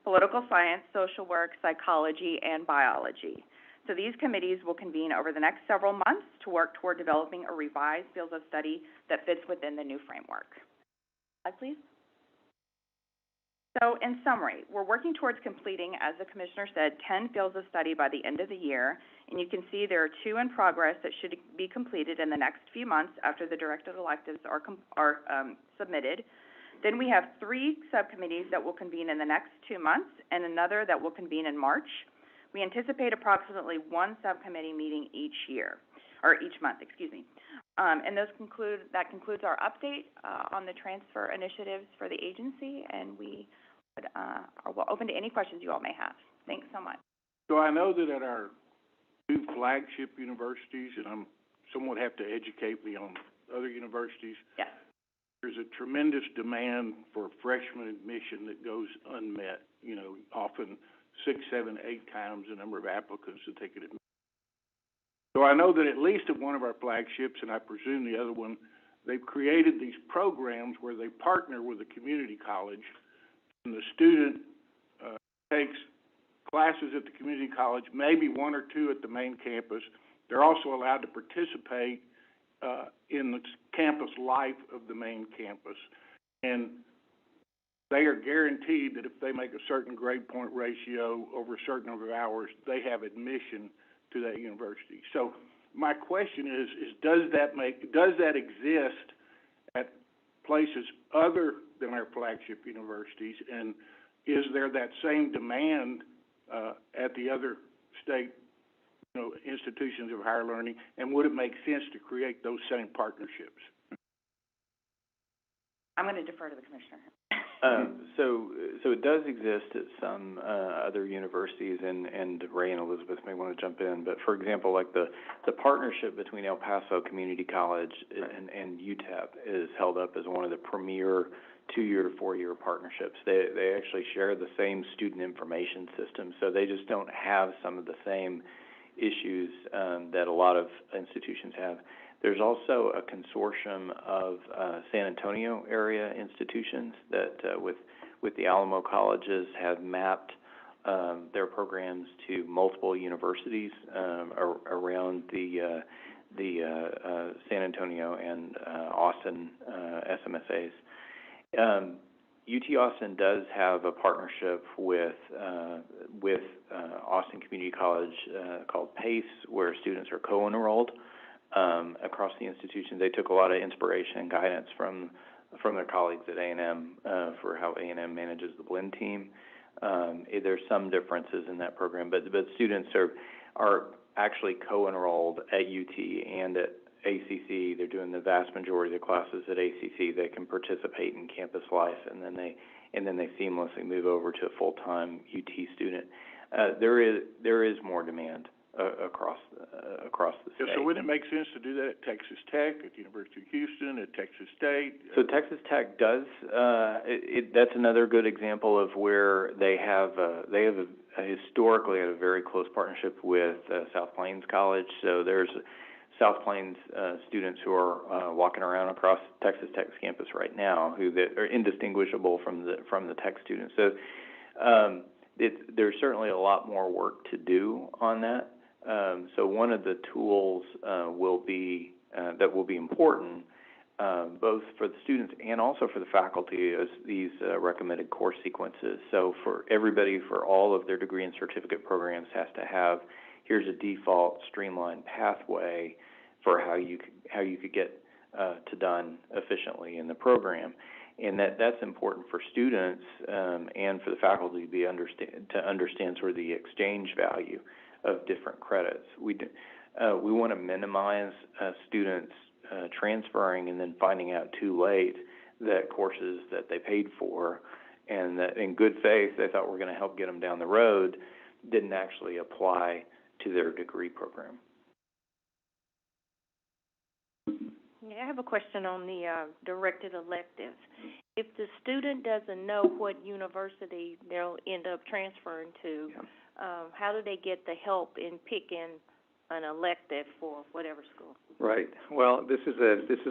political science, social work, psychology, and biology. So these committees will convene over the next several months to work toward developing a revised fields of study that fits within the new framework. Slide, please. So in summary, we're working towards completing, as the commissioner said, 10 fields of study by the end of the year, and you can see there are 2 in progress that should be completed in the next few months after the directed electives are submitted. Then we have 3 subcommittees that will convene in the next 2 months and another that will convene in March. We anticipate approximately 1 subcommittee meeting each month, excuse me. And that concludes our update on the transfer initiatives for the agency, and we are open to any questions you all may have. Thanks so much. So I know that at our 2 flagship universities, and I'm somewhat have to educate me on other universities. Yes. There's a tremendous demand for freshman admission that goes unmet, often 6, 7, 8 times the number of applicants that they could admit. So I know that at least at one of our flagships, and I presume the other one, they've created these programs where they partner with a community college, and the student takes classes at the community college, maybe 1 or 2 at the main campus. They're also allowed to participate in the campus life of the main campus. And they are guaranteed that if they make a certain grade point ratio over a certain number of hours, they have admission to that university. So my question is does that exist at places other than our flagship universities, and is there that same demand at the other state institutions of higher learning, and would it make sense to create those same partnerships? I'm going to defer to the commissioner. So it does exist at some other universities, and Ray and Elizabeth may want to jump in. But for example, like the partnership between El Paso Community College and UTEP is held up as one of the premier 2-year to 4-year partnerships. They actually share the same student information system, so they just don't have some of the same issues that a lot of institutions have. There's also a consortium of San Antonio area institutions that, with the Alamo colleges, have mapped their programs to multiple universities around the San Antonio and Austin SMSAs. UT Austin does have a partnership with Austin Community College called PACE, where students are co-enrolled across the institution. They took a lot of inspiration and guidance from their colleagues at A&M for how A&M manages the blend team. There's some differences in that program, but students are actually co-enrolled at UT and at ACC. They're doing the vast majority of the classes at ACC. They can participate in campus life, and then they seamlessly move over to a full-time UT student. There is more demand across the state. Yeah, so wouldn't it make sense to do that at Texas Tech, at the University of Houston, at Texas State? So Texas Tech does. That's another good example of where they have historically had a very close partnership with South Plains College. So there's South Plains students who are walking around across Texas Tech's campus right now that are indistinguishable from the Tech students. So there's certainly a lot more work to do on that. So one of the tools will be important both for the students and also for the faculty is these recommended course sequences. So for everybody, for all of their degree and certificate programs, has to have, here's a default streamlined pathway for how you could get to done efficiently in the program. And that's important for students and for the faculty to understand sort of the exchange value of different credits. We want to minimize students transferring and then finding out too late that courses that they paid for and that in good faith they thought were going to help get them down the road didn't actually apply to their degree program. Yeah, I have a question on the directed electives. If the student doesn't know what university they'll end up transferring to, how do they get the help in picking an elective for whatever school? Right. Well, this is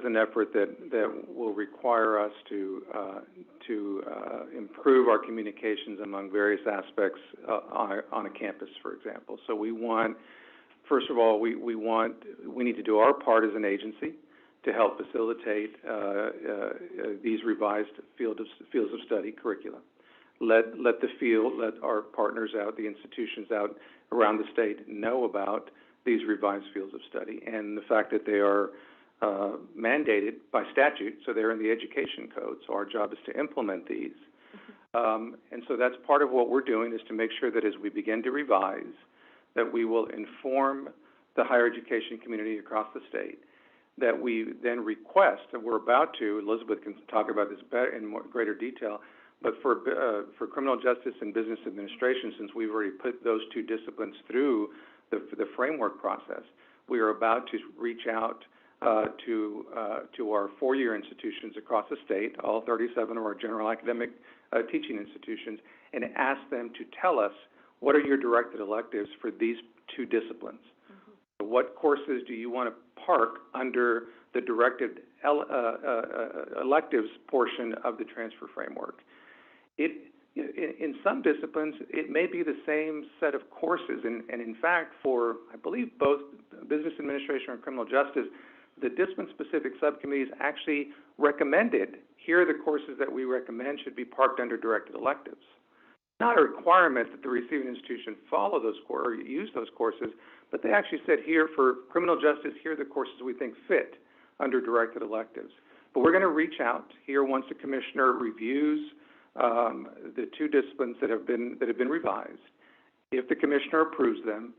an effort that will require us to improve our communications among various aspects on a campus, for example. So we want, first of all, we need to do our part as an agency to help facilitate these revised fields of study curricula. Let our partners out, the institutions out around the state know about these revised fields of study and the fact that they are mandated by statute, so they're in the education code. So our job is to implement these. And so that's part of what we're doing is to make sure that as we begin to revise, that we will inform the higher education community across the state, that we then request, and we're about to, Elizabeth can talk about this better in greater detail, but for criminal justice and business administration, since we've already put those two disciplines through the framework process, we are about to reach out to our four-year institutions across the state, all 37 of our general academic teaching institutions, and ask them to tell us what are your directed electives for these two disciplines. So what courses do you want to park under the directed electives portion of the transfer framework? In some disciplines, it may be the same set of courses, and in fact, for, I believe, both business administration and criminal justice, the discipline-specific subcommittees actually recommended, here are the courses that we recommend should be parked under directed electives. Not a requirement that the receiving institution follow those courses or use those courses, but they actually said here for criminal justice, here are the courses we think fit under directed electives. But we're going to reach out here once the commissioner reviews the two disciplines that have been revised. If the commissioner approves them,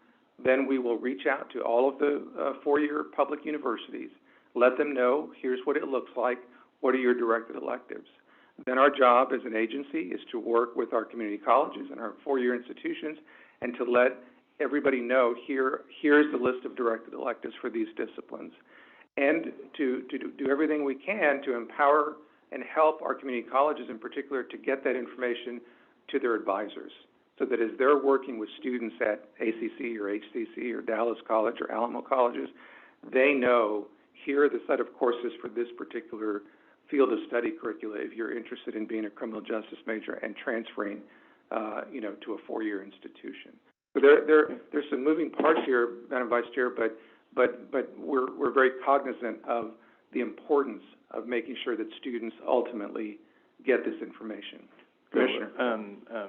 then we will reach out to all of the four-year public universities, let them know, here's what it looks like, what are your directed electives. Then our job as an agency is to work with our community colleges and our four-year institutions and to let everybody know here's the list of directed electives for these disciplines. And to do everything we can to empower and help our community colleges in particular to get that information to their advisors, so that as they're working with students at ACC or HCC or Dallas College or Alamo colleges, they know here are the set of courses for this particular field of study curricula if you're interested in being a criminal justice major and transferring, to a four-year institution. So there's some moving parts here, Madam Vice Chair, but we're very cognizant of the importance of making sure that students ultimately get this information. Commissioner.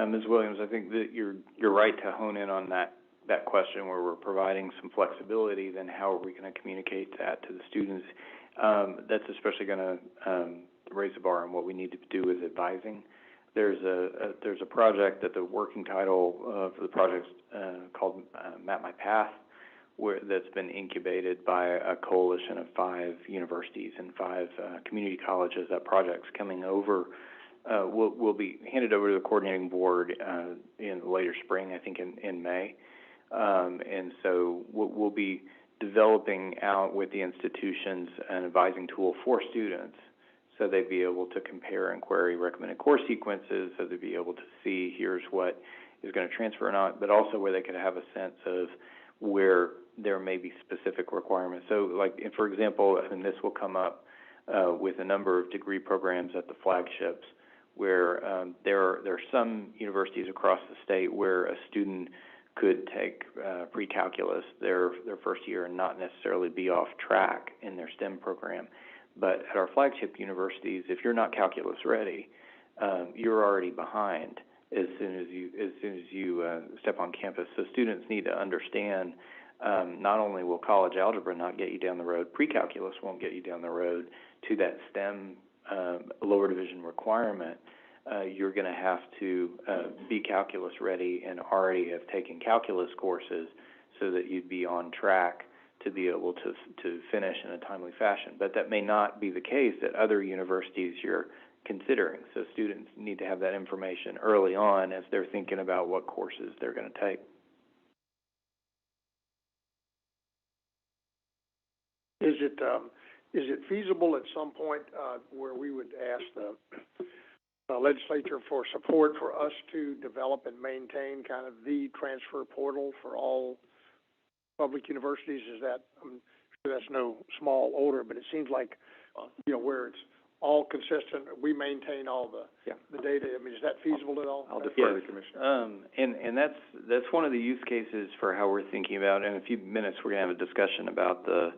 Ms. Williams, I think that you're right to hone in on that question where we're providing some flexibility. Then how are we going to communicate that to the students? That's especially going to raise the bar on what we need to do with advising. There's a project that the working title for the project called Map My Path, that's been incubated by a coalition of 5 universities and 5 community colleges. That project's coming over. Will be handed over to the coordinating board in later spring, I think in May. And so we'll be developing out with the institutions an advising tool for students, so they'd be able to compare and query recommended course sequences, so they'd be able to see here's what is going to transfer or not, but also where they could have a sense of where there may be specific requirements. So, like, for example, and this will come up with a number of degree programs at the flagships, where there are some universities across the state where a student could take pre-calculus their first year and not necessarily be off track in their STEM program. But at our flagship universities, if you're not calculus ready, you're already behind as soon as you step on campus. So students need to understand not only will college algebra not get you down the road, pre-calculus won't get you down the road to that STEM lower division requirement. You're going to have to be calculus ready and already have taken calculus courses so that you'd be on track to be able to finish in a timely fashion. But that may not be the case at other universities you're considering. So students need to have that information early on as they're thinking about what courses they're going to take. Is it feasible at some point where we would ask the legislature for support for us to develop and maintain kind of the transfer portal for all public universities? Is that, I'm sure that's no small order, but it seems like, where it's all consistent, we maintain all the data. I mean, is that feasible at all? I'll defer to the Commissioner. And that's one of the use cases for how we're thinking about, in a few minutes we're going to have a discussion about the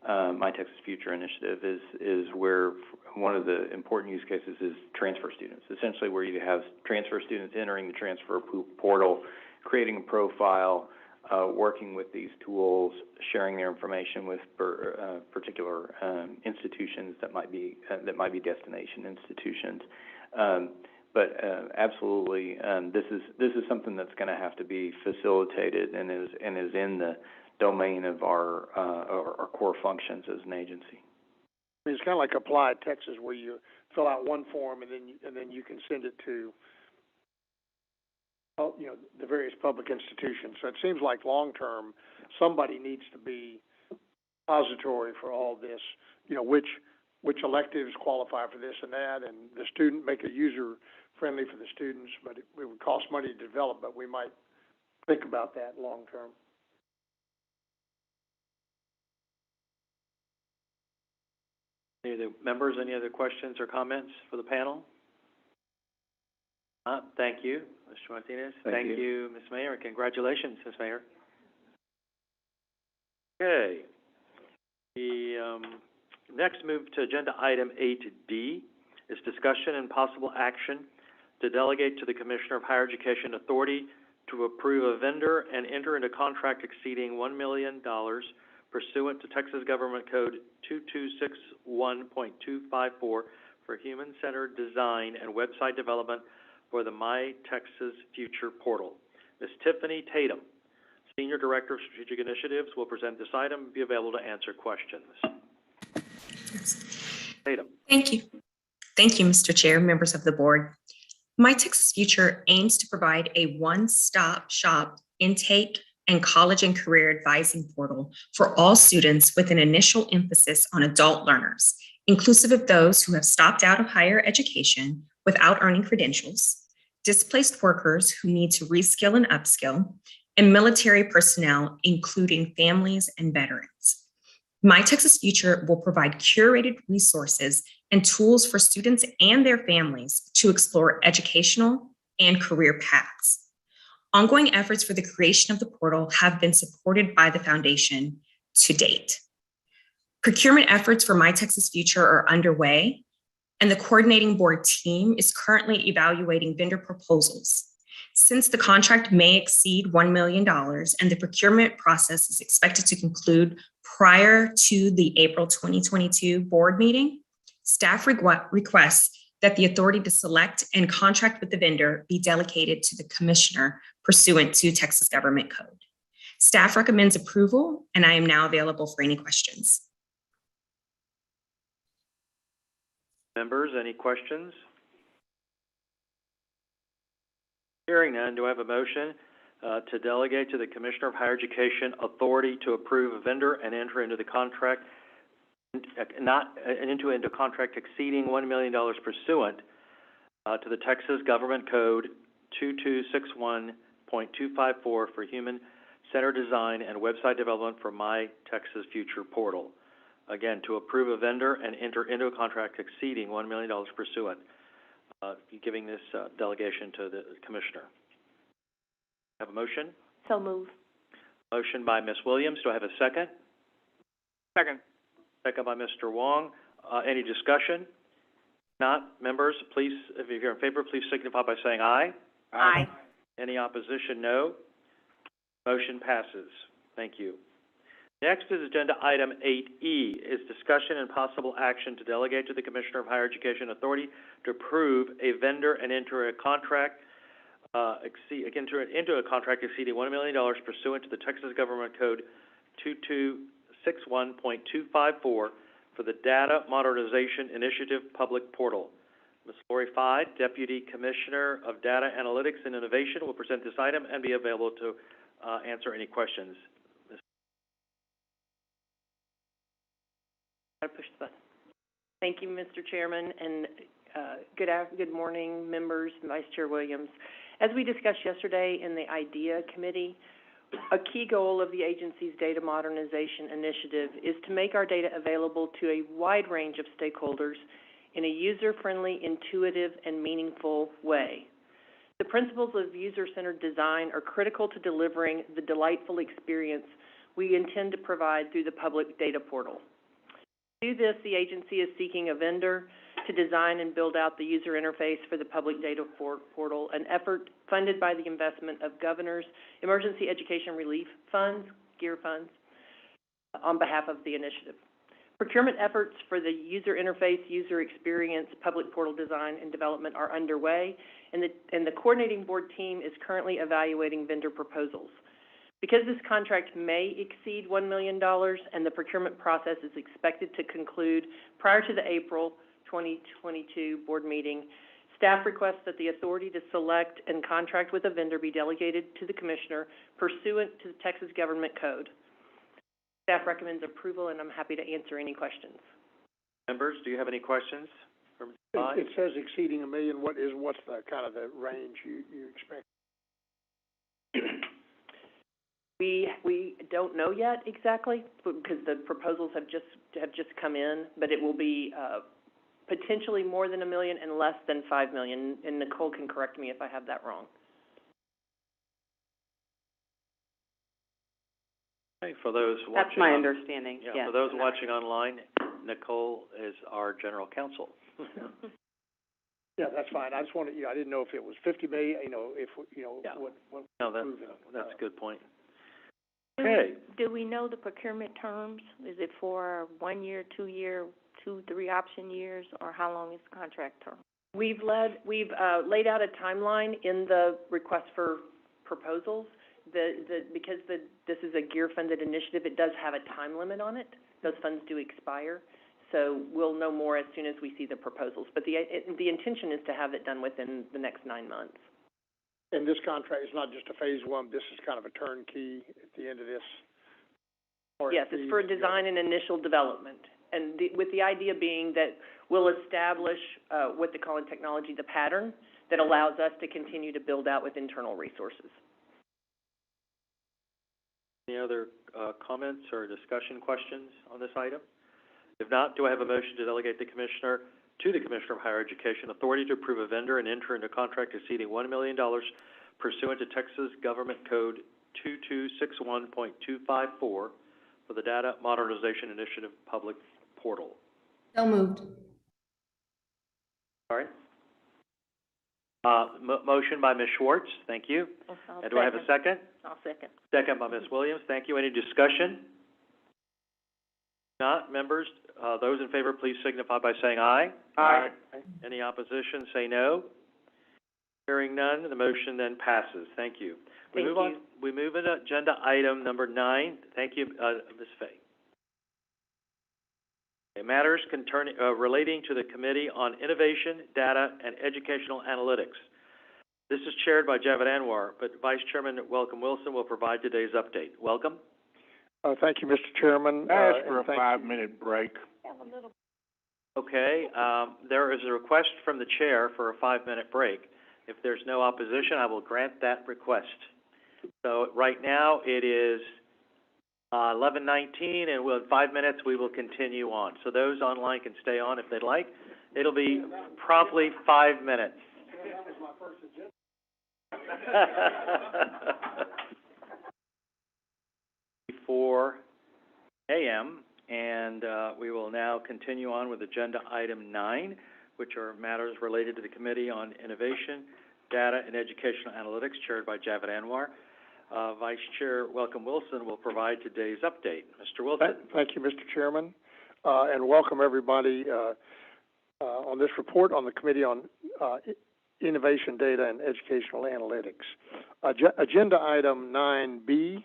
My Texas Future initiative is where one of the important use cases is transfer students, essentially where you have transfer students entering the transfer portal, creating a profile, working with these tools, sharing their information with particular institutions that might be destination institutions. But absolutely, this is something that's going to have to be facilitated and is in the domain of our core functions as an agency. I mean, it's kind of like Applied Texas, where you fill out one form and then you can send it to the various public institutions. So it seems like long term, somebody needs to be repository for all this. Which electives qualify for this and that, and the student, make it user friendly for the students. But it would cost money to develop. But we might think about that long term. Any other members, any other questions or comments for the panel? Thank you, Mr. Martinez. Thank you, Ms. Mayer, and congratulations, Ms. Mayer. Okay. The next move to agenda item 8D is discussion and possible action to delegate to the Commissioner of Higher Education authority to approve a vendor and enter into contract exceeding $1 million pursuant to Texas Government Code 2261.254 for human-centered design and website development for the My Texas Future portal. Ms. Tiffany Tatum, Senior Director of Strategic Initiatives, will present this item and be available to answer questions. Tatum. Thank you. Thank you, Mr. Chair, members of the board. My Texas Future aims to provide a one-stop shop intake and college and career advising portal for all students with an initial emphasis on adult learners, inclusive of those who have stopped out of higher education without earning credentials, displaced workers who need to reskill and upskill, and military personnel, including families and veterans. My Texas Future will provide curated resources and tools for students and their families to explore educational and career paths. Ongoing efforts for the creation of the portal have been supported by the foundation to date. Procurement efforts for My Texas Future are underway, and the coordinating board team is currently evaluating vendor proposals. Since the contract may exceed $1 million and the procurement process is expected to conclude prior to the April 2022 board meeting, staff requests that the authority to select and contract with the vendor be delegated to the commissioner pursuant to Texas Government Code. Staff recommends approval, and I am now available for any questions. Members, any questions? Hearing none, do I have a motion to delegate to the Commissioner of Higher Education authority to approve a vendor and enter into the contract, into contract exceeding $1 million pursuant to the Texas Government Code 2261.254 for human center design and website development for My Texas Future portal. Again, to approve a vendor and enter into a contract exceeding $1 million pursuant, giving this delegation to the Commissioner. Have a motion? So move. Motion by Ms. Williams. Do I have a second? Second. Second by Mr. Wong. Any discussion? Not, members, please, if you're in favor, please signify by saying aye. Aye. Any opposition, no. Motion passes. Thank you. Next is agenda item 8E, is discussion and possible action to delegate to the Commissioner of Higher Education authority to approve a vendor and enter a contract, into a contract exceeding $1 million pursuant to the Texas Government Code 2261.254 for the Data Modernization Initiative Public Portal. Ms. Lori Fide, Deputy Commissioner of Data Analytics and Innovation, will present this item and be available to answer any questions. I'll push the button. Thank you, Mr. Chairman, and good morning, members, Vice Chair Williams. As we discussed yesterday in the IDEA Committee, a key goal of the agency's data modernization initiative is to make our data available to a wide range of stakeholders in a user-friendly, intuitive, and meaningful way. The principles of user-centered design are critical to delivering the delightful experience we intend to provide through the public data portal. To do this, the agency is seeking a vendor to design and build out the user interface for the public data portal, an effort funded by the investment of Governor's Emergency Education Relief Funds, GEAR funds, on behalf of the initiative. Procurement efforts for the user interface, user experience, public portal design and development are underway, and the coordinating board team is currently evaluating vendor proposals. Because this contract may exceed $1 million and the procurement process is expected to conclude prior to the April 2022 board meeting, staff requests that the authority to select and contract with a vendor be delegated to the Commissioner pursuant to the Texas Government Code. Staff recommends approval, and I'm happy to answer any questions. Members, do you have any questions? It says exceeding $1 million. What's the kind of the range you expect? We don't know yet exactly because the proposals have just come in, but it will be potentially more than $1 million and less than $5 million. And Nicole can correct me if I have that wrong. Okay, for those watching, that's my understanding. Yeah, yes. For those watching online, Nicole is our general counsel. Yeah, that's fine. I just wanted, I didn't know if it was 50 million. Yeah. What no, that's a good point. Okay. Do we know the procurement terms? Is it for 1 year, 2 year, 2, 3 option years, or how long is the contract term? We've laid out a timeline in the request for proposals. Because this is a GEAR-funded initiative, it does have a time limit on it. Those funds do expire, so we'll know more as soon as we see the proposals. But the intention is to have it done within the next 9 months. And this contract is not just a phase one. This is kind of a turnkey at the end of this. Yes, it's for design and initial development, and with the idea being that we'll establish what they call in technology the pattern that allows us to continue to build out with internal resources. Any other comments or discussion questions on this item? If not, do I have a motion to delegate to the Commissioner of Higher Education authority to approve a vendor and enter into a contract exceeding $1 million pursuant to Texas Government Code 2261.254 for the Data Modernization Initiative Public Portal? So moved. All right. Motion by Ms. Schwartz. Thank you. And do I have a second? I'll second. Second by Ms. Williams. Thank you. Any discussion? Not, members, those in favor, please signify by saying aye. Aye. Any opposition, say no. Hearing none, the motion then passes. Thank you. We move into agenda item number 9. Thank you, Ms. Fay. Matters relating to the Committee on Innovation, Data, and Educational Analytics. This is chaired by Javed Anwar, but Vice Chairman Welcome Wilson will provide today's update. Welcome. Thank you, Mr. Chairman. Ask for a 5-minute break. Okay, there is a request from the chair for a 5-minute break. If there's no opposition, I will grant that request. So right now it is 11:19, and in 5 minutes we will continue on. So those online can stay on if they'd like. It'll be promptly 5 minutes. 4 a.m. and we will now continue on with agenda item 9, which are matters related to the Committee on Innovation, Data, and Educational Analytics, chaired by Javed Anwar. Vice Chair Welcome Wilson will provide today's update. Mr. Wilson. Thank you, Mr. Chairman, and welcome everybody on this report on the Committee on Innovation, Data, and Educational Analytics. Agenda item 9B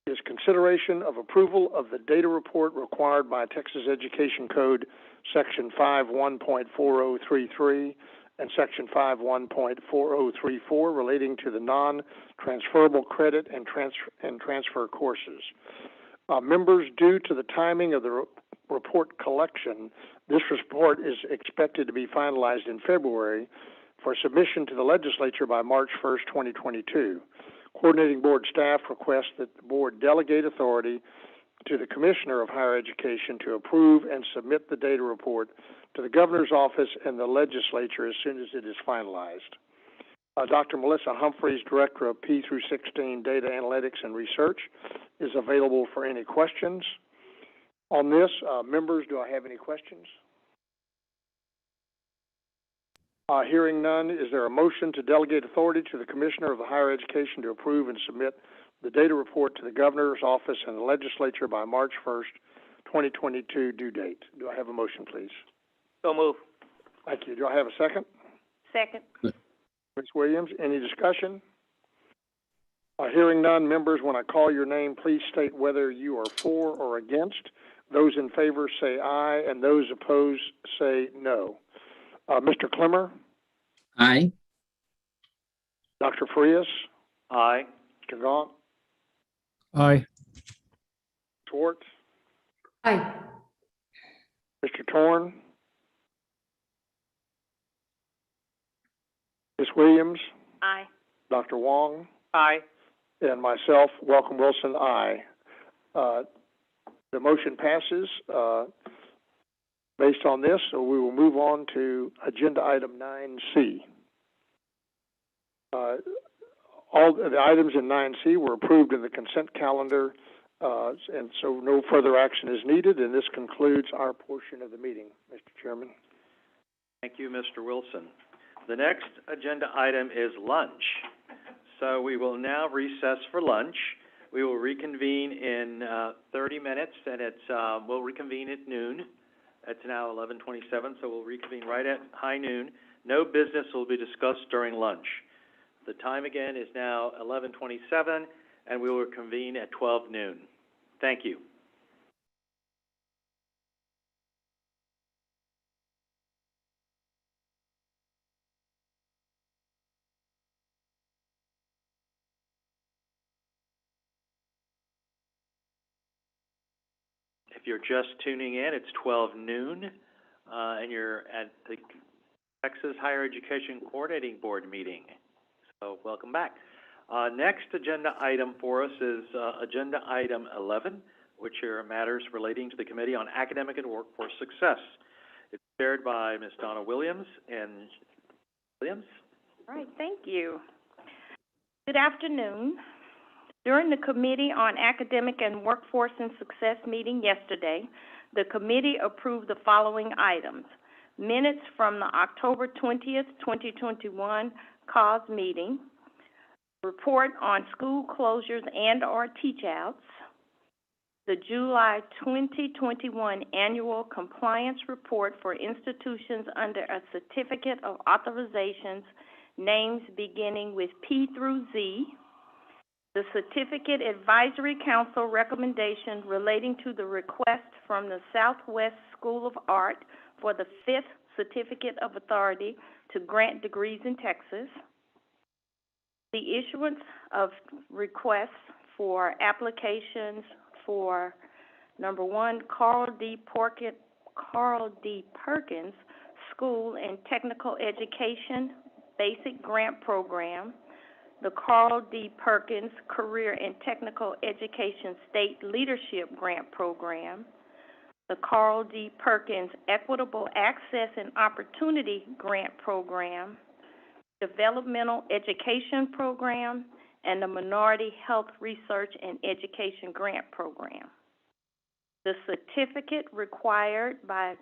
is consideration of approval of the data report required by Texas Education Code Section 51.4033 and Section 51.4034 relating to the non-transferable credit and transfer courses. Members, due to the timing of the report collection, this report is expected to be finalized in February for submission to the legislature by March 1st, 2022. Coordinating board staff requests that the board delegate authority to the Commissioner of Higher Education to approve and submit the data report to the Governor's office and the legislature as soon as it is finalized. Dr. Melissa Humphreys, Director of P through 16 Data Analytics and Research, is available for any questions. On this, members, do I have any questions? Hearing none, is there a motion to delegate authority to the Commissioner of the Higher Education to approve and submit the data report to the Governor's office and the legislature by March 1st, 2022 due date? Do I have a motion, please? So move. Thank you. Do I have a second? Second. Ms. Williams, any discussion? Hearing none, members, when I call your name, please state whether you are for or against. Those in favor say aye, and those opposed say no. Mr. Clemmer? Aye. Dr. Frias? Aye. Mr. Gaunt? Aye. Schwartz? Aye. Mr. Torn? Ms. Williams? Aye. Dr. Wong? Aye. And myself, Welcome Wilson, aye. The motion passes. Based on this, so we will move on to agenda item 9C. All the items in 9C were approved in the consent calendar, and so no further action is needed, and this concludes our portion of the meeting, Mr. Chairman. Thank you, Mr. Wilson. The next agenda item is lunch. So we will now recess for lunch. We will reconvene in 30 minutes, and we'll reconvene at noon. It's now 11:27, so we'll reconvene right at high noon. No business will be discussed during lunch. The time again is now 11:27, and we will convene at 12 noon. Thank you. If you're just tuning in, it's 12 noon, and you're at the Texas Higher Education Coordinating Board meeting. So welcome back. Next agenda item for us is agenda item 11, which are matters relating to the Committee on Academic and Workforce Success. It's chaired by Ms. Donna Williams. And Williams? All right, thank you. Good afternoon. During the Committee on Academic and Workforce and Success meeting yesterday, the committee approved the following items: minutes from the October 20th, 2021 CAUS meeting, report on school closures and/or teach-outs, the July 2021 annual compliance report for institutions under a certificate of authorizations, names beginning with P through Z, the Certificate Advisory Council recommendation relating to the request from the Southwest School of Art for the 5th Certificate of Authority to grant degrees in Texas, The issuance of requests for applications for, number one, Carl D. Perkins School and Technical Education Basic Grant Program, the Carl D. Perkins Career and Technical Education State Leadership Grant Program, the Carl D. Perkins Equitable Access and Opportunity Grant Program, Developmental Education Program, and the Minority Health Research and Education Grant Program. The certificate required by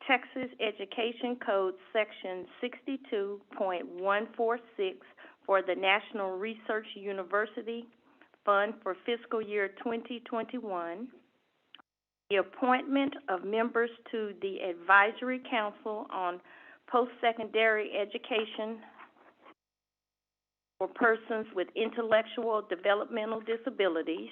Texas Education Code Section 62.146 for the National Research University Fund for fiscal year 2021, the appointment of members to the Advisory Council on Post-Secondary Education for persons with intellectual developmental disabilities,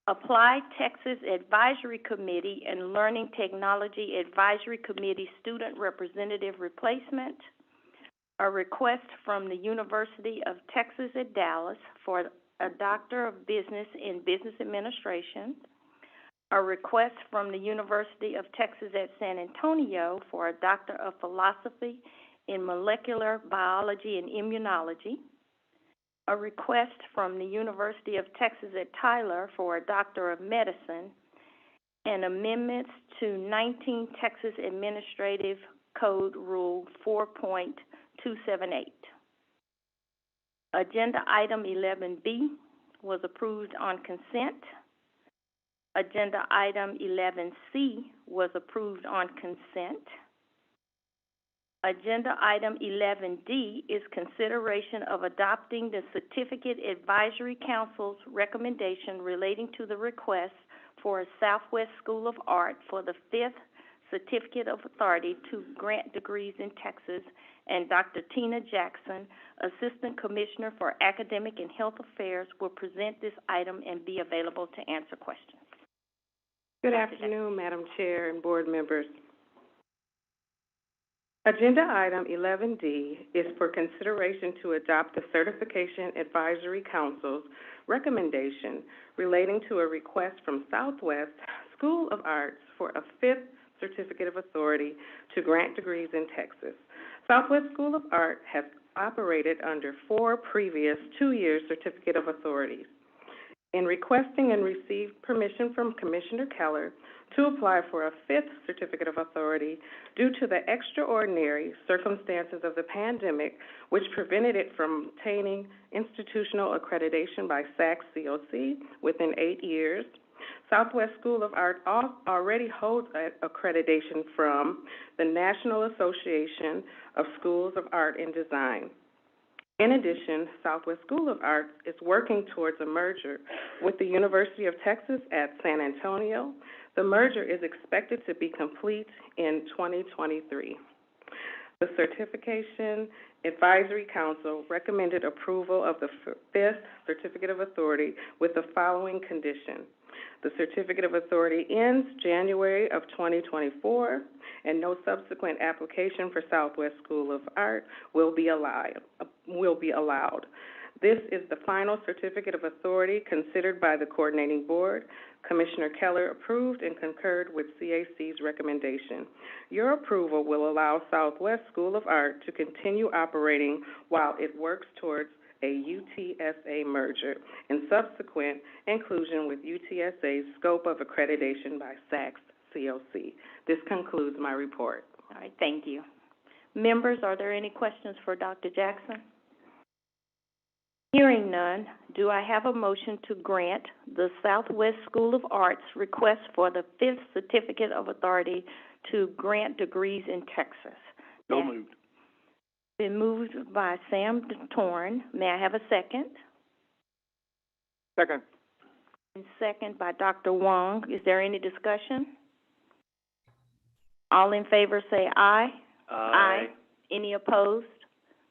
Apply Texas Advisory Committee and Learning Technology Advisory Committee student representative replacement, a request from the University of Texas at Dallas for a Doctor of Business in Business Administration, a request from the University of Texas at San Antonio for a Doctor of Philosophy in Molecular Biology and Immunology, a request from the University of Texas at Tyler for a Doctor of Medicine, and amendments to 19 Texas Administrative Code Rule 4.278. Agenda item 11B was approved on consent. Agenda item 11C was approved on consent. Agenda item 11D is consideration of adopting the Certificate Advisory Council's recommendation relating to the request for a Southwest School of Art for the 5th Certificate of Authority to grant degrees in Texas, and Dr. Tina Jackson, Assistant Commissioner for Academic and Health Affairs, will present this item and be available to answer questions. Good afternoon, Madam Chair and board members. Agenda item 11D is for consideration to adopt the Certification Advisory Council's recommendation relating to a request from Southwest School of Arts for a 5th Certificate of Authority to grant degrees in Texas. Southwest School of Art has operated under 4 previous 2-year Certificate of Authorities. In requesting and received permission from Commissioner Keller to apply for a 5th Certificate of Authority due to the extraordinary circumstances of the pandemic, which prevented it from obtaining institutional accreditation by SACS-COC within 8 years. Southwest School of Art already holds accreditation from the National Association of Schools of Art and Design. In addition, Southwest School of Art is working towards a merger with the University of Texas at San Antonio. The merger is expected to be complete in 2023. The Certification Advisory Council recommended approval of the 5th Certificate of Authority with the following condition. The Certificate of Authority ends January of 2024, and no subsequent application for Southwest School of Art will be allowed. This is the final Certificate of Authority considered by the Coordinating Board. Commissioner Keller approved and concurred with CAC's recommendation. Your approval will allow Southwest School of Art to continue operating while it works towards a UTSA merger and subsequent inclusion with UTSA's scope of accreditation by SACS-COC. This concludes my report. All right, thank you. Members, are there any questions for Dr. Jackson? Hearing none, do I have a motion to grant the Southwest School of Arts request for the 5th Certificate of Authority to grant degrees in Texas? So moved. Been moved by Sam Torn. May I have a second? Second. And second by Dr. Wong. Is there any discussion? All in favor say aye. Aye. Any opposed?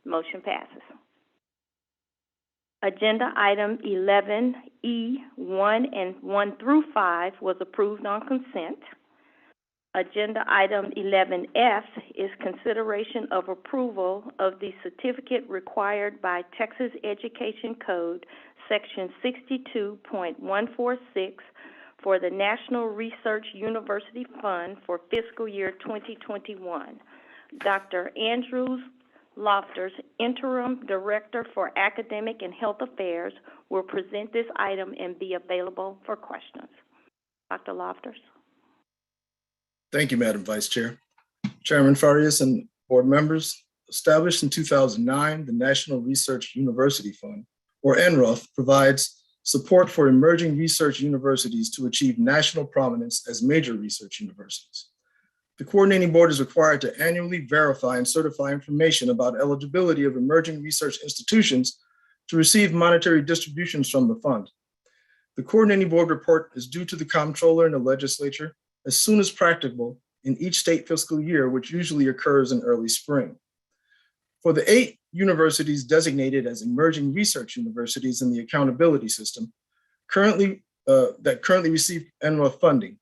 Motion passes. Agenda item 11E, 1 and 1 through 5 was approved on consent. Agenda item 11F is consideration of approval of the certificate required by Texas Education Code, Section 62.146 for the National Research University Fund for fiscal year 2021. Dr. Andrews Lofters, Interim Director for Academic and Health Affairs, will present this item and be available for questions. Dr. Lofters. Thank you, Madam Vice Chair. Chairman Farias and board members, established in 2009, the National Research University Fund, or NRUF, provides support for emerging research universities to achieve national prominence as major research universities. The coordinating board is required to annually verify and certify information about eligibility of emerging research institutions to receive monetary distributions from the fund. The coordinating board report is due to the comptroller and the legislature as soon as practicable in each state fiscal year, which usually occurs in early spring. For the 8 universities designated as emerging research universities in the accountability system that currently receive NRUF funding,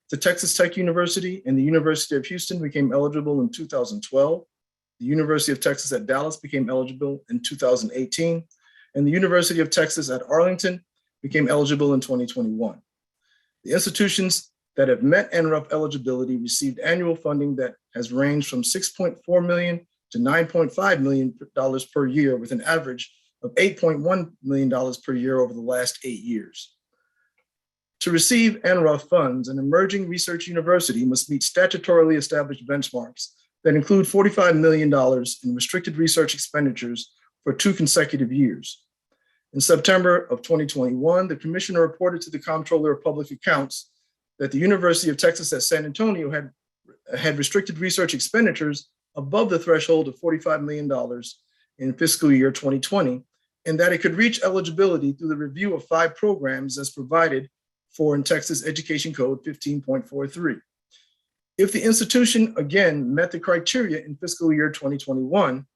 the Texas Tech University and the University of Houston became eligible in 2012. The University of Texas at Dallas became eligible in 2018, and the University of Texas at Arlington became eligible in 2021. The institutions that have met NRUF eligibility received annual funding that has ranged from $6.4 million to $9.5 million per year, with an average of $8.1 million per year over the last 8 years. To receive NRUF funds, an emerging research university must meet statutorily established benchmarks that include $45 million in restricted research expenditures for 2 consecutive years. In September of 2021, the commissioner reported to the Comptroller of Public Accounts that the University of Texas at San Antonio had restricted research expenditures above the threshold of $45 million in fiscal year 2020, and that it could reach eligibility through the review of 5 programs as provided for in Texas Education Code 15.43. If the institution again met the criteria in fiscal year 2021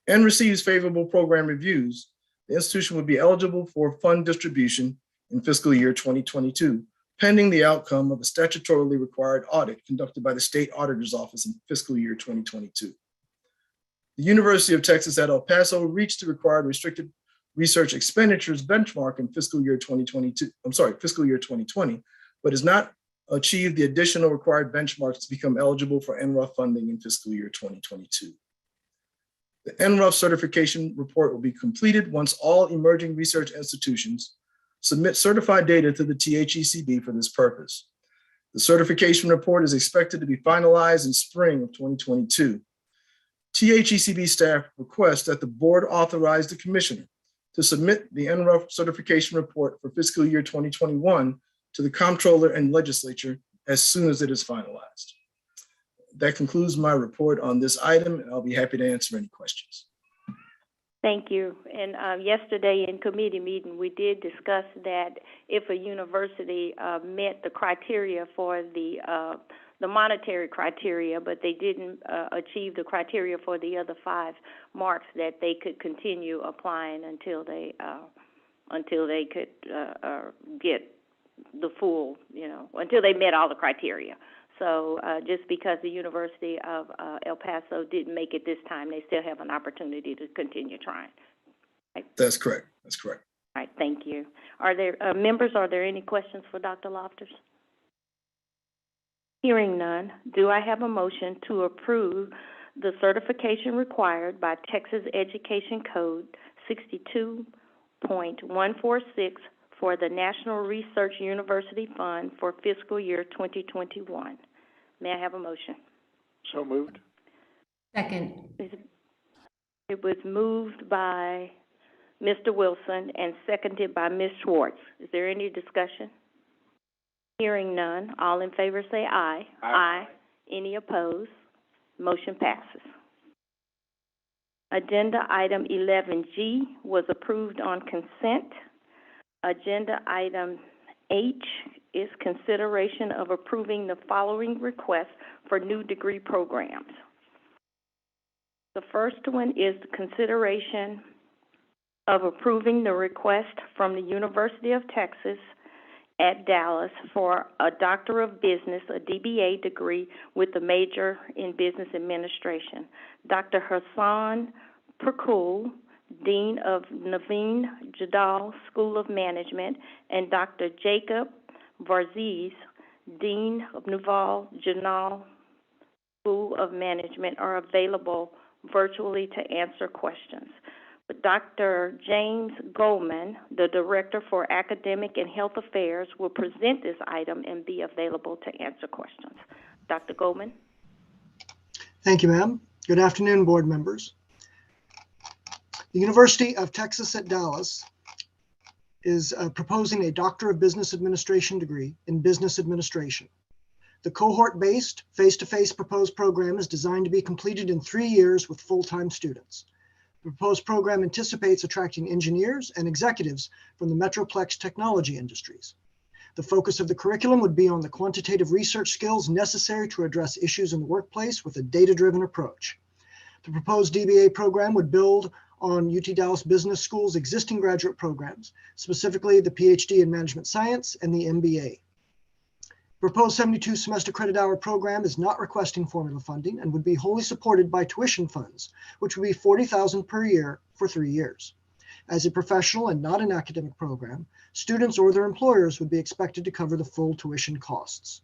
and receives favorable program reviews, the institution would be eligible for fund distribution in fiscal year 2022, pending the outcome of a statutorily required audit conducted by the State Auditor's Office in fiscal year 2022. The University of Texas at El Paso reached the required restricted research expenditures benchmark in fiscal year 2020, but has not achieved the additional required benchmarks to become eligible for NRUF funding in fiscal year 2022. The NRUF certification report will be completed once all emerging research institutions submit certified data to the THECB for this purpose. The certification report is expected to be finalized in spring of 2022. THECB staff requests that the board authorize the commissioner to submit the NRUF certification report for fiscal year 2021 to the comptroller and legislature as soon as it is finalized. That concludes my report on this item, and I'll be happy to answer any questions. Thank you. And yesterday in committee meeting, we did discuss that if a university met the criteria for the monetary criteria, but they didn't achieve the criteria for the other 5 marks, that they could continue applying until they could get the full, until they met all the criteria. So just because the University of El Paso didn't make it this time, they still have an opportunity to continue trying. Right? That's correct. That's correct. All right, thank you. Are there members, are there any questions for Dr. Lofters? Hearing none, do I have a motion to approve the certification required by Texas Education Code 62.146 for the National Research University Fund for fiscal year 2021? May I have a motion? So moved. Second. It was moved by Mr. Wilson and seconded by Ms. Schwartz. Is there any discussion? Hearing none, all in favor say aye. Aye. Any opposed? Motion passes. Agenda item 11G was approved on consent. Agenda item H is consideration of approving the following requests for new degree programs. The first one is the consideration of approving the request from the University of Texas at Dallas for a Doctor of Business, a DBA degree with a major in Business Administration. Dr. Hassan Perkul, Dean of Naveen Jadal School of Management, and Dr. Jacob Varziz, Dean of Nuval Janal School of Management, are available virtually to answer questions. But Dr. James Goldman, the Director for Academic and Health Affairs, will present this item and be available to answer questions. Dr. Goldman. Thank you, ma'am. Good afternoon, board members. The University of Texas at Dallas is proposing a Doctor of Business Administration degree in Business Administration. The cohort-based, face-to-face proposed program is designed to be completed in 3 years with full-time students. The proposed program anticipates attracting engineers and executives from the Metroplex technology industries. The focus of the curriculum would be on the quantitative research skills necessary to address issues in the workplace with a data-driven approach. The proposed DBA program would build on UT Dallas Business School's existing graduate programs, specifically the PhD in Management Science and the MBA. Proposed 72 semester credit hour program is not requesting formula funding and would be wholly supported by tuition funds, which would be $40,000 per year for 3 years. As a professional and not an academic program, students or their employers would be expected to cover the full tuition costs.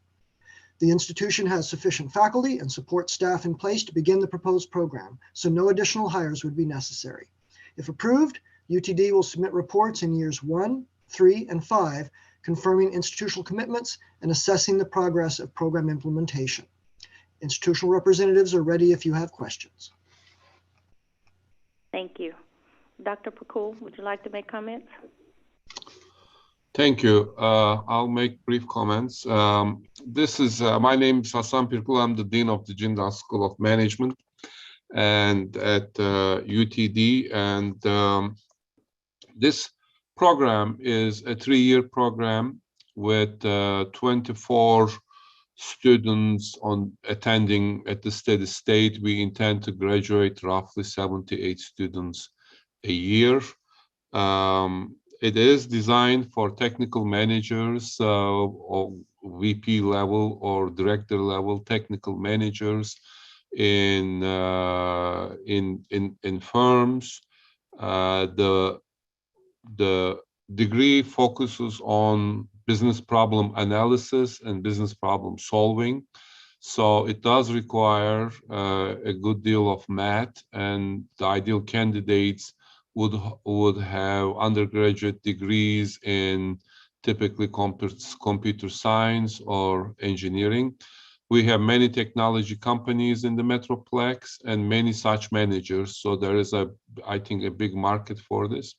The institution has sufficient faculty and support staff in place to begin the proposed program, so no additional hires would be necessary. If approved, UTD will submit reports in years 1, 3, and 5, confirming institutional commitments and assessing the progress of program implementation. Institutional representatives are ready if you have questions. Thank you. Dr. Pakul, would you like to make comments? Thank you. I'll make brief comments. This is my name is Hassan Pirkul. I'm the Dean of the Jindal School of Management and at UTD. And this program is a 3-year program with 24 students attending at the steady state. We intend to graduate roughly 78 students a year. It is designed for technical managers or VP level or director level technical managers in firms. The degree focuses on business problem analysis and business problem solving. So it does require a good deal of math, and the ideal candidates would have undergraduate degrees in typically computer science or engineering. We have many technology companies in the Metroplex and many such managers. So there is I think a big market for this.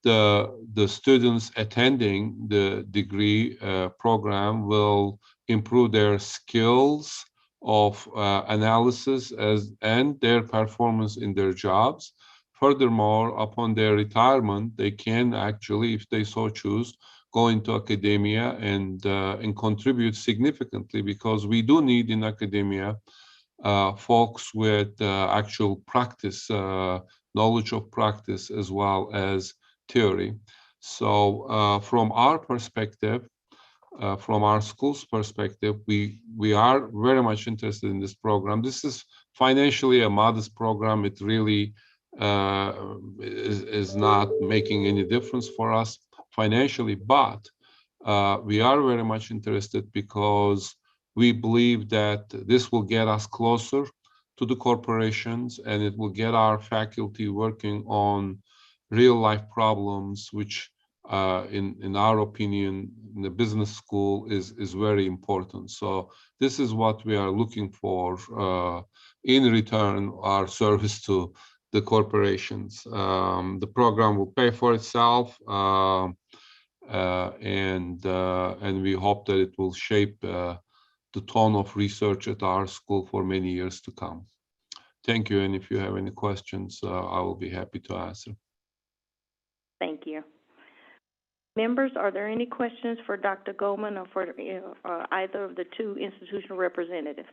The students attending the degree program will improve their skills of analysis and their performance in their jobs. Furthermore, upon their retirement, they can actually, if they so choose, go into academia and contribute significantly, because we do need in academia folks with actual practice, knowledge of practice as well as theory. So from our perspective, from our school's perspective, we are very much interested in this program. This is financially a modest program. It really is not making any difference for us financially, but we are very much interested because we believe that this will get us closer to the corporations, and it will get our faculty working on real life problems, which in our opinion, in the business school is very important. So this is what we are looking for in return, our service to the corporations. The program will pay for itself, and we hope that it will shape the tone of research at our school for many years to come. Thank you, and if you have any questions, I will be happy to answer. Thank you. Members, are there any questions for Dr. Goldman or for either of the two institutional representatives?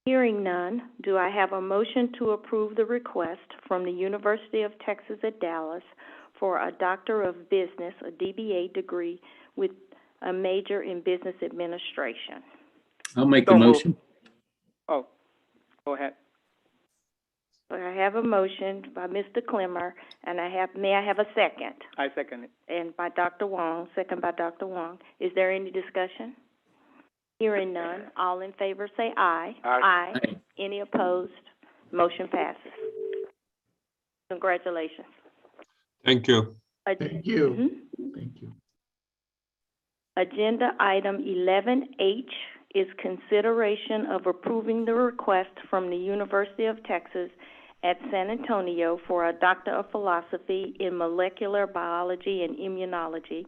Hearing none, do I have a motion to approve the request from the University of Texas at Dallas for a Doctor of Business, a DBA degree with a major in business administration? I'll make the So moved. motion. Oh, go ahead. So I have a motion by Mr. Clemmer, and may I have a second? I second it. And by Dr. Wong, second by Dr. Wong. Is there any discussion? Hearing none, all in favor say aye. Aye. Aye. Any opposed? Motion passes. Congratulations. Thank you. Thank you. Thank you. Agenda item 11H is consideration of approving the request from the University of Texas at San Antonio for a Doctor of Philosophy in Molecular Biology and Immunology.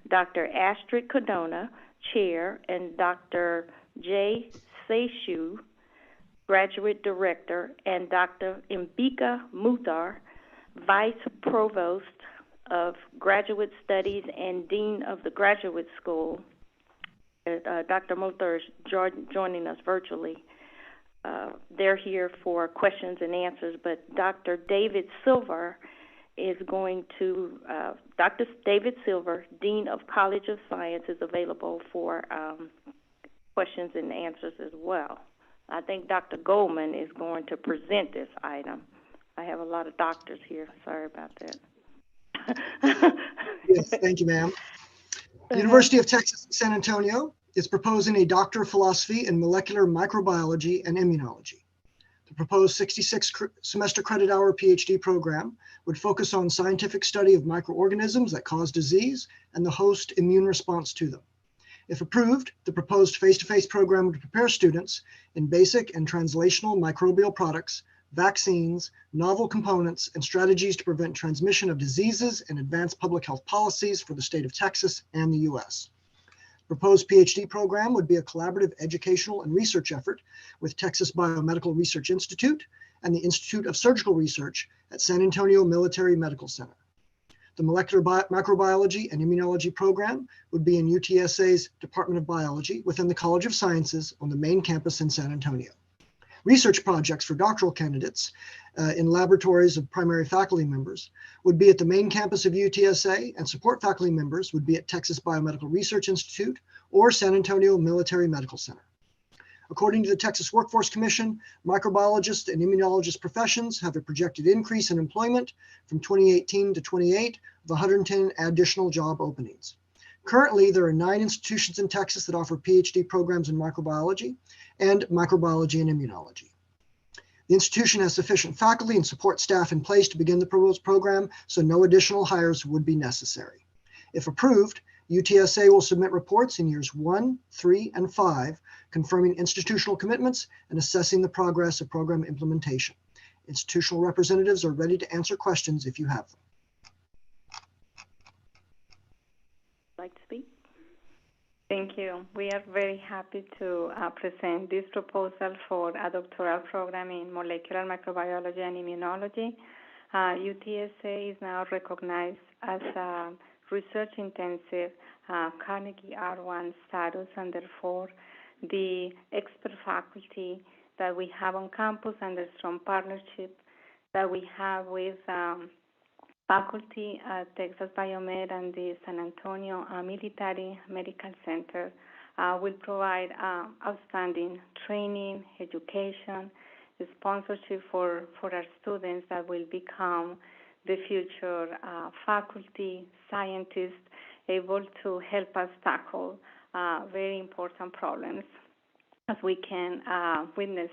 Dr. Astrid Cardona, Chair, and Dr. J. Seishu, Graduate Director, and Dr. Mbika Muthar, Vice Provost of Graduate Studies and Dean of the Graduate School. Dr. Muthar is joining us virtually. They're here for questions and answers, but Dr. David Silver is going to, Dr. David Silver, Dean of College of Science, is available for questions and answers as well. I think Dr. Goldman is going to present this item. I have a lot of doctors here. Sorry about that. Yes, thank you, ma'am. The University of Texas at San Antonio is proposing a Doctor of Philosophy in Molecular Microbiology and Immunology. The proposed 66 semester credit hour PhD program would focus on scientific study of microorganisms that cause disease and the host immune response to them. If approved, the proposed face-to-face program would prepare students in basic and translational microbial products, vaccines, novel components, and strategies to prevent transmission of diseases and advance public health policies for the state of Texas and the U.S. The proposed PhD program would be a collaborative educational and research effort with Texas Biomedical Research Institute and the Institute of Surgical Research at San Antonio Military Medical Center. The Molecular Microbiology and Immunology program would be in UTSA's Department of Biology within the College of Sciences on the main campus in San Antonio. Research projects for doctoral candidates in laboratories of primary faculty members would be at the main campus of UTSA, and support faculty members would be at Texas Biomedical Research Institute or San Antonio Military Medical Center. According to the Texas Workforce Commission, microbiologist and immunologist professions have a projected increase in employment from 2018 to 28 of 110 additional job openings. Currently, there are 9 institutions in Texas that offer PhD programs in microbiology and microbiology and immunology. The institution has sufficient faculty and support staff in place to begin the proposed program, so no additional hires would be necessary. If approved, UTSA will submit reports in years 1, 3, and 5, confirming institutional commitments and assessing the progress of program implementation. Institutional representatives are ready to answer questions if you have them. Like to speak? Thank you. We are very happy to present this proposal for a doctoral program in molecular microbiology and immunology. UTSA is now recognized as a research-intensive Carnegie R1 status, and therefore the expert faculty that we have on campus and the strong partnership that we have with faculty at Texas Biomed and the San Antonio Military Medical Center will provide outstanding training, education, sponsorship for our students that will become the future faculty, scientists, able to help us tackle very important problems as we can witness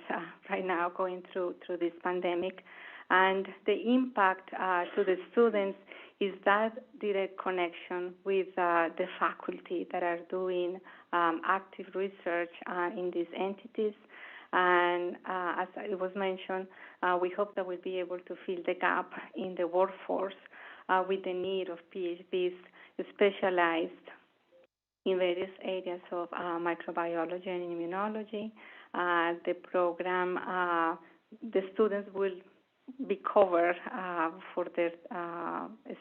right now going through this pandemic. And the impact to the students is that direct connection with the faculty that are doing active research in these entities. And as it was mentioned, we hope that we'll be able to fill the gap in the workforce with the need of PhDs specialized in various areas of microbiology and immunology. The program, the students will be covered for their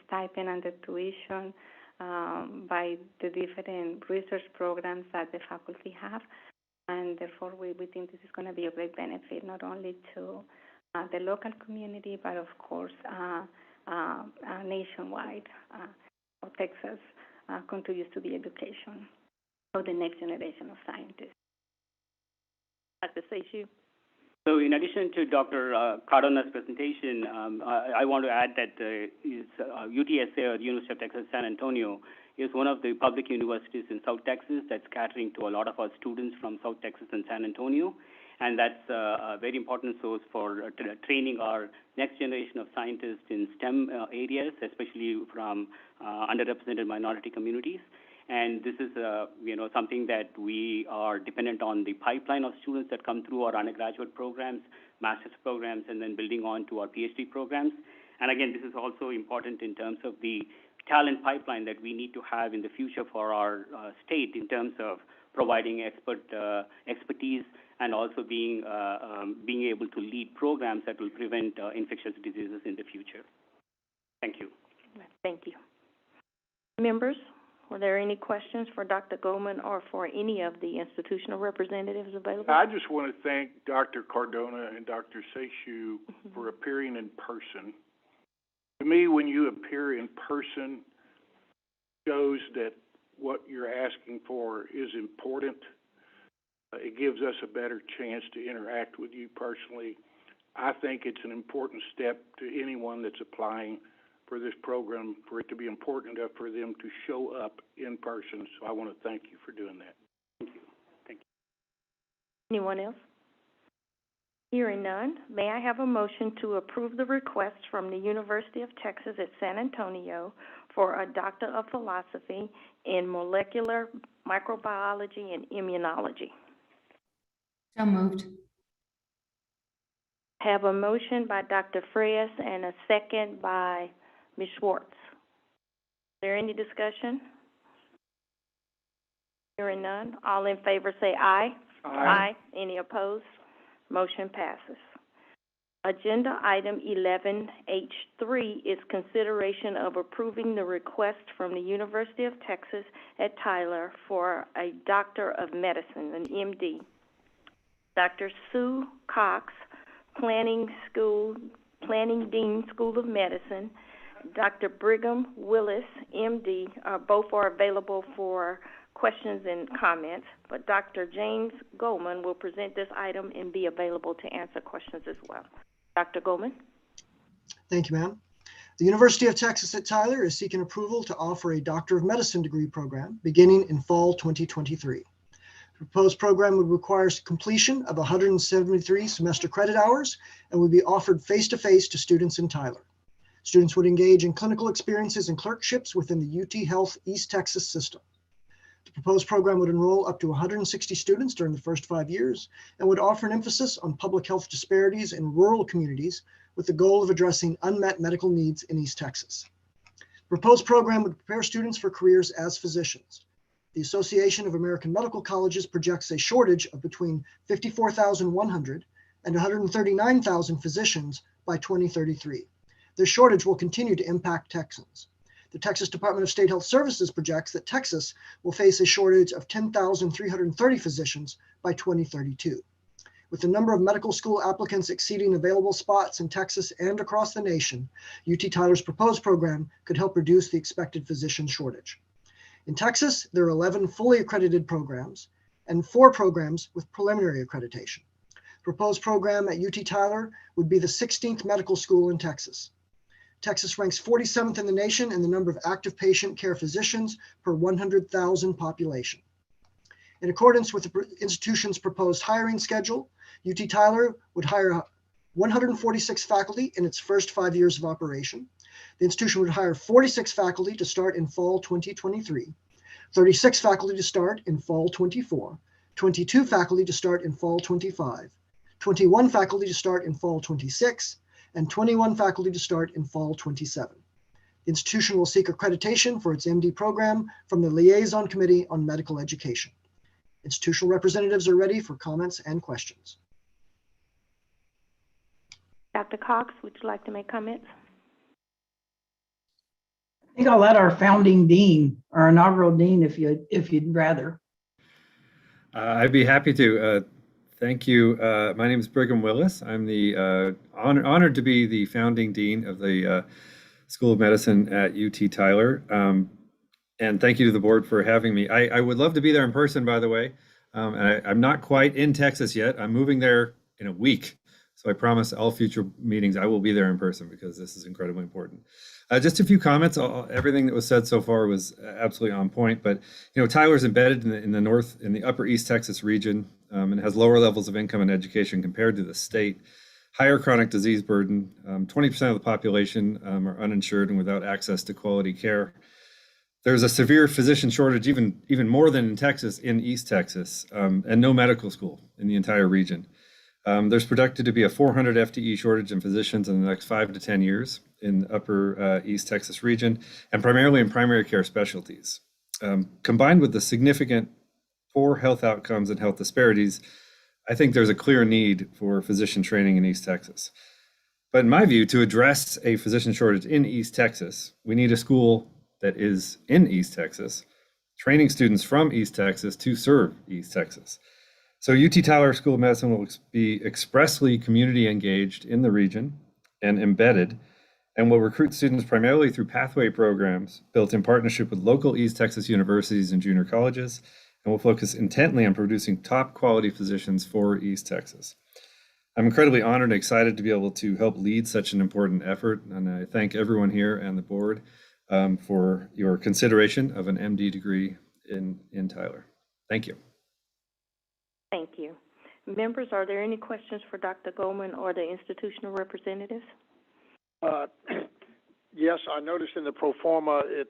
stipend and their tuition by the different research programs that the faculty have. And therefore we think this is going to be a great benefit not only to the local community, but of course nationwide. Texas contributes to the education of the next generation of scientists. Dr. Seishu. So in addition to Dr. Cardona's presentation, I want to add that UTSA, or University of Texas San Antonio, is one of the public universities in South Texas that's catering to a lot of our students from South Texas and San Antonio. And that's a very important source for training our next generation of scientists in STEM areas, especially from underrepresented minority communities. And this is, something that we are dependent on the pipeline of students that come through our undergraduate programs, master's programs, and then building on to our PhD programs. And again, this is also important in terms of the talent pipeline that we need to have in the future for our state in terms of providing expertise and also being able to lead programs that will prevent infectious diseases in the future. Thank you. Thank you. Members, were there any questions for Dr. Goldman or for any of the institutional representatives available? I just want to thank Dr. Cardona and Dr. Seishu for appearing in person. To me, when you appear in person, shows that what you're asking for is important. It gives us a better chance to interact with you personally. I think it's an important step to anyone that's applying for this program, for it to be important enough for them to show up in person. So I want to thank you for doing that. Thank you. Thank you. Anyone else? Hearing none, may I have a motion to approve the request from the University of Texas at San Antonio for a Doctor of Philosophy in Molecular Microbiology and Immunology? So moved. Have a motion by Dr. Frias and a second by Ms. Schwartz. Is there any discussion? Hearing none, all in favor say aye. Aye. Any opposed? Motion passes. Agenda item 11H3 is consideration of approving the request from the University of Texas at Tyler for a Doctor of Medicine, an MD. Dr. Sue Cox, Planning Dean, School of Medicine, Dr. Brigham Willis, MD, both are available for questions and comments, but Dr. James Goldman will present this item and be available to answer questions as well. Dr. Goldman. Thank you, ma'am. The University of Texas at Tyler is seeking approval to offer a Doctor of Medicine degree program beginning in fall 2023. The proposed program would require completion of 173 semester credit hours and would be offered face-to-face to students in Tyler. Students would engage in clinical experiences and clerkships within the UT Health East Texas system. The proposed program would enroll up to 160 students during the first 5 years and would offer an emphasis on public health disparities in rural communities with the goal of addressing unmet medical needs in East Texas. The proposed program would prepare students for careers as physicians. The Association of American Medical Colleges projects a shortage of between 54,100 and 139,000 physicians by 2033. This shortage will continue to impact Texans. The Texas Department of State Health Services projects that Texas will face a shortage of 10,330 physicians by 2032. With the number of medical school applicants exceeding available spots in Texas and across the nation, UT Tyler's proposed program could help reduce the expected physician shortage. In Texas, there are 11 fully accredited programs and 4 programs with preliminary accreditation. The proposed program at UT Tyler would be the 16th medical school in Texas. Texas ranks 47th in the nation in the number of active patient care physicians per 100,000 population. In accordance with the institution's proposed hiring schedule, UT Tyler would hire 146 faculty in its first 5 years of operation. The institution would hire 46 faculty to start in fall 2023, 36 faculty to start in fall 24, 22 faculty to start in fall 25, 21 faculty to start in fall 26, and 21 faculty to start in fall 27. The institution will seek accreditation for its MD program from the Liaison Committee on Medical Education. Institutional representatives are ready for comments and questions. Dr. Cox, would you like to make comments? I think I'll let our founding dean, our inaugural dean, if you'd rather. I'd be happy to. Thank you. My name is Brigham Willis. I'm the honored to be the founding dean of the School of Medicine at UT Tyler. And thank you to the board for having me. I would love to be there in person, by the way. And I'm not quite in Texas yet. I'm moving there in a week. So I promise all future meetings I will be there in person because this is incredibly important. Just a few comments. Everything that was said so far was absolutely on point. But Tyler's embedded in the north, in the upper East Texas region, and has lower levels of income and education compared to the state. Higher chronic disease burden. 20% of the population are uninsured and without access to quality care. There's a severe physician shortage, even more than in Texas, in East Texas, and no medical school in the entire region. There's projected to be a 400 FTE shortage in physicians in the next 5 to 10 years in the upper East Texas region, and primarily in primary care specialties. Combined with the significant poor health outcomes and health disparities, I think there's a clear need for physician training in East Texas. But in my view, to address a physician shortage in East Texas, we need a school that is in East Texas, training students from East Texas to serve East Texas. So UT Tyler School of Medicine will be expressly community engaged in the region and embedded, and will recruit students primarily through pathway programs built in partnership with local East Texas universities and junior colleges, and will focus intently on producing top quality physicians for East Texas. I'm incredibly honored and excited to be able to help lead such an important effort, and I thank everyone here and the board for your consideration of an MD degree in Tyler. Thank you. Thank you. Members, are there any questions for Dr. Goldman or the institutional representatives? Yes, I noticed in the pro forma it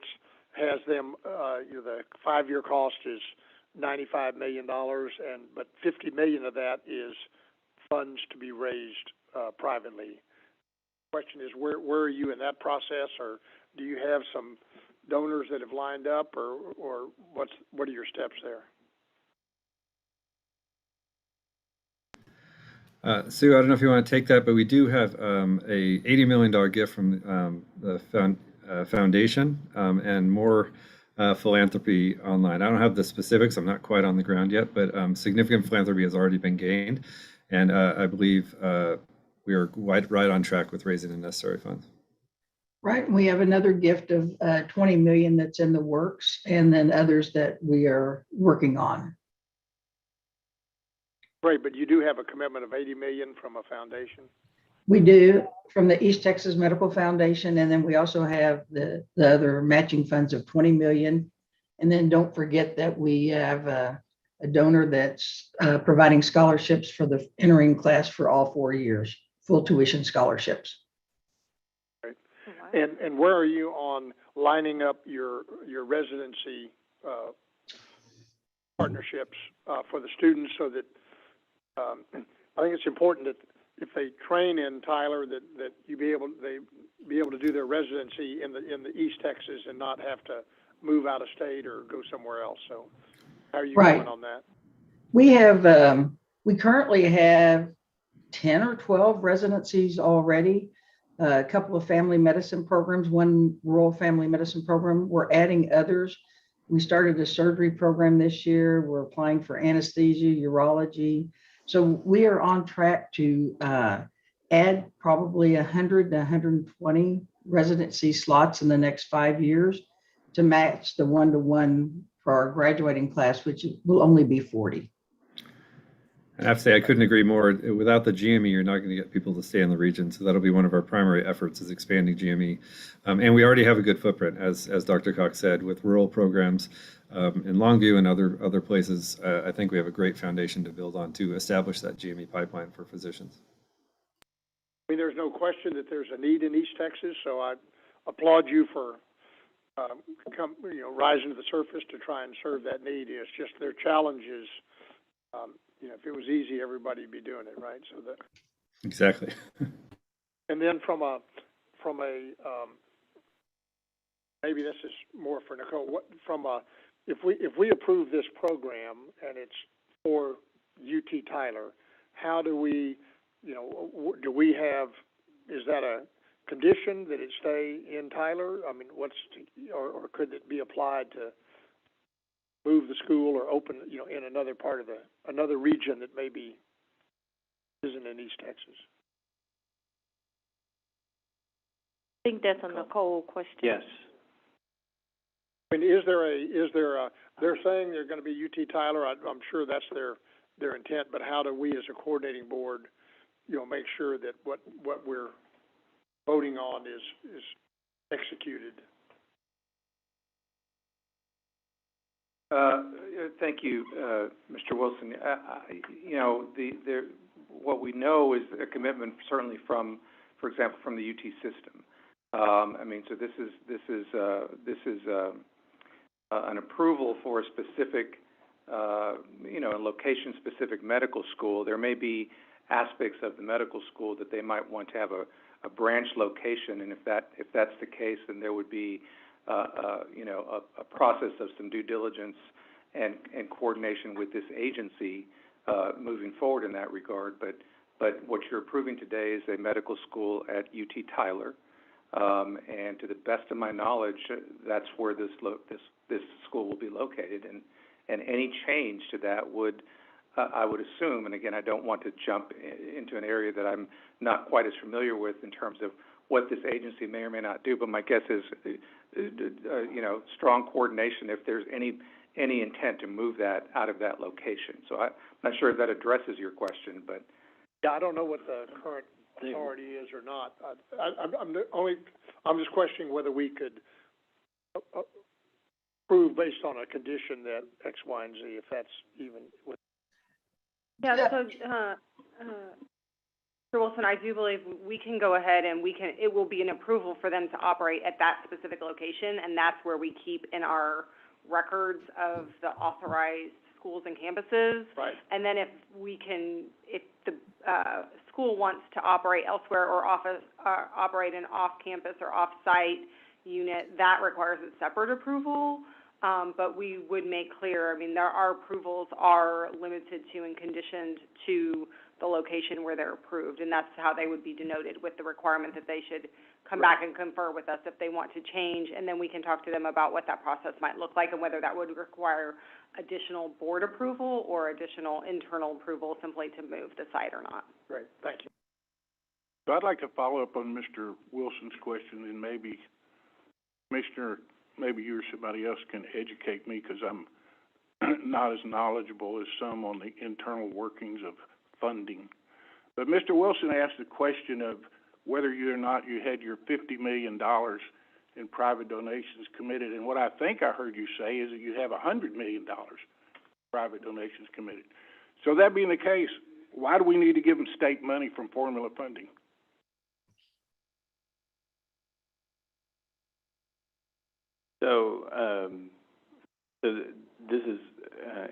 has them. The 5-year cost is $95 million, but $50 million of that is funds to be raised privately. The question is, where are you in that process, or do you have some donors that have lined up, or what are your steps there? Sue, I don't know if you want to take that, but we do have a $80 million gift from the foundation and more philanthropy online. I don't have the specifics. I'm not quite on the ground yet, but significant philanthropy has already been gained. And I believe we are right on track with raising the necessary funds. Right. And we have another gift of $20 million that's in the works, and then others that we are working on. Right, but you do have a commitment of $80 million from a foundation? We do, from the East Texas Medical Foundation, and then we also have the other matching funds of $20 million. And then don't forget that we have a donor that's providing scholarships for the entering class for all 4 years, full tuition scholarships. Right. And where are you on lining up your residency partnerships for the students, so that I think it's important that if they train in Tyler, that they be able to do their residency in the East Texas and not have to move out of state or go somewhere else. So how are you going on that? We have we currently have 10 or 12 residencies already, a couple of family medicine programs, one rural family medicine program. We're adding others. We started a surgery program this year. We're applying for anesthesia, urology. So we are on track to add probably 100 to 120 residency slots in the next 5 years to match the 1-to-1 for our graduating class, which will only be 40. I have to say, I couldn't agree more. Without the GME, you're not going to get people to stay in the region. So that'll be one of our primary efforts, is expanding GME. And we already have a good footprint, as Dr. Cox said, with rural programs in Longview and other places. I think we have a great foundation to build on to establish that GME pipeline for physicians. I mean, there's no question that there's a need in East Texas, so I applaud you for rising to the surface to try and serve that need. It's just their challenges. If it was easy, everybody'd be doing it, right? So that exactly. And then from a maybe this is more for Nicole. If we approve this program and it's for UT Tyler, how do we, do we have? Is that a condition that it stay in Tyler? I mean, or could it be applied to move the school or open, in another part of another region that maybe isn't in East Texas. I think that's a Nicole question. Yes. I mean, is there a, they're saying they're going to be UT Tyler. I'm sure that's their intent, but how do we as a coordinating board, make sure that what we're voting on is executed? Thank you, Mr. Wilson. What we know is a commitment, certainly from, for example, from the UT system. So this is an approval for a specific, a location-specific medical school. There may be aspects of the medical school that they might want to have a branch location, and if that's the case, then there would be a process of some due diligence and coordination with this agency moving forward in that regard. But what you're approving today is a medical school at UT Tyler, and to the best of my knowledge, that's where this school will be located. And any change to that would, I would assume, and again, I don't want to jump into an area that I'm not quite as familiar with in terms of what this agency may or may not do, but my guess is, strong coordination if there's any intent to move that out of that location. So I'm not sure if that addresses your question, but. Yeah, I don't know what the current authority is or not. I'm just questioning whether we could approve based on a condition that X, Y, and Z, if that's even. Yeah. So, Mr. Wilson, I do believe we can go ahead and it will be an approval for them to operate at that specific location, and that's where we keep in our records of the authorized schools and campuses. Right. And then if the school wants to operate elsewhere or operate an off-campus or off-site unit, that requires a separate approval. But we would make clear, our approvals are limited to and conditioned to the location where they're approved, and that's how they would be denoted, with the requirement that they should come back and confer with us if they want to change, and then we can talk to them about what that process might look like and whether that would require additional board approval or additional internal approval simply to move the site or not. Great, thank you. So I'd like to follow up on Mr. Wilson's question, and maybe, Commissioner, maybe you or somebody else can educate me, because I'm not as knowledgeable as some on the internal workings of funding. But Mr. Wilson asked the question of whether or not you had your $50 million in private donations committed, and what I think I heard you say is that you have $100 million private donations committed. So that being the case, why do we need to give them state money from formula funding? So this is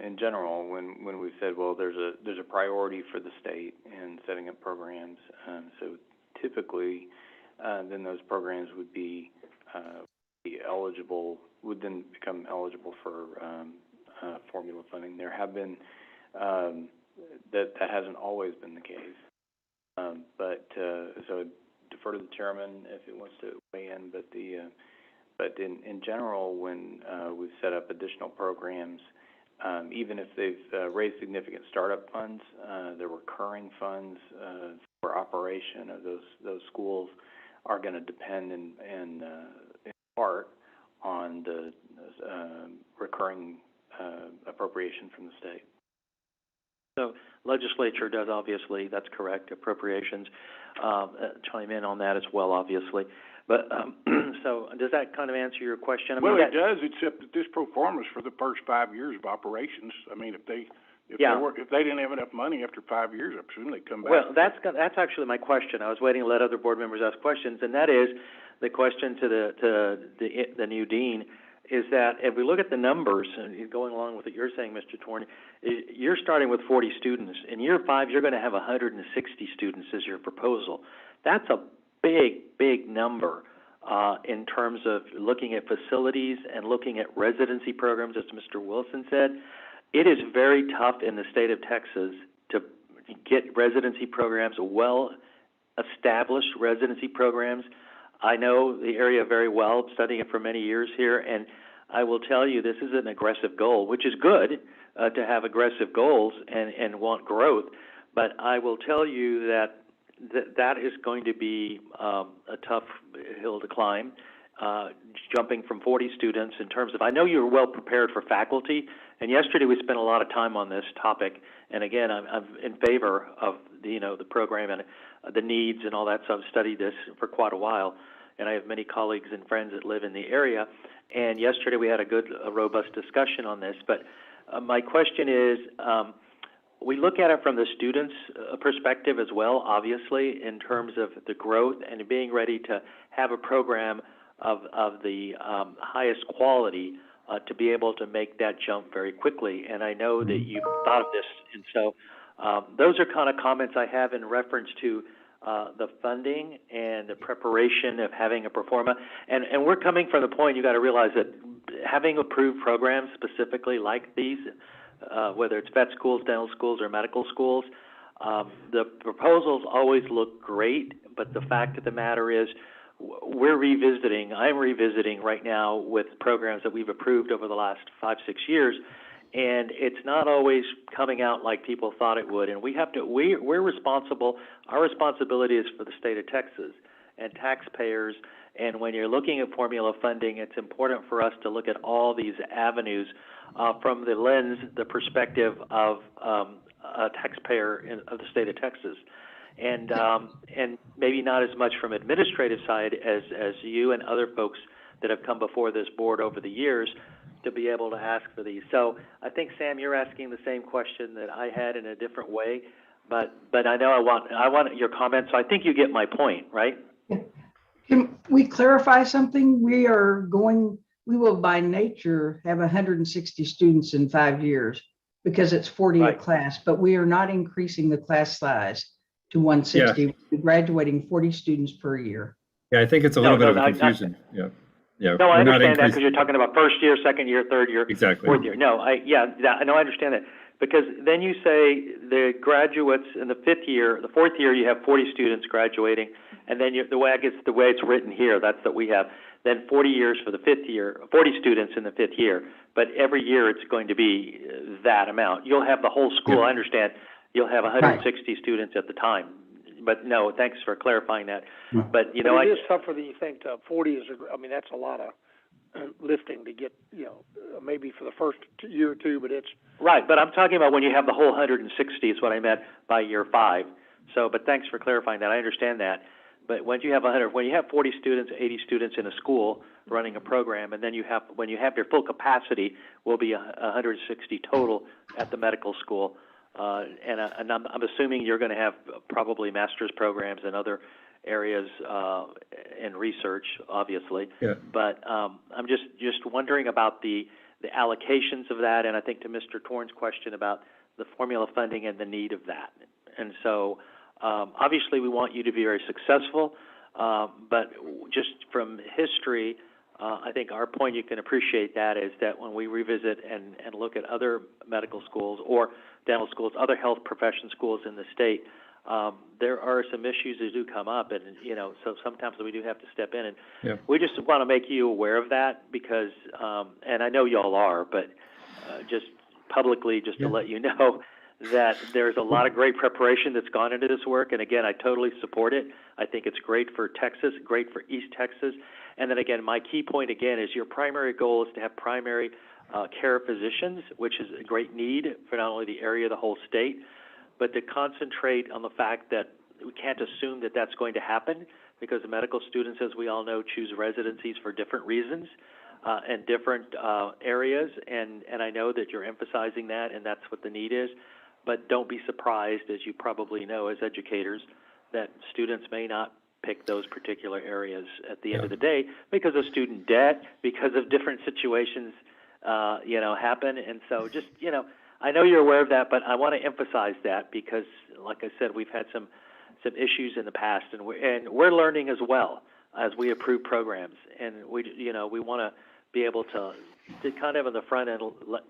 in general when we said, well, there's a priority for the state in setting up programs. So typically, then those programs would be eligible, would then become eligible for formula funding. There have been that hasn't always been the case, but so I'd defer to the chairman if he wants to weigh in. But in general, when we've set up additional programs, even if they've raised significant startup funds, the recurring funds for operation of those schools are going to depend in part on the recurring appropriation from the state. So legislature does, obviously, that's correct, appropriations chime in on that as well, obviously. But so does that kind of answer your question? Well, it does, except that this pro forma is for the first 5 years of operations. If they didn't have enough money after 5 years, I presume they'd come back. Well, that's actually my question. I was waiting to let other board members ask questions, and that is the question to the new dean. Is that if we look at the numbers, and going along with what you're saying, Mr. Torney, you're starting with 40 students. In year 5, you're going to have 160 students as your proposal. That's a big number in terms of looking at facilities and looking at residency programs, as Mr. Wilson said. It is very tough in the state of Texas to get residency programs, well-established residency programs. I know the area very well, studying it for many years here, and I will tell you this is an aggressive goal, which is good to have aggressive goals and want growth. But I will tell you that is going to be a tough hill to climb. Jumping from 40 students in terms of, I know you're well prepared for faculty, and yesterday we spent a lot of time on this topic. And again, I'm in favor of the program and the needs and all that. So I've studied this for quite a while, and I have many colleagues and friends that live in the area. And yesterday we had a robust discussion on this. But my question is, we look at it from the students' perspective as well, obviously, in terms of the growth and being ready to have a program of the highest quality to be able to make that jump very quickly. And I know that you've thought of this, and so those are kind of comments I have in reference to the funding and the preparation of having a pro forma. And we're coming from the point, you got to realize that having approved programs specifically like these, whether it's vet schools, dental schools, or medical schools, the proposals always look great, but the fact of the matter is I'm revisiting right now with programs that we've approved over the last 5-6 years, and it's not always coming out like people thought it would. And we're responsible. Our responsibility is for the state of Texas and taxpayers. And when you're looking at formula funding, it's important for us to look at all these avenues from the lens, the perspective of a taxpayer of the state of Texas. And maybe not as much from administrative side as you and other folks that have come before this board over the years to be able to ask for these. So I think, Sam, you're asking the same question that I had in a different way, but I know I want your comments. So I think you get my point, right? Can we clarify something? We will by nature have 160 students in 5 years because it's 40 a class, but we are not increasing the class size to 160. Yeah. We're graduating 40 students per year. Yeah, I think it's a little bit of a confusion. Yeah. No, I understand that because you're talking about first year, second year, third year, fourth year. No, I understand that. Because then you say the graduates in the fourth year, you have 40 students graduating, and then the way it's written here, that's that we have. Then 40 years for the fifth year, 40 students in the fifth year. But every year it's going to be that amount. You'll have the whole school. I understand. You'll have 160 students at the time. But no, thanks for clarifying that. But it is tougher than you think. 40 is, that's a lot of lifting to get, maybe for the first year or two, but it's right. But I'm talking about when you have the whole 160 is what I meant by year 5. So, but thanks for clarifying that. I understand that. But when you have 40 students, 80 students in a school running a program, and then when you have your full capacity, will be 160 total at the medical school. And I'm assuming you're going to have probably master's programs and other areas in research, obviously. Yeah. But I'm just wondering about the allocations of that, and I think to Mr. Torn's question about the formula funding and the need of that. And so obviously we want you to be very successful, but just from history, I think our point, you can appreciate that, is that when we revisit and look at other medical schools or dental schools, other health profession schools in the state, there are some issues that do come up, and so sometimes we do have to step in, and we just want to make you aware of that because, and I know y'all are, but just publicly, just to let you know that there's a lot of great preparation that's gone into this work, and again, I totally support it. I think it's great for Texas, great for East Texas, and then again, my key point again is your primary goal is to have primary care physicians, which is a great need for not only the area, the whole state, but to concentrate on the fact that we can't assume that that's going to happen because the medical students, as we all know, choose residencies for different reasons and different areas, and I know that you're emphasizing that, and that's what the need is. But don't be surprised, as you probably know as educators, that students may not pick those particular areas at the end of the day because of student debt, because of different situations, happen. And so just, I know you're aware of that, but I want to emphasize that because, like I said, we've had some issues in the past, and we're learning as well as we approve programs. And we want to be able to kind of on the front end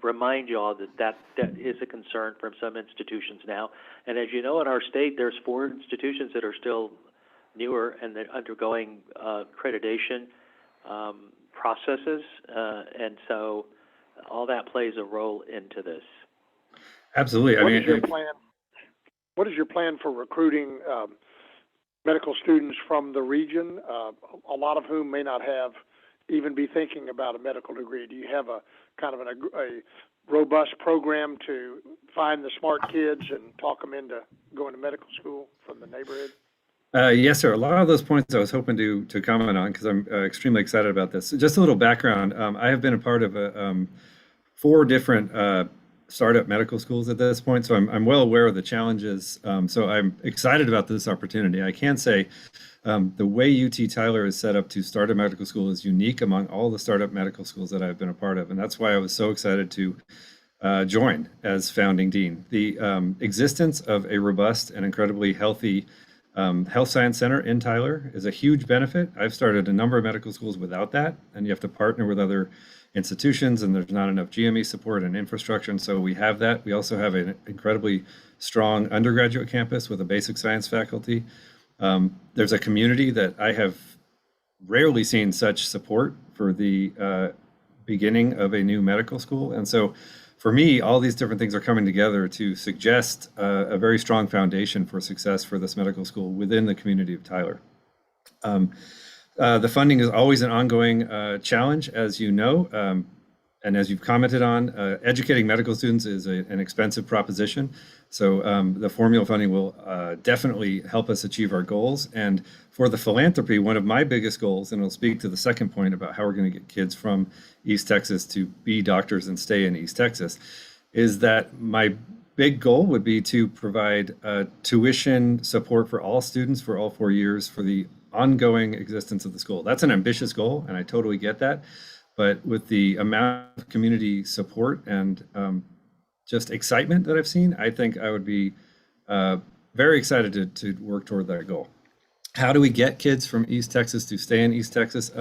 remind you all that is a concern from some institutions now. And as you know, in our state, there's 4 institutions that are still newer and they're undergoing accreditation processes, and so all that plays a role into this. Absolutely. What is your plan? What is your plan for recruiting medical students from the region, a lot of whom may not have even be thinking about a medical degree? Do you have a kind of a robust program to find the smart kids and talk them into going to medical school from the neighborhood? Yes, sir. A lot of those points I was hoping to comment on because I'm extremely excited about this. Just a little background. I have been a part of 4 different startup medical schools at this point, so I'm well aware of the challenges. So I'm excited about this opportunity. I can say the way UT Tyler is set up to start a medical school is unique among all the startup medical schools that I've been a part of, and that's why I was so excited to join as founding dean. The existence of a robust and incredibly healthy health science center in Tyler is a huge benefit. I've started a number of medical schools without that, and you have to partner with other institutions, and there's not enough GME support and infrastructure, and so we have that. We also have an incredibly strong undergraduate campus with a basic science faculty. There's a community that I have rarely seen such support for the beginning of a new medical school, and so for me, all these different things are coming together to suggest a very strong foundation for success for this medical school within the community of Tyler. The funding is always an ongoing challenge, as you know, and as you've commented on. Educating medical students is an expensive proposition, so the formula funding will definitely help us achieve our goals. And for the philanthropy, one of my biggest goals, and it'll speak to the second point about how we're going to get kids from East Texas to be doctors and stay in East Texas, is that my big goal would be to provide tuition support for all students for all 4 years for the ongoing existence of the school. That's an ambitious goal, and I totally get that. But with the amount of community support and just excitement that I've seen, I think I would be very excited to work toward that goal. How do we get kids from East Texas to stay in East Texas?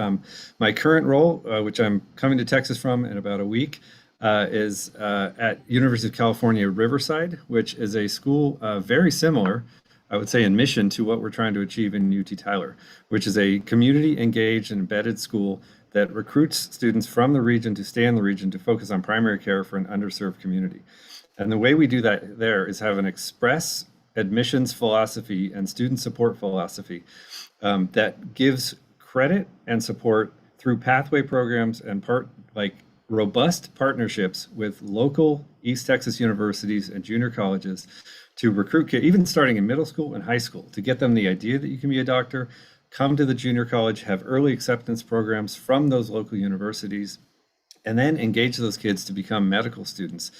My current role, which I'm coming to Texas from in about a week, is at University of California, Riverside, which is a school very similar, I would say, in mission to what we're trying to achieve in UT Tyler, which is a community engaged and embedded school that recruits students from the region to stay in the region to focus on primary care for an underserved community. And the way we do that there is have an express admissions philosophy and student support philosophy that gives credit and support through pathway programs and robust partnerships with local East Texas universities and junior colleges to recruit kids, even starting in middle school and high school, to get them the idea that you can be a doctor, come to the junior college, have early acceptance programs from those local universities, and then engage those kids to become medical students.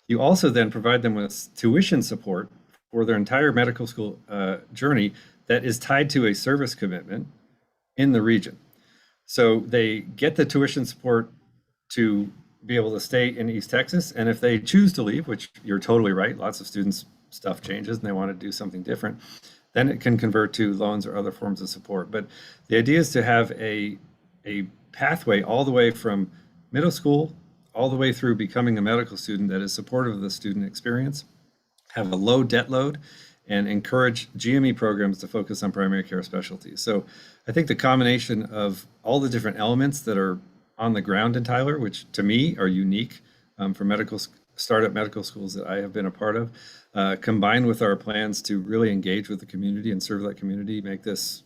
You also then provide them with tuition support for their entire medical school journey that is tied to a service commitment in the region. So they get the tuition support to be able to stay in East Texas, and if they choose to leave, which you're totally right, lots of students, stuff changes and they want to do something different, then it can convert to loans or other forms of support. But the idea is to have a pathway all the way from middle school all the way through becoming a medical student that is supportive of the student experience, have a low debt load, and encourage GME programs to focus on primary care specialties. So I think the combination of all the different elements that are on the ground in Tyler, which to me are unique for startup medical schools that I have been a part of, combined with our plans to really engage with the community and serve that community, make this,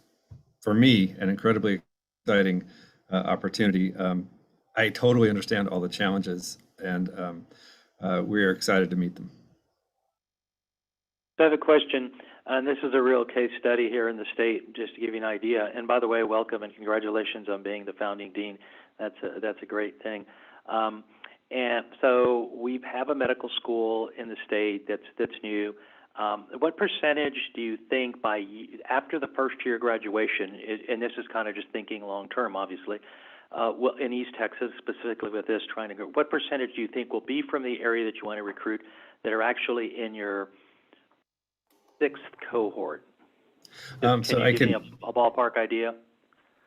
for me, an incredibly exciting opportunity. I totally understand all the challenges, and we are excited to meet them. I have a question, and this is a real case study here in the state, just to give you an idea. And by the way, welcome and congratulations on being the founding dean. That's a great thing. And so we have a medical school in the state that's new. What percentage do you think after the first year graduation, and this is kind of just thinking long term, obviously, in East Texas specifically with this trying to go, what percentage do you think will be from the area that you want to recruit that are actually in your 6th cohort? Can you give me a ballpark idea?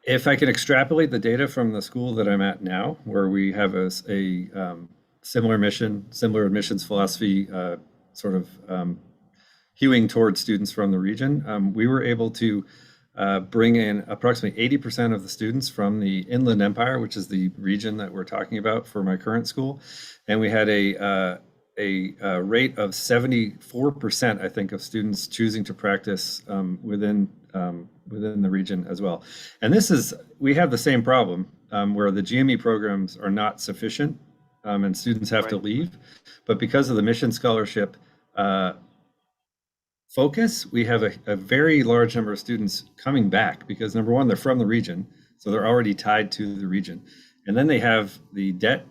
If I can extrapolate the data from the school that I'm at now, where we have a similar mission, similar admissions philosophy, sort of hewing towards students from the region, we were able to bring in approximately 80% of the students from the Inland Empire, which is the region that we're talking about for my current school. And we had a rate of 74%, I think, of students choosing to practice within the region as well. And we have the same problem where the GME programs are not sufficient and students have to leave. But because of the mission scholarship focus, we have a very large number of students coming back because, number one, they're from the region, so they're already tied to the region. And then they have the debt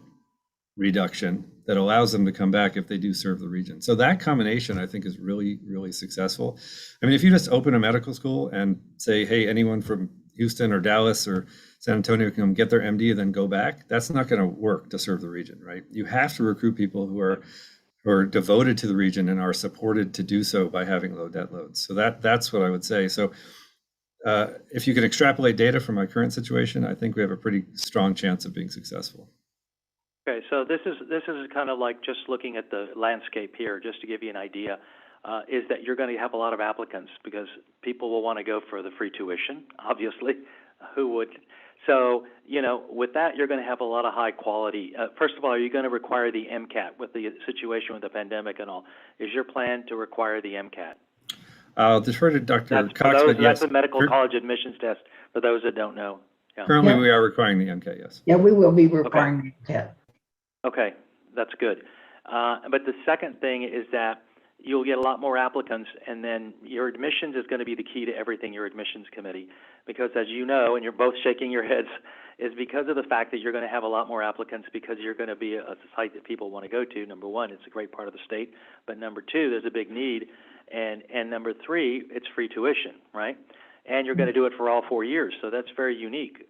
reduction that allows them to come back if they do serve the region. So that combination, I think, is really, really successful. I mean, if you just open a medical school and say, hey, anyone from Houston or Dallas or San Antonio can get their MD and then go back, that's not going to work to serve the region, right? You have to recruit people who are devoted to the region and are supported to do so by having low debt loads. So that's what I would say. So if you can extrapolate data from my current situation, I think we have a pretty strong chance of being successful. Okay, so this is kind of like just looking at the landscape here, just to give you an idea, is that you're going to have a lot of applicants because people will want to go for the free tuition, obviously. Who would? So, with that, you're going to have a lot of high quality. First of all, are you going to require the MCAT with the situation with the pandemic and all? Is your plan to require the MCAT? I'll defer to Dr. Cox, but yes. That's a medical college admissions test for those that don't know. Yeah. Currently, we are requiring the MCAT, yes. Yeah, we will be requiring the MCAT. Okay, that's good. But the second thing is that you'll get a lot more applicants, and then your admissions is going to be the key to everything, your admissions committee, because as you know, and you're both shaking your heads, is because of the fact that you're going to have a lot more applicants because you're going to be a site that people want to go to. Number one, it's a great part of the state, but number two, there's a big need, and number three, it's free tuition, right? And you're going to do it for all 4 years, so that's very unique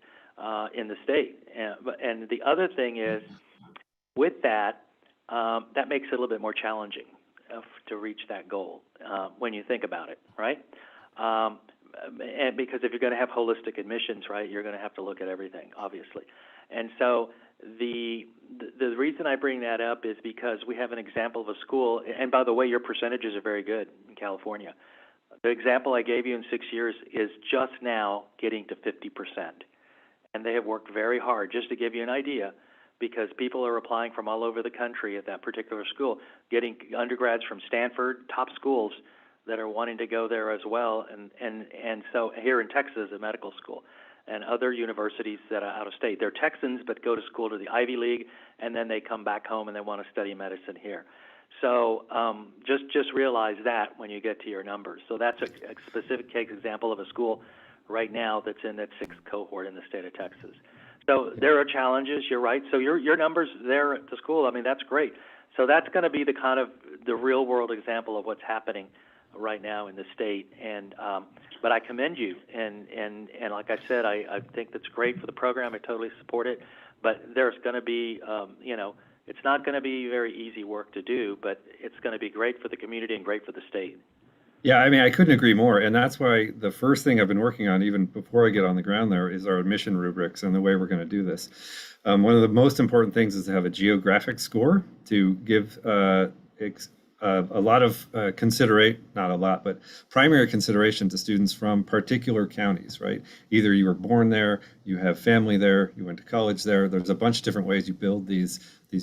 in the state. And the other thing is, with that, that makes it a little bit more challenging to reach that goal when you think about it, right? And because if you're going to have holistic admissions, right, you're going to have to look at everything, obviously. And so the reason I bring that up is because we have an example of a school, and by the way, your percentages are very good in California. The example I gave you in 6 years is just now getting to 50%. And they have worked very hard, just to give you an idea, because people are applying from all over the country at that particular school, getting undergrads from Stanford, top schools that are wanting to go there as well, and so here in Texas, a medical school, and other universities that are out of state. They're Texans, but go to school to the Ivy League, and then they come back home and they want to study medicine here. So just realize that when you get to your numbers. So that's a specific case example of a school right now that's in that 6th cohort in the state of Texas. So there are challenges, you're right. So your numbers there at the school, I mean, that's great. So that's going to be the kind of the real world example of what's happening right now in the state. And but I commend you. And like I said, I think that's great for the program. I totally support it. But there's going to be, it's not going to be very easy work to do, but it's going to be great for the community and great for the state. Yeah, I mean, I couldn't agree more. And that's why the first thing I've been working on, even before I get on the ground there, is our admission rubrics and the way we're going to do this. One of the most important things is to have a geographic score to give a lot of not a lot, but primary consideration to students from particular counties, right? Either you were born there, you have family there, you went to college there. There's a bunch of different ways you build these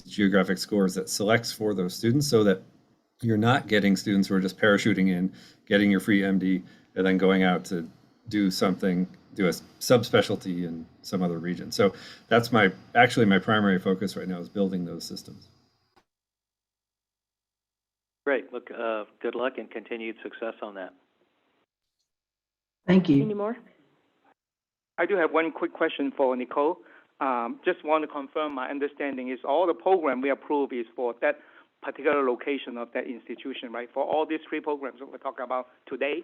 geographic scores that selects for those students so that you're not getting students who are just parachuting in, getting your free MD, and then going out to do a subspecialty in some other region. So that's my primary focus right now is building those systems. Great. Look, good luck and continued success on that. Thank you. Any more? I do have one quick question for Nicole. Just want to confirm my understanding is all the program we approve is for that particular location of that institution, right? For all these 3 programs that we're talking about today,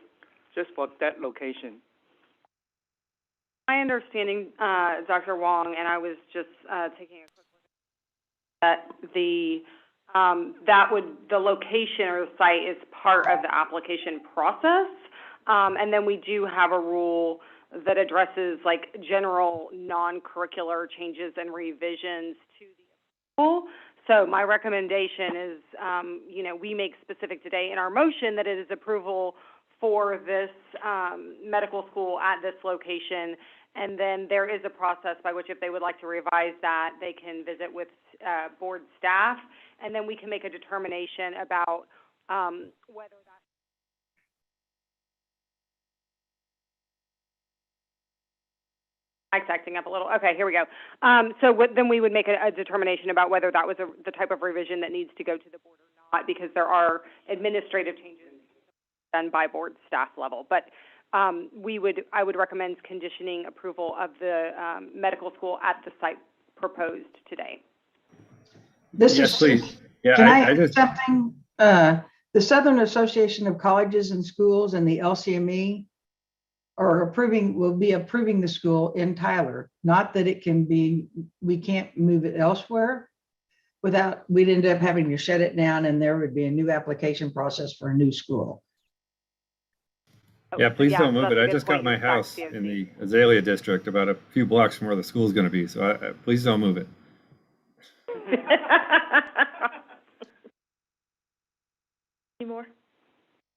just for that location. My understanding, Dr. Wong, and I was just taking a quick look at that the location or the site is part of the application process, and then we do have a rule that addresses like general non-curricular changes and revisions to the approval. So my recommendation is, we make specific today in our motion that it is approval for this medical school at this location. And then there is a process by which if they would like to revise that, they can visit with board staff, and then we can make a determination about whether that. Mike's acting up a little. Okay, here we go. Then we would make a determination about whether that was the type of revision that needs to go to the board or not, because there are administrative changes done by board staff level. But I would recommend conditioning approval of the medical school at the site proposed today. Yes, please. Yeah, Can I I add just, something? The Southern Association of Colleges and Schools and the LCME will be approving the school in Tyler. Not that we can't move it elsewhere we'd end up having to shut it down, and there would be a new application process for a new school. yeah, please don't move it. I just got my house in the Azalea district about a few blocks from where the school's going to be. So please don't move it. Any more?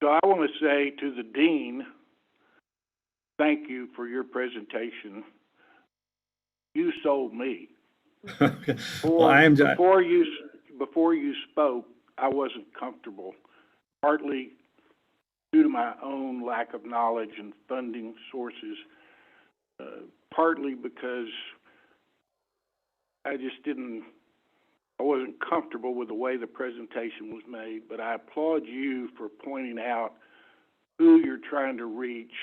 So I want to say to the dean, thank you for your presentation. You sold me. Well, Before you spoke, I wasn't comfortable, partly due to my own lack of knowledge and funding sources, partly because I wasn't comfortable with the way the presentation was made. But I applaud you for pointing out who you're trying to reach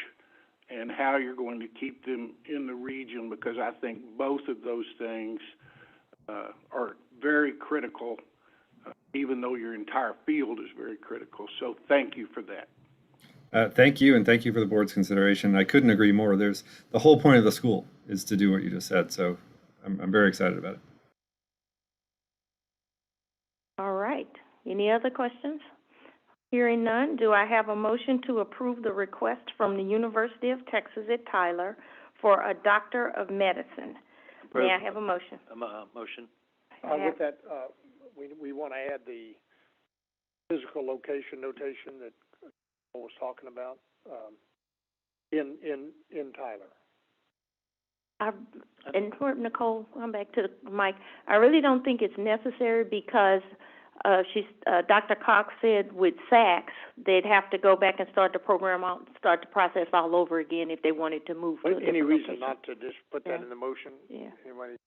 and how you're going to keep them in the region, because I think both of those things are very critical, even though your entire field is very critical. So thank you for that. Thank you, and thank you for the board's consideration. I couldn't agree more. The whole point of the school is to do what you just said, so I'm very excited about it. All right. Any other questions? Hearing none, do I have a motion to approve the request from the University of Texas at Tyler for a Doctor of Medicine? May I have a motion? Motion. With that, we want to add the physical location notation that I was talking about in Tyler. And for Nicole, I'm back to Mike. I really don't think it's necessary because Dr. Cox said with SACS, they'd have to go back and start the process all over again if they wanted to move to a different Any reason location. not to just put that in the motion? Yeah. Anybody?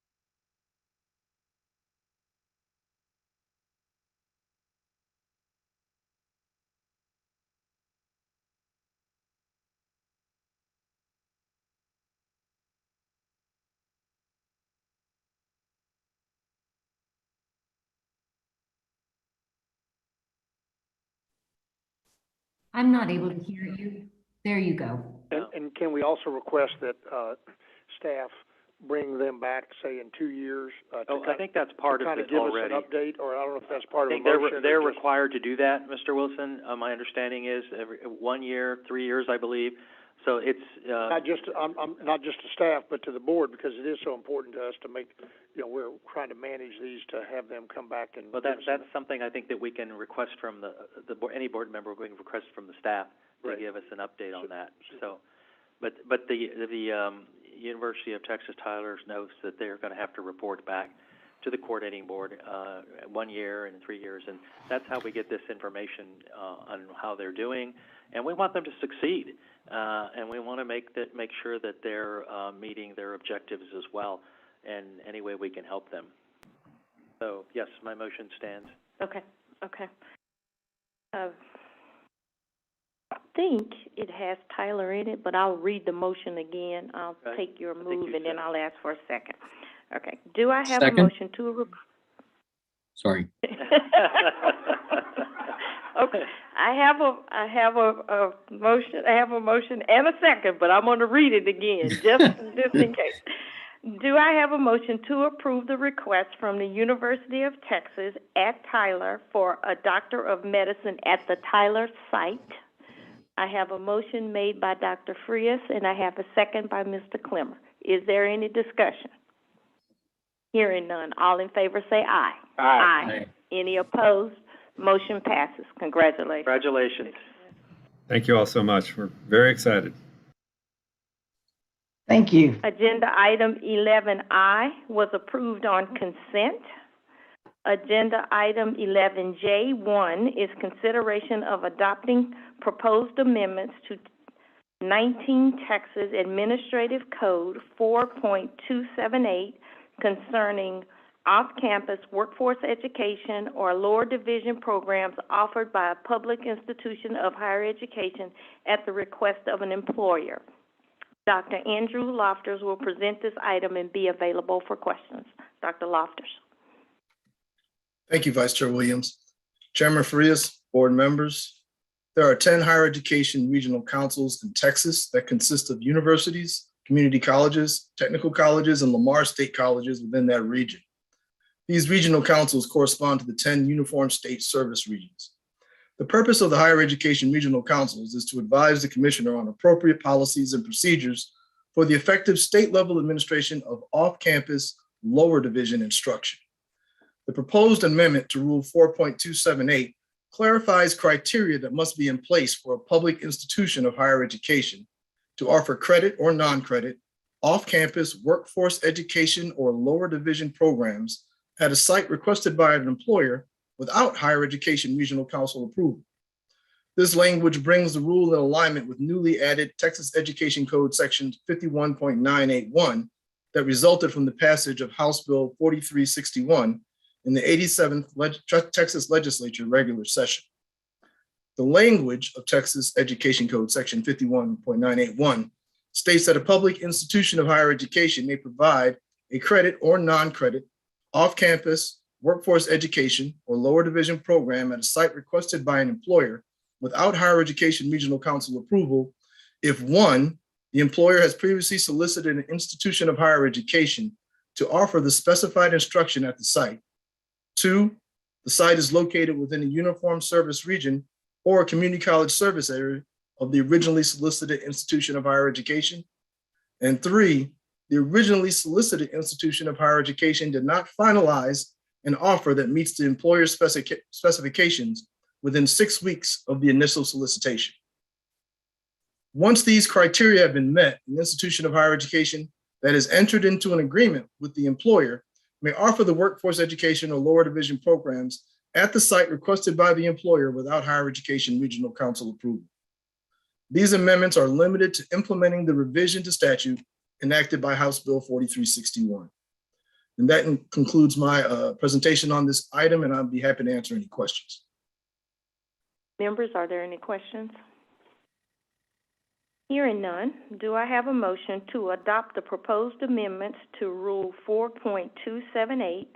I'm not able to hear you. There you go. And can we also request that staff bring them back, say, in 2 years? I think that's part of it give already. us an update, or I don't know if that's part I of think a motion. they're required to do that, Mr. Wilson. My understanding is every 1 year, 3 years, I believe. So it's not just not just to staff, but to the board, because it is so important to us to make. We're trying to manage these to have them come back and. Well, that's something I think that we can request from the board. Any board member we can request from the staff to give us an update on that. So, but the University of Texas Tyler knows that they're going to have to report back to the coordinating board 1 year and 3 years, and that's how we get this information on how they're doing. And we want them to succeed, and we want to make sure that they're meeting their objectives as well, and any way we can help them. So yes, my motion stands. Okay. I think it has Tyler in it, but I'll read the motion again. I'll take your move, and then I'll ask for a second. Okay. Do I have a motion to Sorry. Okay. I have a motion. I have a motion and a second, but I'm going to read it again just in case. Do I have a motion to approve the request from the University of Texas at Tyler for a Doctor of Medicine at the Tyler site? I have a motion made by Dr. Frias, and I have a second by Mr. Clemmer. Is there any discussion? Hearing none. All in favor say aye. Aye. Any opposed? Motion passes. Congratulations. Congratulations. Thank you all so much. We're very excited. Thank you. Agenda item 11I was approved on consent. Agenda item 11J1 is consideration of adopting proposed amendments to 19 Texas Administrative Code 4.278 concerning off-campus workforce education or lower division programs offered by a public institution of higher education at the request of an employer. Dr. Andrew Lofters will present this item and be available for questions. Dr. Lofters. Thank you, Vice Chair Williams. Chairman Farias, board members, there are 10 higher education regional councils in Texas that consist of universities, community colleges, technical colleges, and Lamar State colleges within that region. These regional councils correspond to the 10 uniform state service regions. The purpose of the higher education regional councils is to advise the commissioner on appropriate policies and procedures for the effective state-level administration of off-campus lower division instruction. The proposed amendment to Rule 4.278 clarifies criteria that must be in place for a public institution of higher education to offer credit or non-credit off-campus workforce education or lower division programs at a site requested by an employer without higher education regional council approval. This language brings the rule in alignment with newly added Texas Education Code Section 51.981 that resulted from the passage of House Bill 4361 in the 87th Texas Legislature regular session. The language of Texas Education Code Section 51.981 states that a public institution of higher education may provide a credit or non-credit off-campus workforce education or lower division program at a site requested by an employer without higher education regional council approval if, one, the employer has previously solicited an institution of higher education to offer the specified instruction at the site, two, the site is located within a uniform service region or a community college service area of the originally solicited institution of higher education, and three, the originally solicited institution of higher education did not finalize an offer that meets the employer's specifications within 6 weeks of the initial solicitation. Once these criteria have been met, an institution of higher education that has entered into an agreement with the employer may offer the workforce education or lower division programs at the site requested by the employer without higher education regional council approval. These amendments are limited to implementing the revision to statute enacted by House Bill 4361. And that concludes my presentation on this item, and I'll be happy to answer any questions. Members, are there any questions? Hearing none, do I have a motion to adopt the proposed amendments to Rule 4.278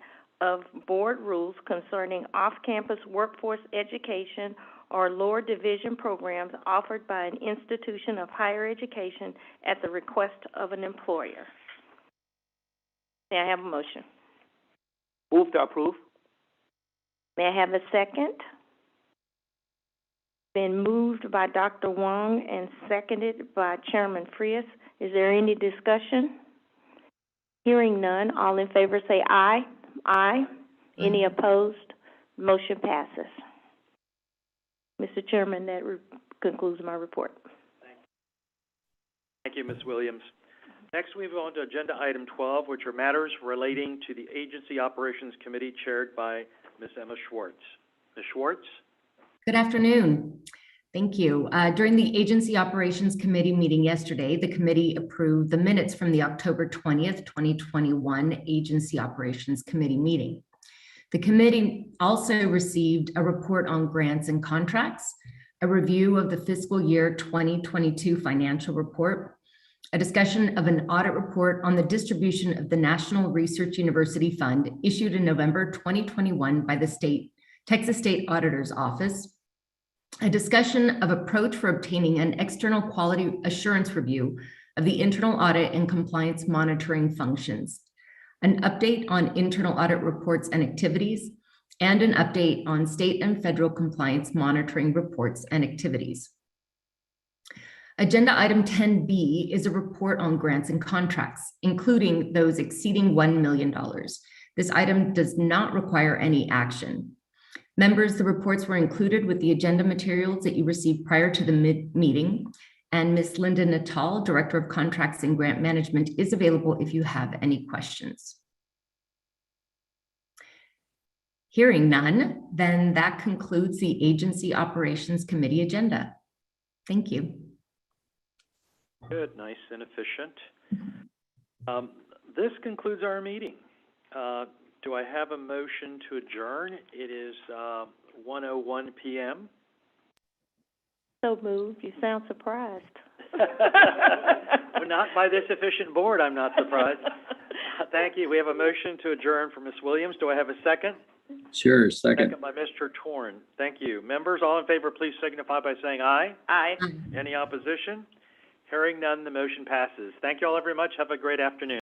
of Board Rules concerning off-campus workforce education or lower division programs offered by an institution of higher education at the request of an employer? May I have a motion? Move to approve. May I have a second? Been moved by Dr. Wong and seconded by Chairman Frias. Is there any discussion? Hearing none, all in favor say aye. Aye. Any opposed? Motion passes. Mr. Chairman, that concludes my report. Thank you, Ms. Williams. Next, we move on to Agenda Item 12, which are matters relating to the Agency Operations Committee chaired by Ms. Emma Schwartz. Ms. Schwartz? Good afternoon. Thank you. During the Agency Operations Committee meeting yesterday, the committee approved the minutes from the October 20th, 2021 Agency Operations Committee meeting. The committee also received a report on grants and contracts, a review of the fiscal year 2022 financial report, a discussion of an audit report on the distribution of the National Research University Fund issued in November 2021 by the Texas State Auditor's Office, a discussion of approach for obtaining an external quality assurance review of the internal audit and compliance monitoring functions, an update on internal audit reports and activities, and an update on state and federal compliance monitoring reports and activities. Agenda item 10B is a report on grants and contracts, including those exceeding $1 million. This item does not require any action. Members, the reports were included with the agenda materials that you received prior to the meeting. And Ms. Linda Natal, Director of Contracts and Grant Management, is available if you have any questions. Hearing none, then that concludes the Agency Operations Committee agenda. Thank you. Good, nice and efficient. This concludes our meeting. Do I have a motion to adjourn? It is 1:01 p.m. So moved. You sound surprised. Well, not by this efficient board, I'm not surprised. Thank you. We have a motion to adjourn from Ms. Williams. Do I have a second? Sure, second. Second by Mr. Torn. Thank you. Members, all in favor, please signify by saying aye. Aye. Any opposition? Hearing none, the motion passes. Thank you all very much. Have a great afternoon.